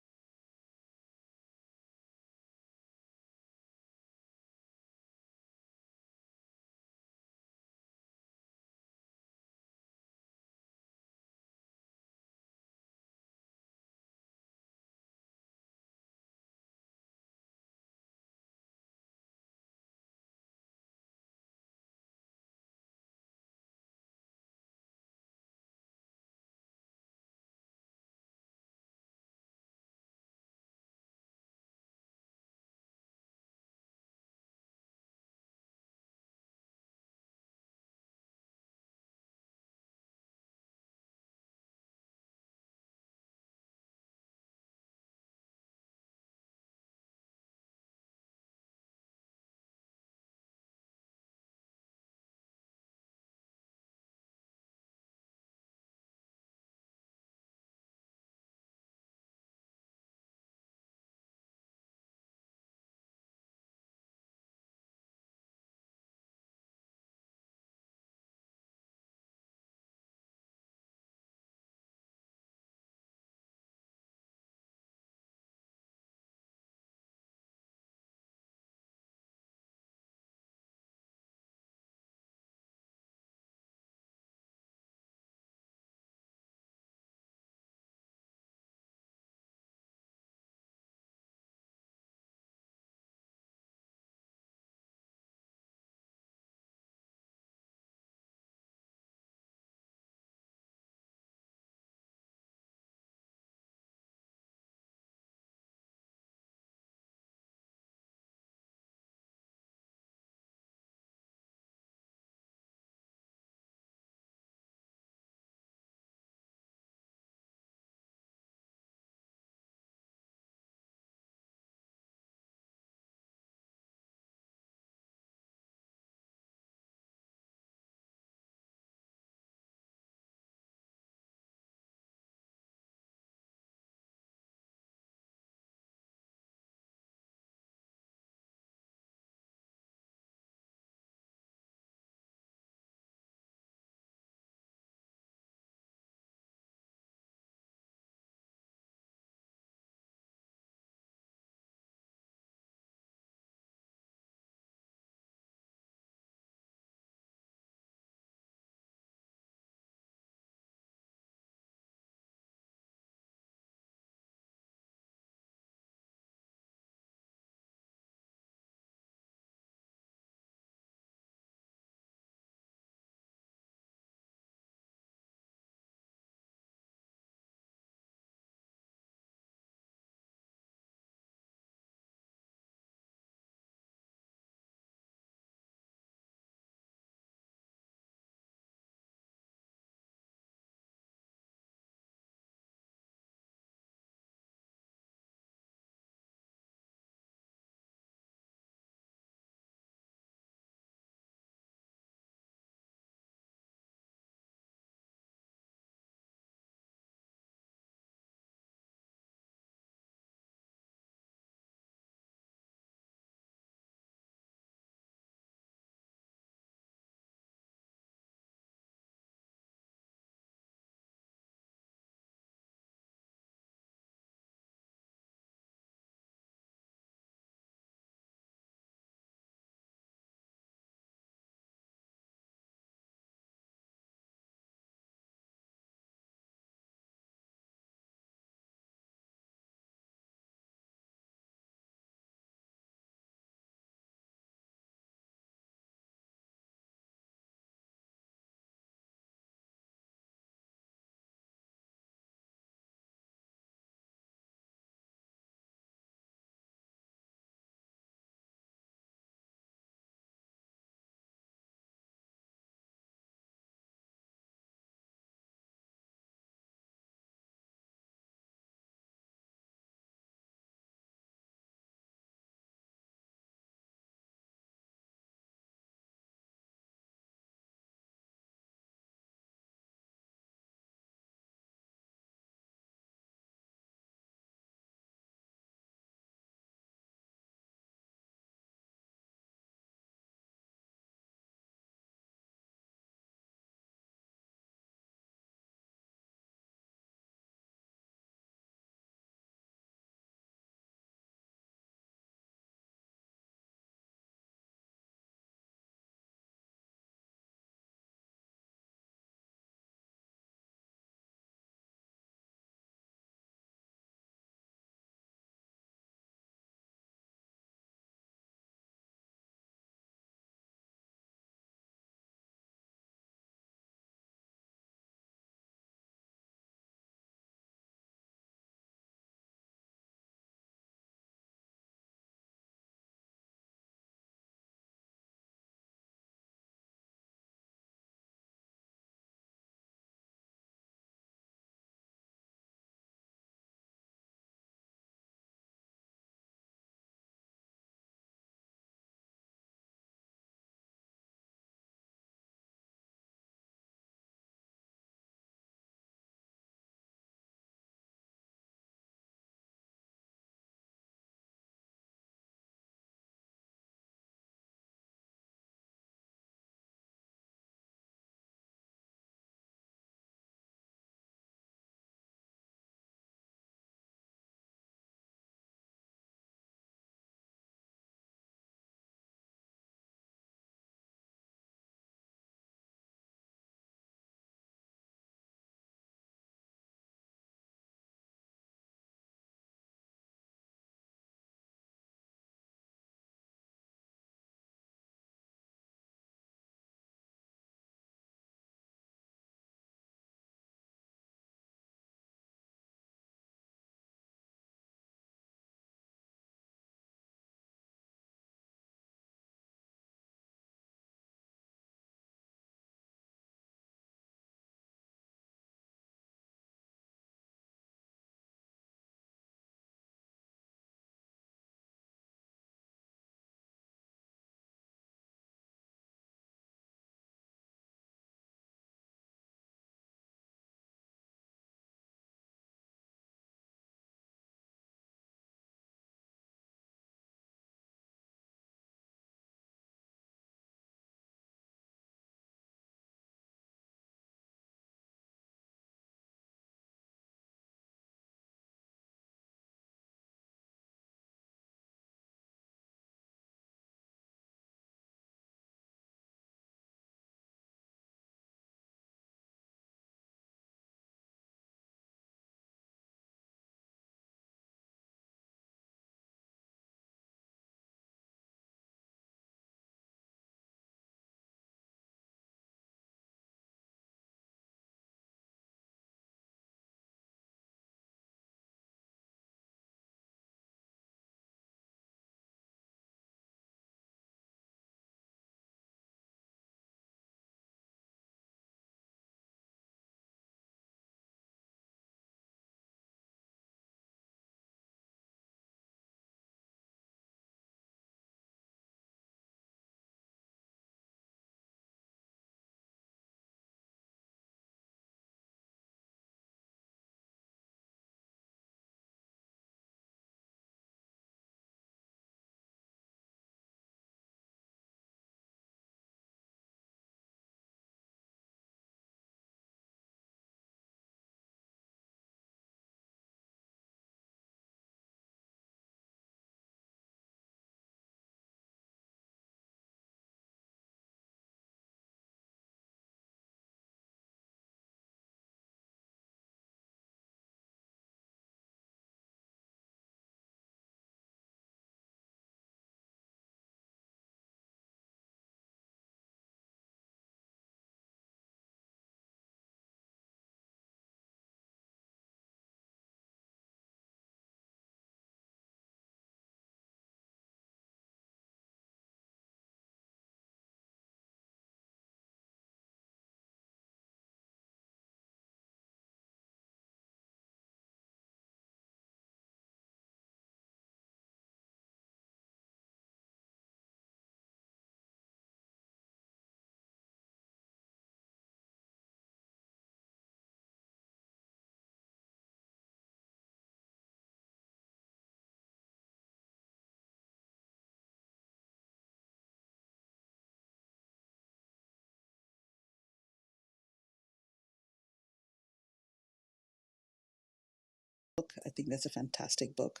I think that's a fantastic book.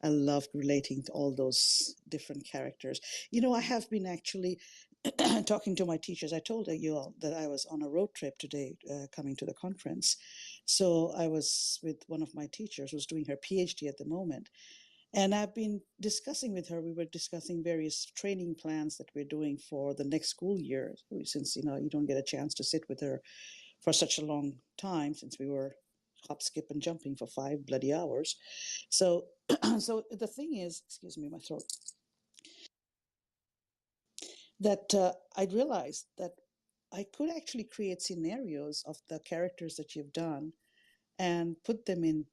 I loved relating to all those different characters. You know, I have been actually talking to my teachers. I told you all that I was on a road trip today coming to the conference. So I was with one of my teachers who's doing her PhD at the moment. And I've been discussing with her, we were discussing various training plans that we're doing for the next school year, since, you know, you don't get a chance to sit with her for such a long time, since we were hop, skip, and jumping for 5 bloody hours. So, so the thing is, excuse me, my throat, that I realized that I could actually create scenarios of the characters that you've done and put them in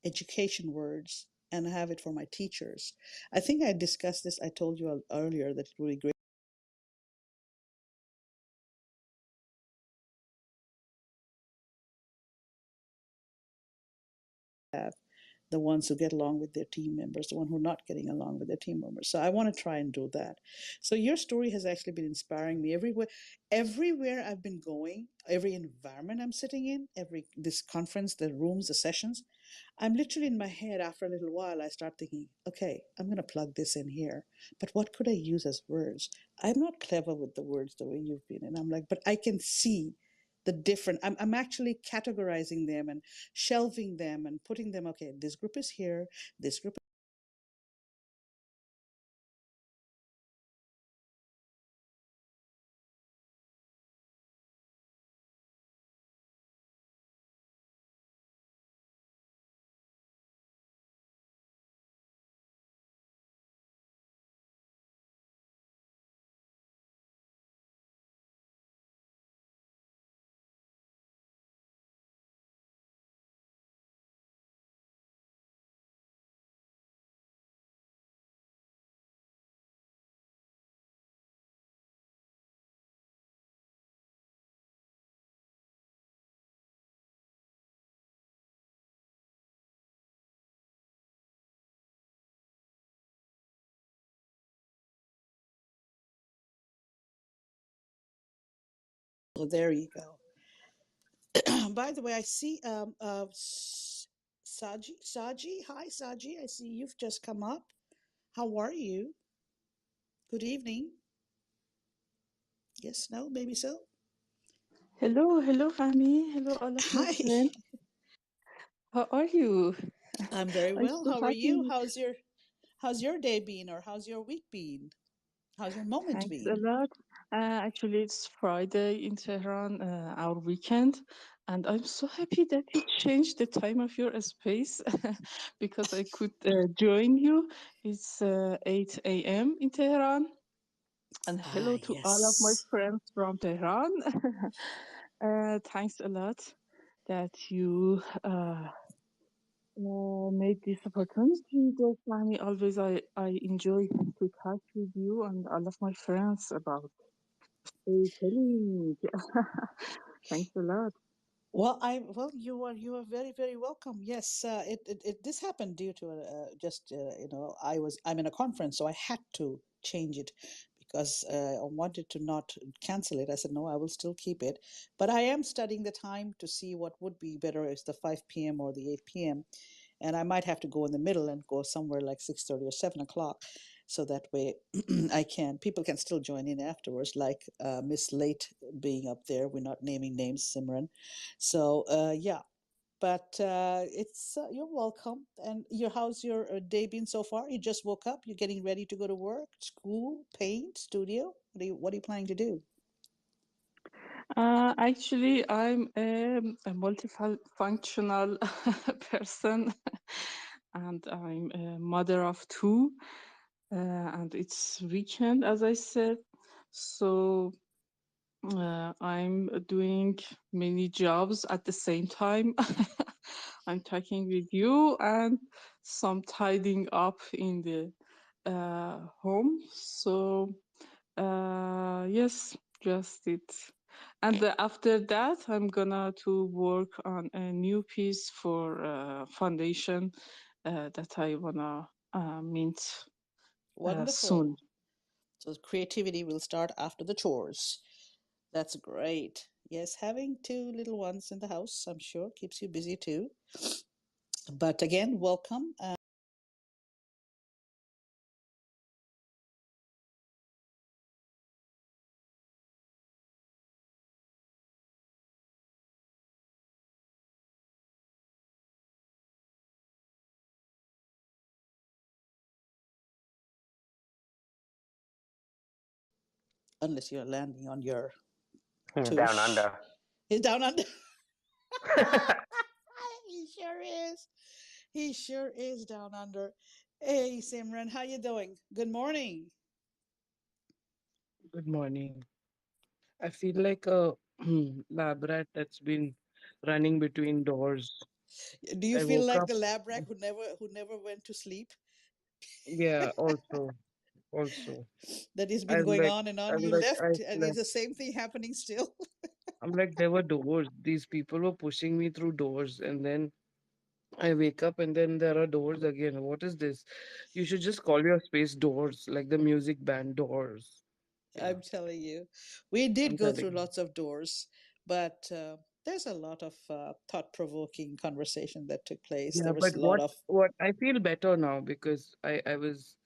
education words and have it for my teachers. I think I discussed this. I told you earlier that it would be great to have the ones who get along with their team members, the one who are not getting along with their team members. So I want to try and do that. So your story has actually been inspiring me everywhere I've been going, every environment I'm sitting in, this conference, the rooms, the sessions. I'm literally in my head after a little while, I start thinking, okay, I'm going to plug this in here. But what could I use as words? I'm not clever with the words the way you've been. And I'm like, but I can see the different, I'm actually categorizing them and shelving them and putting them, okay, this group is here, this group oh, there you go. By the way, I see Saji. Hi, Saji. I see you've just come up. How are you? Good evening. Yes, no, maybe so. Hello, hello, Fahmi. Hello, all of my Hi. friends. How are you? I'm very I'm well. so How are you? happy. How's your day been, or how's your week been? How's your moment Thanks a been? lot. Actually, it's Friday in Tehran, our weekend, and I'm so happy that you changed the time of your space because I could join you. It's 8 a.m. in Tehran, and Ah, hello to all of my yes. friends from Tehran. Thanks a lot that you made this opportunity. Just Fahmi, always I enjoy to talk with you and all of my friends about storytelling. Thanks a lot. Well, you are very very welcome. Yes, this happened due to just I'm in a conference, so I had to change it because I wanted to not cancel it. I said no, I will still keep it, but I am studying the time to see what would be better, is the 5 p.m. or the 8 p.m., and I might have to go in the middle and go somewhere like 6:30 or 7 o'clock, so that way people can still join in afterwards, like Miss Late being up there. We're not naming names, Simran. So yeah, but it's you're welcome. And how's your day been so far? You just woke up. You're getting ready to go to work, school, paint, studio. What are you planning to do? Actually, I'm a multifunctional person, and I'm a mother of two, and it's weekend, as I said. So I'm doing many jobs at the same time. I'm talking with you and some tidying up in the home. So yes, just it. And after that, I'm gonna to work on a new piece for foundation that I wanna mint Wonderful. soon. So creativity will start after the chores. That's great. Yes, having two little ones in the house, I'm sure, keeps you busy too. But again, welcome. Unless you're landing on your He's down tush. under. He's down under. He sure is. He sure is down under. Hey, Simran, how you doing? Good morning. Good morning. I feel like a lab rat that's been running between doors. Do you I feel woke like up. the lab rat who never went to sleep? Yeah, also. That has been I'm going like, on and on. I'm You like, I left, and it's slept. the same thing happening still. I'm like, there were doors. These people were pushing me through doors, and then I wake up, and then there are doors again. What is this? You should just call your space doors, like the music band doors. Yeah, I'm telling you, we did I'm go telling through you. lots of doors, but there's a lot of thought-provoking conversation that took place. Yeah, There was but a lot of what I feel better now because I was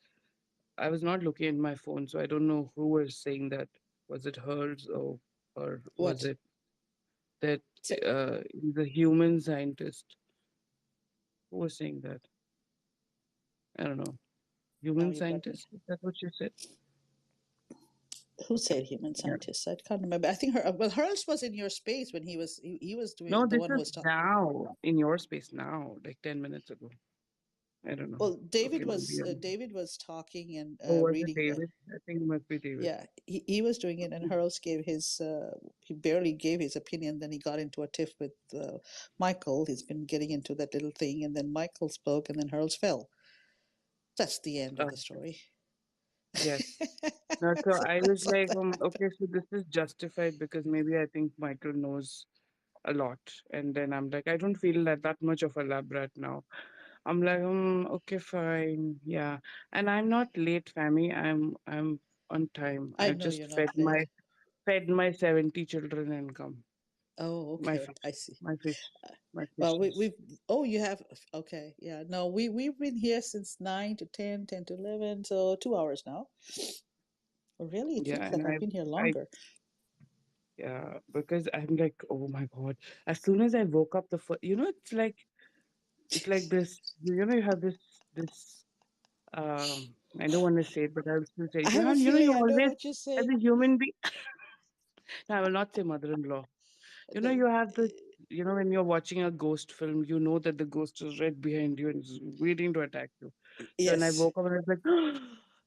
not looking at my phone, so I don't know who was saying that. Was it hers or was what? it that So, he's a human scientist? Who was saying that? I don't know. now Human you got me. scientist? Is that what you said? Who said human Yeah. scientist? I can't remember. I think her. Well, hers was in your space when he was No, doing the this one who is was talking. now in your space now, like 10 minutes ago. I don't know. Well, Okay, maybe. David was talking and Oh, was it reading. David? I think it must be David. Yeah, he was doing it, and Hurls gave his. He barely gave his opinion. Then he got into a tiff with Michael. He's been getting into that little thing, and then Michael spoke, and then Hurls fell. That's the end of the Okay. story. Yes. No, so So I was that's all like, that happened. okay, so this is justified because maybe I think Michael knows a lot. And then I'm like, I don't feel that much of a lab rat now. I'm like, okay, fine, yeah. And I'm not late, Fami. I'm on time. I I know just you're not late. fed my 70 children and come. Oh, My okay, I fish, see. my fish, my Well, fishes. we've. Oh, you have. Okay, yeah. No, we've been here since 9 to 10, 10 to 11, so 2 hours now. Oh, really, it Yeah, feels and like I've been here I, longer. yeah, because I'm like, oh my God. As soon as I woke up, it's like this. You have this. I don't want to say it, but I'll still say I it. have a You feeling I know always, what you're as saying. a human being, no, I will not say mother-in-law. The, You have this, when you're watching a ghost film, you know that the ghost is right behind you and is waiting to attack you. So when I yes. woke up and I was like,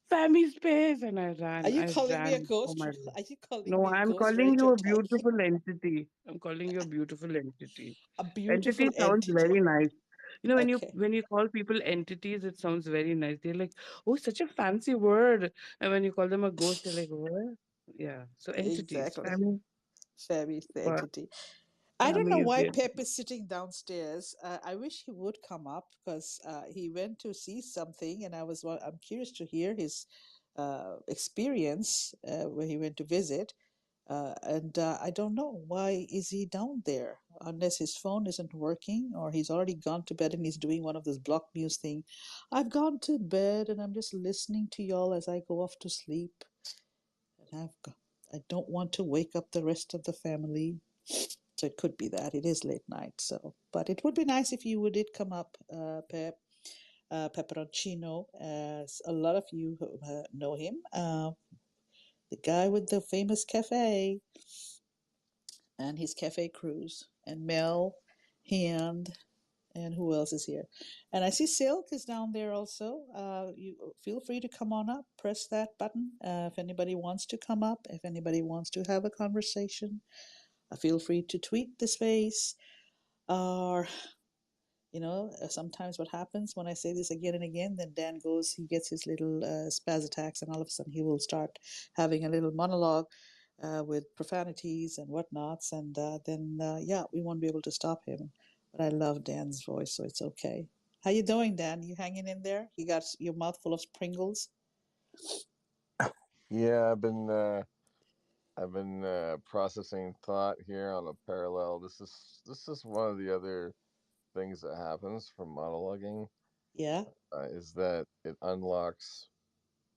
family space, and Are you I calling me a ran for ghost? my life. Are you calling No, me a I'm ghost ready calling to you a attack you? beautiful entity. I'm calling you a beautiful entity. A beautiful Entity sounds entity. very nice. Okay. When you call people entities, it sounds very nice. They're like, oh, such a fancy word. And when you call them a ghost, they're like, what? Yeah. So entities. Exactly. I mean, Fabby the but entity. I don't know Fahmi is why the Pep is sitting downstairs. I wish he would come up because he went to see something, and I'm curious to hear his experience where he went to visit. And I don't know why is he down there unless his phone isn't working or he's already gone to bed and he's doing one of those block news thing. I've gone to bed and I'm just listening to y'all as I go off to sleep. And I don't want to wake up the rest of the family. So it could be that it is late night. So, but it would be nice if you did come up, Pep. Pepperoncino, as a lot of you know him, the guy with the famous cafe and his cafe cruise, and Mel, Hand, and who else is here? And I see Silk is down there also. You feel free to come on up, press that button if anybody wants to come up, if anybody wants to have a conversation. Feel free to tweet the space or sometimes what happens when I say this again and again, then Dan goes, he gets his little spaz attacks, and all of a sudden he will start having a little monologue with profanities and whatnots, and then yeah, we won't be able to stop him. But I love Dan's voice, so it's okay. How you doing, Dan? You hanging in there? You got your mouth full of Pringles? Yeah, I've been processing thought here on a parallel. This is one of the other things that happens from monologuing Yeah. is that it unlocks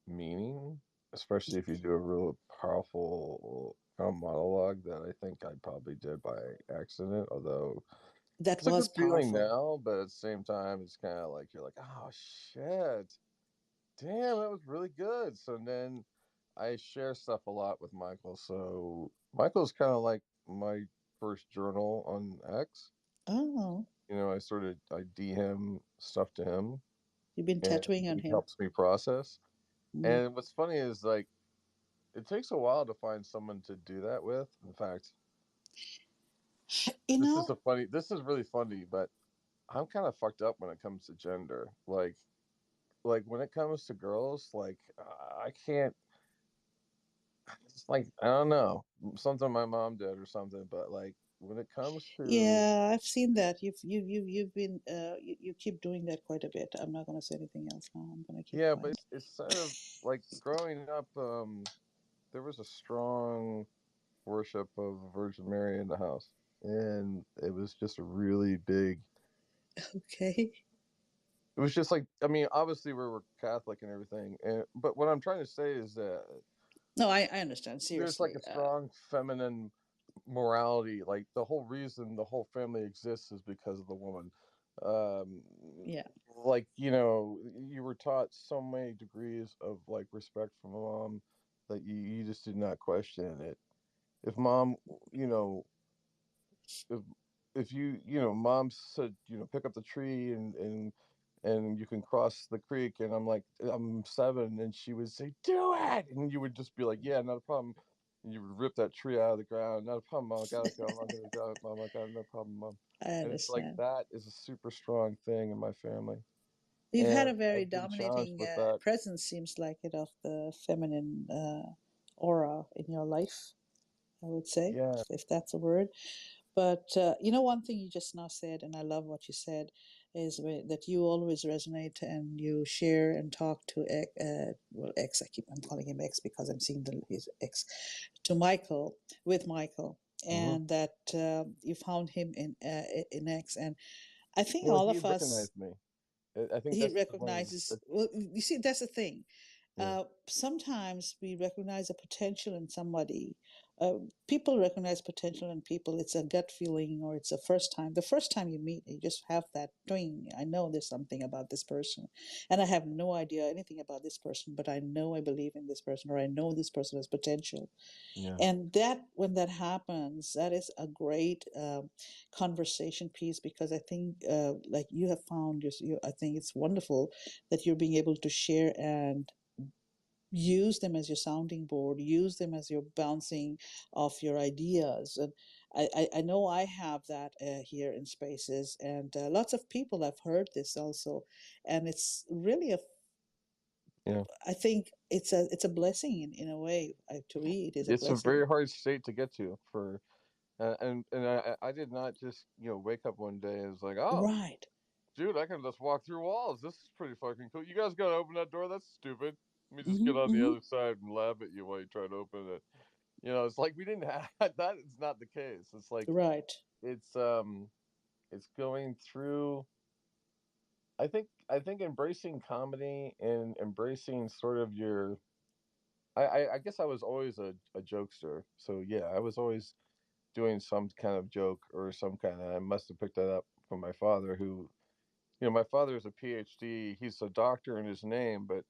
meaning, especially if you do a real powerful monologue that I think I probably did by accident, although That it's a was good feeling powerful. now, but at the same time, it's kind of like you're like, oh shit, damn, that was really good. So then I share stuff a lot with Michael. So Michael's kind of like my first journal on X. Oh, I DM stuff to him, you've been and tattooing on he him. helps me process. Mm. And what's funny is like it takes a while to find someone to do that with. In fact, You know, this is really funny, but I'm kind of fucked up when it comes to gender. Like when it comes to girls, like I can't. It's like I don't know something my mom did or something, but like when it comes to yeah, I've seen that. You've been you keep doing that quite a bit. I'm not going to say anything else now. I'm going to keep yeah, but quiet. it's sort of like growing up. There was a strong worship of Virgin Mary in the house, and it was just a really big. Okay. It was just like I mean, obviously we were Catholic and everything, but what I'm trying to say is that No, I understand. there's like Seriously. a strong feminine morality. Like the whole reason the whole family exists is because of the woman. Um, Yeah. like you were taught so many degrees of like respect from mom that you just did not question it. If mom, you know, if mom said pick up the tree and you can cross the creek, and I'm like I'm 7, and she would say do it, and you would just be like yeah, not a problem, and you would rip that tree out of the ground. Not a problem, mom, I gotta go, I'm gonna go, mom, I got no problem, mom. I And it's like understand. that is a super strong thing in my family, You've had and a very I've been challenged dominating with that. presence, seems like it, of the feminine aura in your life, I would say, Yeah. if that's a word. But one thing you just now said, and I love what you said, is that you always resonate and you share and talk to X. I'm calling him X because I'm seeing his X, to Michael, with Michael, Hmm. and that you found him in X, and I think Well, all he of us, recognized me. I think he that's one of recognizes. Well, you see, that's the thing. yeah, Sometimes we recognize a potential in somebody. People recognize potential in people. It's a gut feeling, or it's a first time. The first time you meet, you just have that doing. I know there's something about this person, and I have no idea anything about this person, but I know I believe in this person, or I know this person has potential. yeah. And that when that happens, that is a great conversation piece, because I think like you have found I think it's wonderful that you're being able to share and use them as your sounding board, use them as your bouncing off your ideas. And I know I have that here in Spaces, and lots of people have heard this also, and it's really Yeah. I think it's a blessing in a way. To me, it is a It's a blessing. very hard state to get to for and I did not just wake up one day and was like, oh Right. dude, I can just walk through walls, this is pretty fucking cool, you guys gotta open that door, that's stupid, let me just Hmm. get on the Hmm. other side and laugh at you while you try to open it. It's like we didn't have that is not the case. It's like Right. it's it's going through. I think embracing comedy and embracing sort of your. I guess I was always a jokester. So yeah, I was always doing some kind of joke or some kind of. I must have picked that up from my father, who my father is a PhD. He's a doctor in his name, but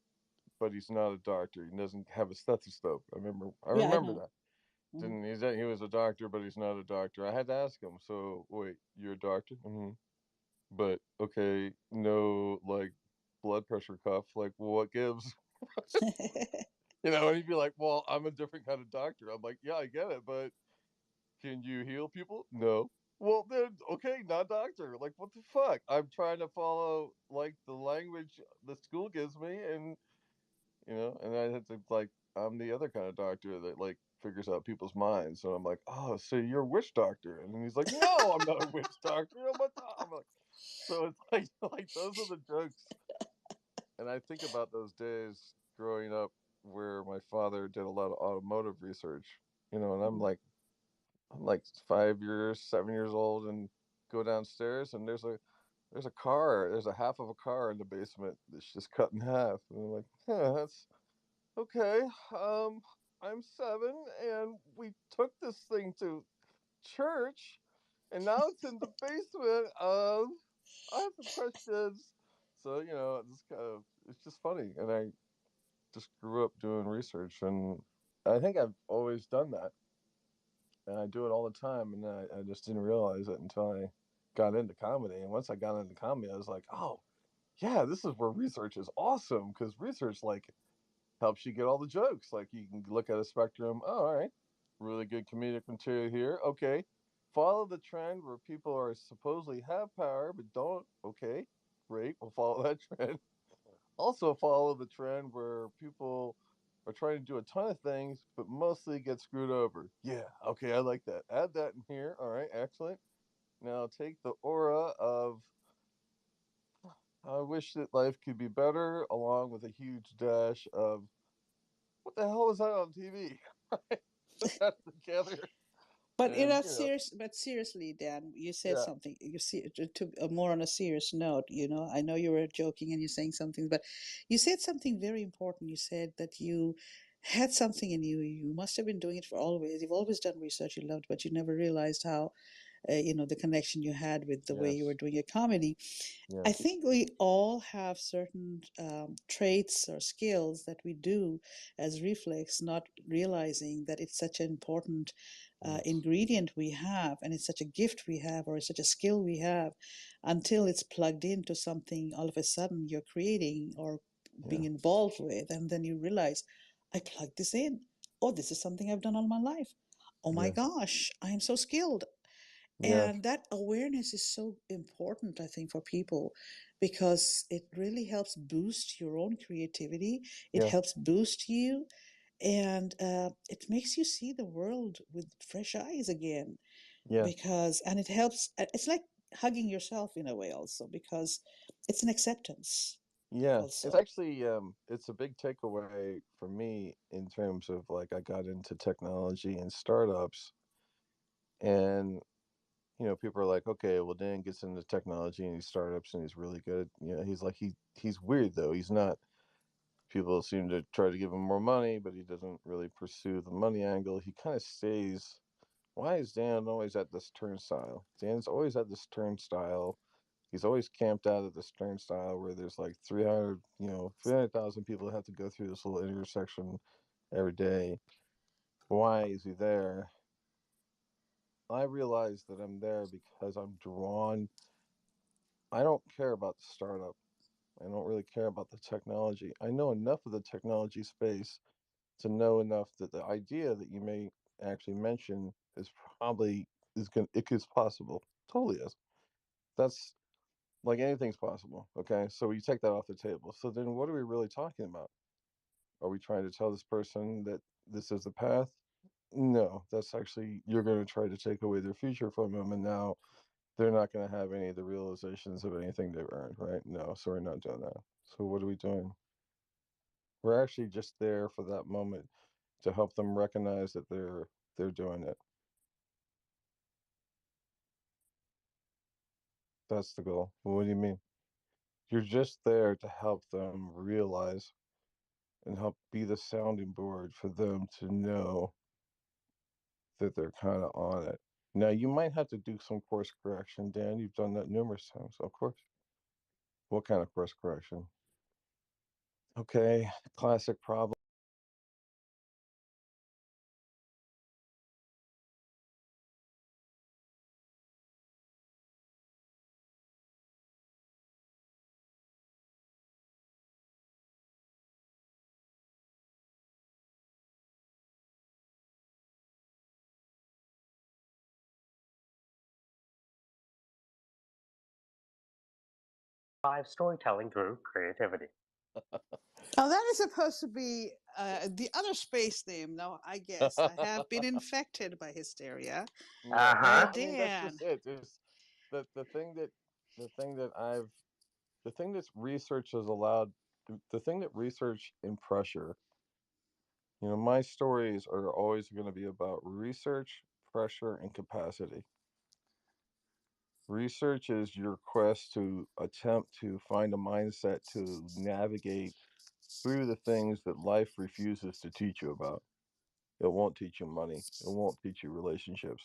he's not a doctor. He doesn't have a stethoscope. I Yeah, I remember know. that. Hmm. Didn't he was a doctor, but he's not a doctor. I had to ask him. So wait, you're a doctor? Mm-hmm. But okay, no, like blood pressure cuff. Like, well, what gives? And he'd be like, "Well, I'm a different kind of doctor." I'm like, "Yeah, I get it, but can you heal people?" No. Well, then, okay, not doctor. Like, what the fuck? I'm trying to follow like the language the school gives me, and I had to like, I'm the other kind of doctor that like figures out people's minds. So I'm like, oh, so you're a witch doctor? And he's like, no, I'm not a witch doctor. I'm like, so it's like, like those are the jokes. And I think about those days growing up where my father did a lot of automotive research, and I'm like 5 years, 7 years old, and go downstairs and there's there's a car, there's a half of a car in the basement that's just cut in half. And I'm like, huh, that's okay. Um, I'm 7, and we took this thing to church, and now it's in the basement. I have some questions. So it's it's just funny, and I just grew up doing research, and I think I've always done that, and I do it all the time, and I just didn't realize it until I got into comedy. And once I got into comedy, I was like, oh yeah, this is where research is awesome, because research helps you get all the jokes. Like you can look at a spectrum. Oh, all right, really good comedic material here. Okay, follow the trend where people are supposedly have power but don't. Okay, great. We'll follow that trend. Also follow the trend where people are trying to do a ton of things but mostly get screwed over. Yeah, okay, I like that. Add that in here. All right, excellent. Now take the aura of I wish that life could be better along with a huge dash of what the hell was that on TV? Put that together, But and seriously, Dan, you said yeah, something. You see, to more on a serious note. I know you were joking and you're saying something, but you said something very important. You said that you had something in you. You must have been doing it for always. You've always done research you loved, but you never realized how, the connection you had with the way you were yes, doing your comedy. I yes, think we all have certain traits or skills that we do as reflex, not realizing that it's such an important yes, ingredient we have, and it's such a gift we have, or it's such a skill we have, until it's plugged into something all of a sudden you're creating or being yeah, involved with, and then you realize, I plugged this in. Oh, this is something I've done all my life. Oh my yes, gosh, I am so skilled. yes, And that awareness is so important, I think, for people because it really helps boost your own creativity. It yeah, helps boost you and it makes you see the world with fresh eyes again yeah, and it helps. It's like hugging yourself in a way, also, because it's an acceptance, yeah. It's also. actually it's a big takeaway for me in terms of like I got into technology and startups, and people are like, okay, well, Dan gets into technology and these startups and he's really good. He's like he's weird though. He's not. People seem to try to give him more money, but he doesn't really pursue the money angle. He kind of stays. Why is Dan always at this turnstile? Dan's always at this turnstile. He's always camped out at this turnstile where there's like 300,000 people have to go through this little intersection every day. Why is he there? I realize that I'm there because I'm drawn. I don't care about the startup. I don't really care about the technology. I know enough of the technology space to know enough that the idea that you may actually mention is probably is going it is possible. Totally is. That's like anything's possible. Okay. So you take that off the table. So then what are we really talking about? Are we trying to tell this person that this is the path? No, that's actually you're going to try to take away their future from them, and now they're not going to have any of the realizations of anything they've earned, right? No, so we're not doing that. So what are we doing? We're actually just there for that moment to help them recognize that they're doing it. That's the goal. Well, what do you mean? You're just there to help them realize and help be the sounding board for them to know that they're kind of on it. Now, you might have to do some course correction, Dan. You've done that numerous times, of course. What kind of course correction? Okay, classic problem. Five storytelling through creativity. Now, that is supposed to be the other space name. Now, I guess I have been infected by hysteria. Uh Yeah, huh. I mean that's Dan. just it. There's the thing that the thing that I've the thing that's research has allowed the thing that research and pressure. My stories are always going to be about research, pressure, and capacity. Research is your quest to attempt to find a mindset to navigate through the things that life refuses to teach you about. It won't teach you money. It won't teach you relationships.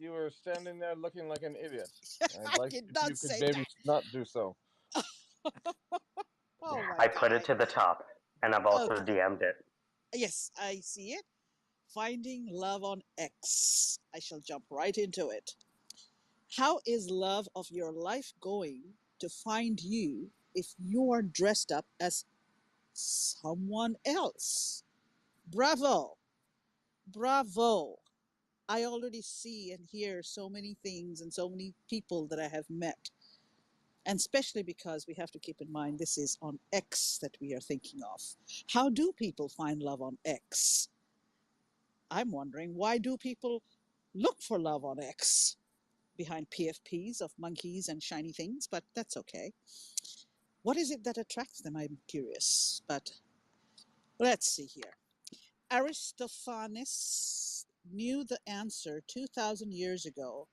you were standing there looking like an idiot. I'd I like did if you not could say maybe that. not do so. Oh my I put God. it to the top, and I've also Okay. DM'd it. Yes, I see it. Finding love on X. I shall jump right into it. How is love of your life going to find you if you are dressed up as someone else? Bravo! Bravo! I already see and hear so many things and so many people that I have met. And especially because we have to keep in mind this is on X that we are thinking of. How do people find love on X? I'm wondering, why do people look for love on X behind PFPs of monkeys and shiny things? But that's okay. What is it that attracts them? I'm curious. But let's see here. Aristophanes knew the answer 2,000 years ago,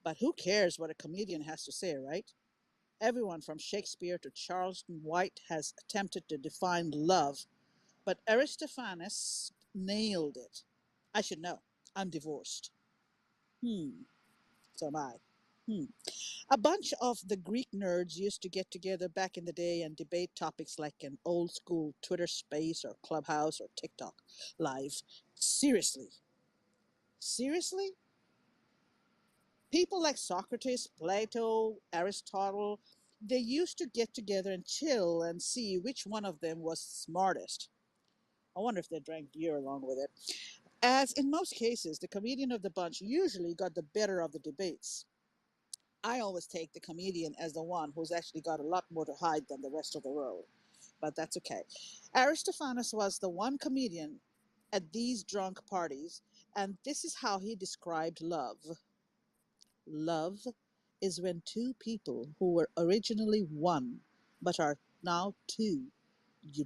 but who cares what a comedian has to say, right? Everyone from Shakespeare to Charleston White has attempted to define love, but Aristophanes nailed it. I should know. I'm divorced. So am I. Hmm. A bunch of the Greek nerds used to get together back in the day and debate topics like an old school Twitter space or Clubhouse or TikTok live. Seriously. Seriously? People like Socrates, Plato, Aristotle, they used to get together and chill and see which one of them was smartest. I wonder if they drank beer along with it. As in most cases, the comedian of the bunch usually got the better of the debates. I always take the comedian as the one who's actually got a lot more to hide than the rest of the world, but that's okay. Aristophanes was the one comedian at these drunk parties, and this is how he described love. Love is when two people who were originally one but are now two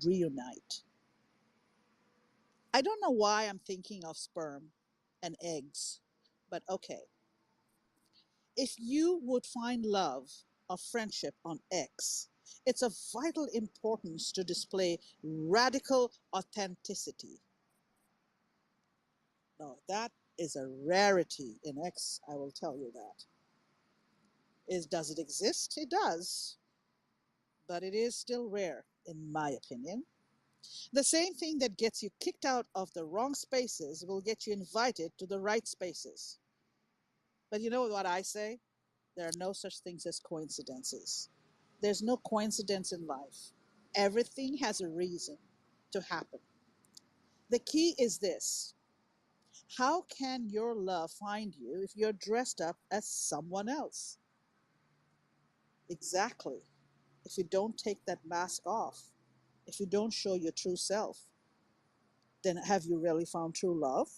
reunite. I don't know why I'm thinking of sperm and eggs, but okay. If you would find love or friendship on X, it's of vital importance to display radical authenticity. Now, that is a rarity in X, I will tell you that. Does it exist? It does, but it is still rare, in my opinion. The same thing that gets you kicked out of the wrong spaces will get you invited to the right spaces. But you know what I say? There are no such things as coincidences. There's no coincidence in life. Everything has a reason to happen. The key is this: how can your love find you if you're dressed up as someone else? Exactly. If you don't take that mask off, if you don't show your true self, then have you really found true love?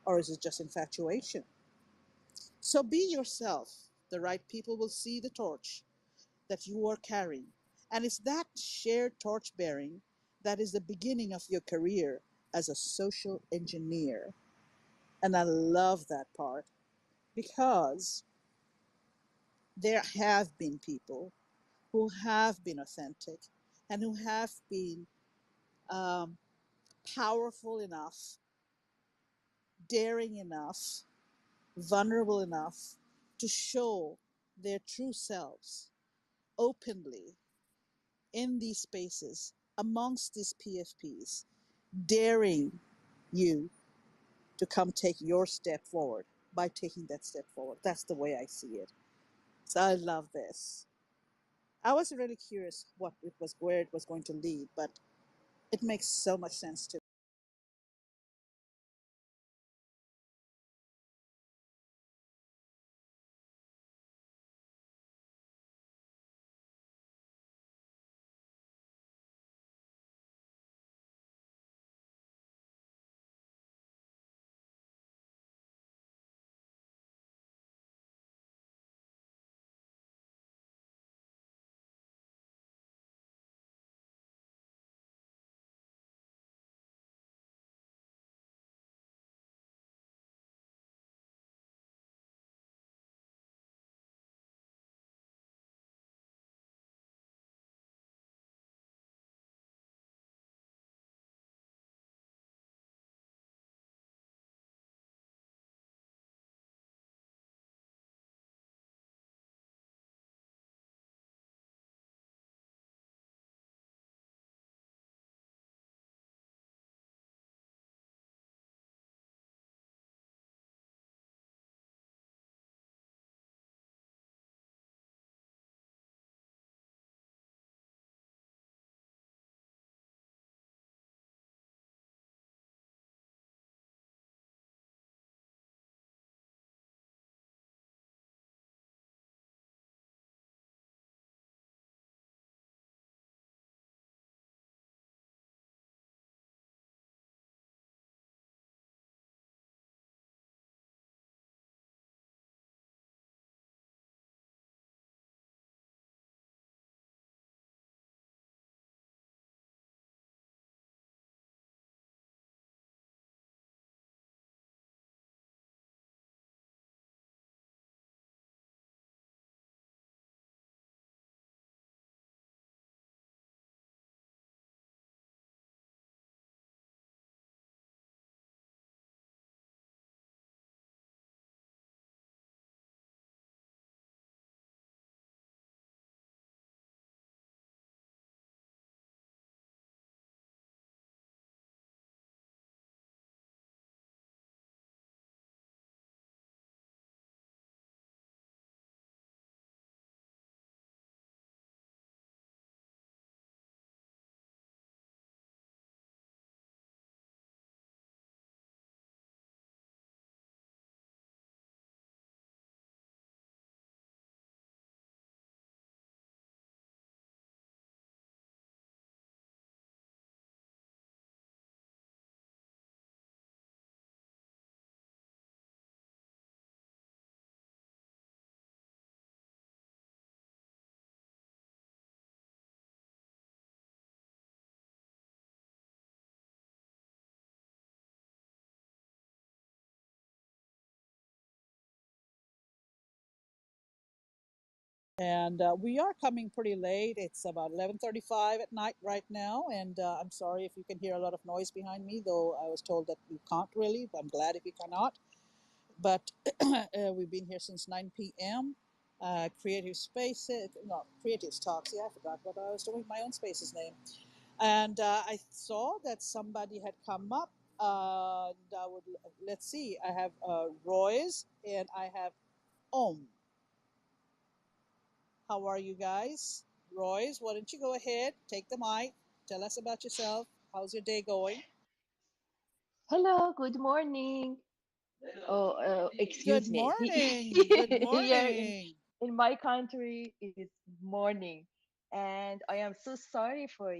Or is it just infatuation? So be yourself. The right people will see the torch that you are carrying. And it's that shared torch bearing that is the beginning of your career as a social engineer. And I love that part because there have been people who have been authentic and who have been um, powerful enough, daring enough, vulnerable enough to show their true selves openly in these spaces amongst these PFPs, daring you to come take your step forward by taking that step forward. That's the way I see it. So I love this. I was really curious where it was going to lead, but it makes so much sense to And we are coming pretty late. It's about 11:35 at night right now, and I'm sorry if you can hear a lot of noise behind me, though I was told that you can't really. I'm glad if you cannot. But we've been here since 9 p.m. Creative Spaces, no, Creatives Talk. See, I forgot what I was doing, my own space's name. And I saw that somebody had come up. And I would, let's see, I have Royce and I have Om. How are you guys? Royce, why don't you go ahead, take the mic, tell us about yourself. How's your day going? Hello, good morning. Oh, Good excuse me. morning. Good Here morning. in my country, it is morning, and I am so sorry for